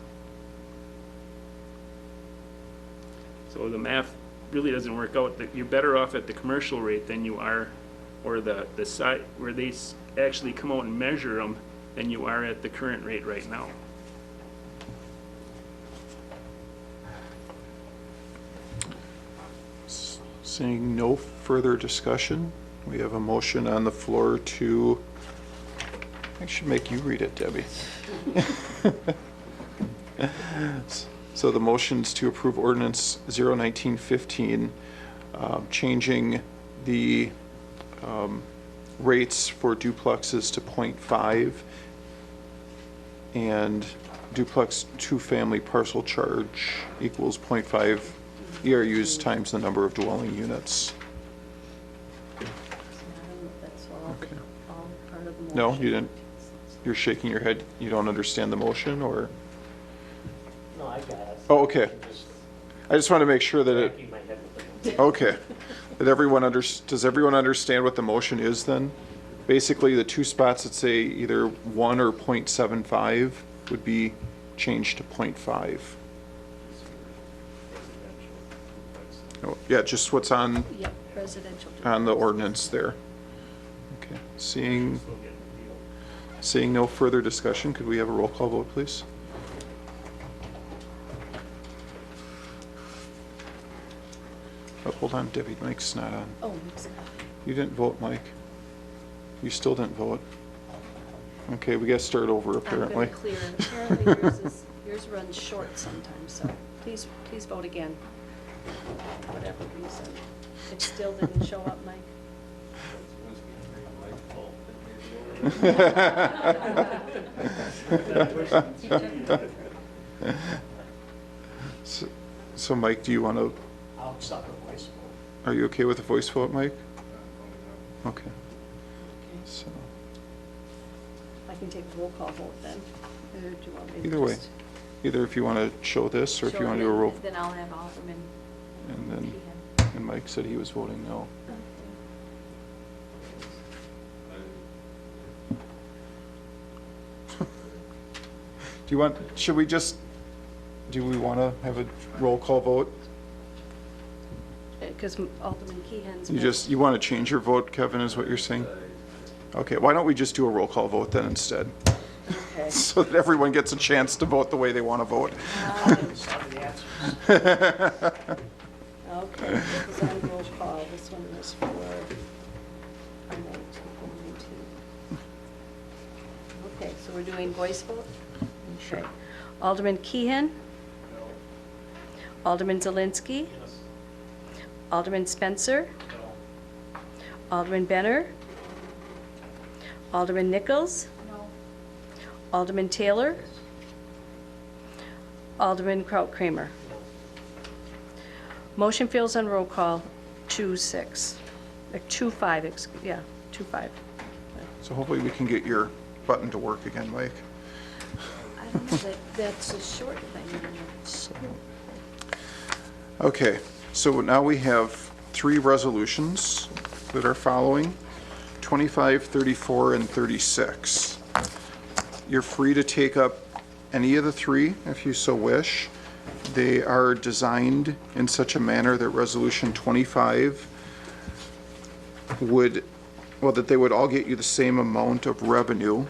So the math really doesn't work out. You're better off at the commercial rate than you are, or the site where they actually come out and measure them, than you are at the current rate right now. Seeing no further discussion, we have a motion on the floor to, I should make you read it, Debbie. So the motion's to approve ordinance 01915, changing the rates for duplexes to 0.5 and duplex two-family parcel charge equals 0.5 ERUs times the number of dwelling units. That's all part of the motion. No, you didn't? You're shaking your head. You don't understand the motion, or? No, I got it. Oh, okay. I just want to make sure that it, okay. That everyone does everyone understand what the motion is then? Basically, the 2 spots that say either 1 or 0.75 would be changed to 0.5. Oh, yeah, just what's on, Yep, residential. on the ordinance there. Okay, seeing no further discussion, could we have a roll call vote, please? Oh, hold on, Debbie, Mike's not on. Oh, Mike's not. You didn't vote, Mike. You still didn't vote. Okay, we gotta start over apparently. I'm very clear. Apparently yours runs short sometimes, so please vote again. Whatever reason. It still didn't show up, Mike? So Mike, do you want to, I'll stop a voice vote. are you okay with a voice vote, Mike? Okay. So, I can take a roll call vote then. Or do you want me to either way, just either if you want to show this or if show you want it to do a and roll. Then I'll have Alderman And then, Sheehan. and Mike said he was voting no. Do you want, should we just, do we want to have a roll call vote? Because Alderman Keehan's. You want to change your vote, Kevin, is what you're saying? Okay, why don't we just do a roll call vote then instead? Okay. So that everyone gets a chance to vote the way they want to vote. Okay, this is on roll call. This one was for 19. Okay, so we're doing voice vote? Okay. Alderman Keehan? Alderman Zelinski? Alderman Spencer? Alderman Benner? Alderman Nichols? Alderman Taylor? Alderman Kraut-Kramer? Motion fails on roll call, 2-6. 2-5, yeah, 2-5. So hopefully we can get your button to work again, Mike. I don't know, that's a short thing. Okay, so now we have 3 resolutions that are following, 25, 34, and 36. You're free to take up any of the 3 if you so wish. They are designed in such a manner that Resolution 25 would, well, that they would all get you the same amount of revenue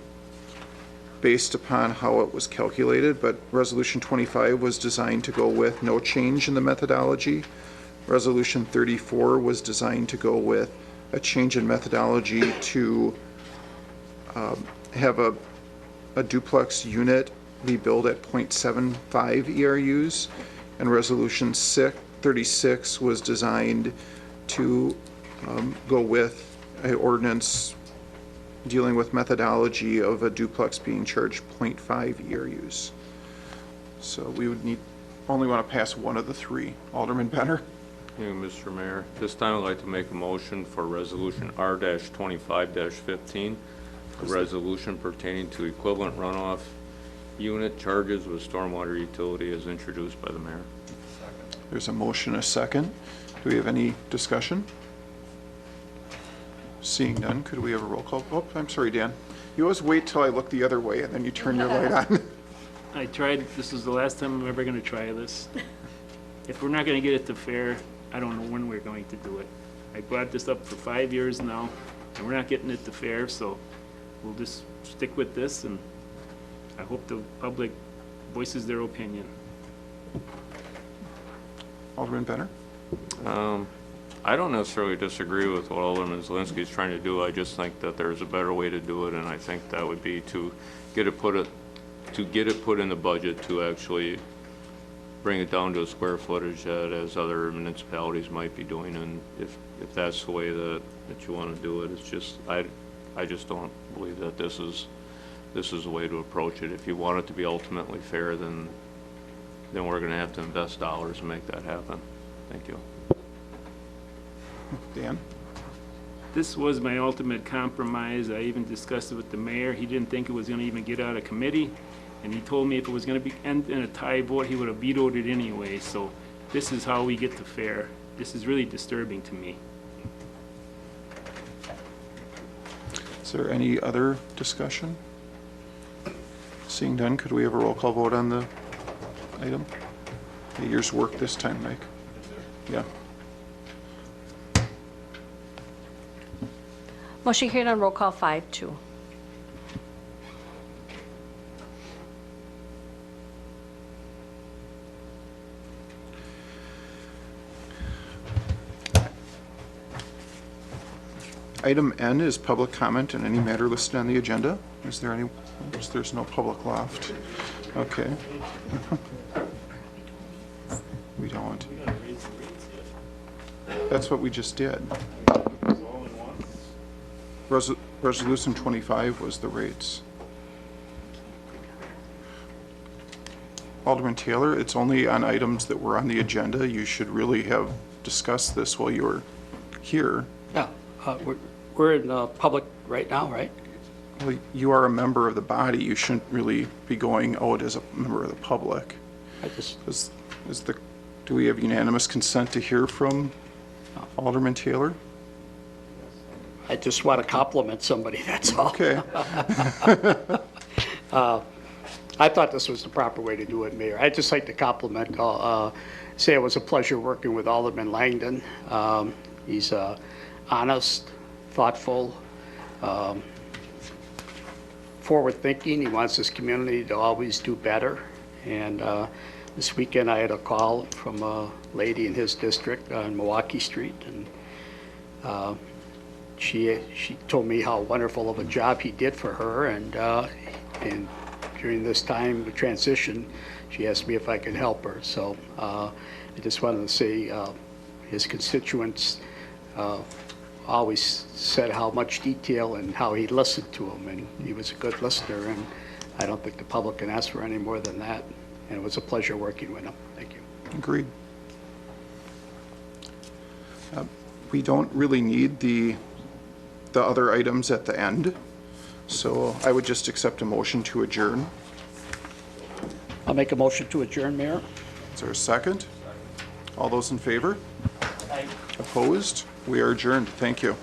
based upon how it was calculated, but Resolution 25 was designed to go with no change in the methodology. Resolution 34 was designed to go with a change in methodology to have a duplex unit be billed at 0.75 ERUs, and Resolution 36 was designed to go with an ordinance dealing with methodology of a duplex being charged 0.5 ERUs. So we would only want to pass one of the 3. Alderman Benner? Thank you, Mr. Mayor. This time I'd like to make a motion for Resolution R-25-15, a resolution pertaining to equivalent runoff unit charges with stormwater utility as introduced by the mayor. There's a motion, a second. Do we have any discussion? Seeing none, could we have a roll call? Oh, I'm sorry, Dan. You always wait till I look the other way and then you turn your light on. I tried, this is the last time I'm ever gonna try this. If we're not gonna get it to fair, I don't know when we're going to do it. I brought this up for 5 years now, and we're not getting it to fair, so we'll just stick with this, and I hope the public voices their opinion. Alderman Benner? I don't necessarily disagree with what Alderman Zelinski is trying to do. I just think that there's a better way to do it, and I think that would be to get it put in the budget to actually bring it down to a square footage that as other municipalities might be doing, and if that's the way that you want to do it, it's just, I just don't believe that this is the way to approach it. If you want it to be ultimately fair, then we're going to have to invest dollars and make that happen. Thank you. Dan? This was my ultimate compromise. I even discussed it with the mayor. He didn't think it was gonna even get out of committee, and he told me if it was gonna be end in a tie vote, he would have vetoed it anyway, so this is how we get to fair. This is really disturbing to me. Is there any other discussion? Seeing none, could we have a roll call vote on the item? Okay, yours worked this time, Mike. Yeah. Motion carried on roll call 5-2. Item N is public comment on any matter listed on the agenda. Is there any, there's no public left. Okay. We don't. That's what we just did. Resolution 25 was the rates. Alderman Taylor, it's only on items that were on the agenda. You should really have discussed this while you were here. Yeah, we're in public right now, right? Well, you are a member of the body. You shouldn't really be going out as a member of the public. Do we have unanimous consent to hear from Alderman Taylor? I just want to compliment somebody, that's all. Okay. I thought this was the proper way to do it, Mayor. I'd just like to compliment, say it was a pleasure working with Alderman Langdon. He's honest, thoughtful, forward-thinking. He wants his community to always do better. And this weekend, I had a call from a lady in his district on Milwaukee Street, and she told me how wonderful of a job he did for her, and during this time of transition, she asked me if I could help her. So I just wanted to say his constituents always said how much detail and how he listened to them, and he was a good listener, and I don't think the public can ask for any more than that. And it was a pleasure working with him. Thank you. Agreed. We don't really need the other items at the end, so I would just accept a motion to adjourn. I'll make a motion to adjourn, Mayor. Is there a second? All those in favor? Opposed? We are adjourned. Thank you.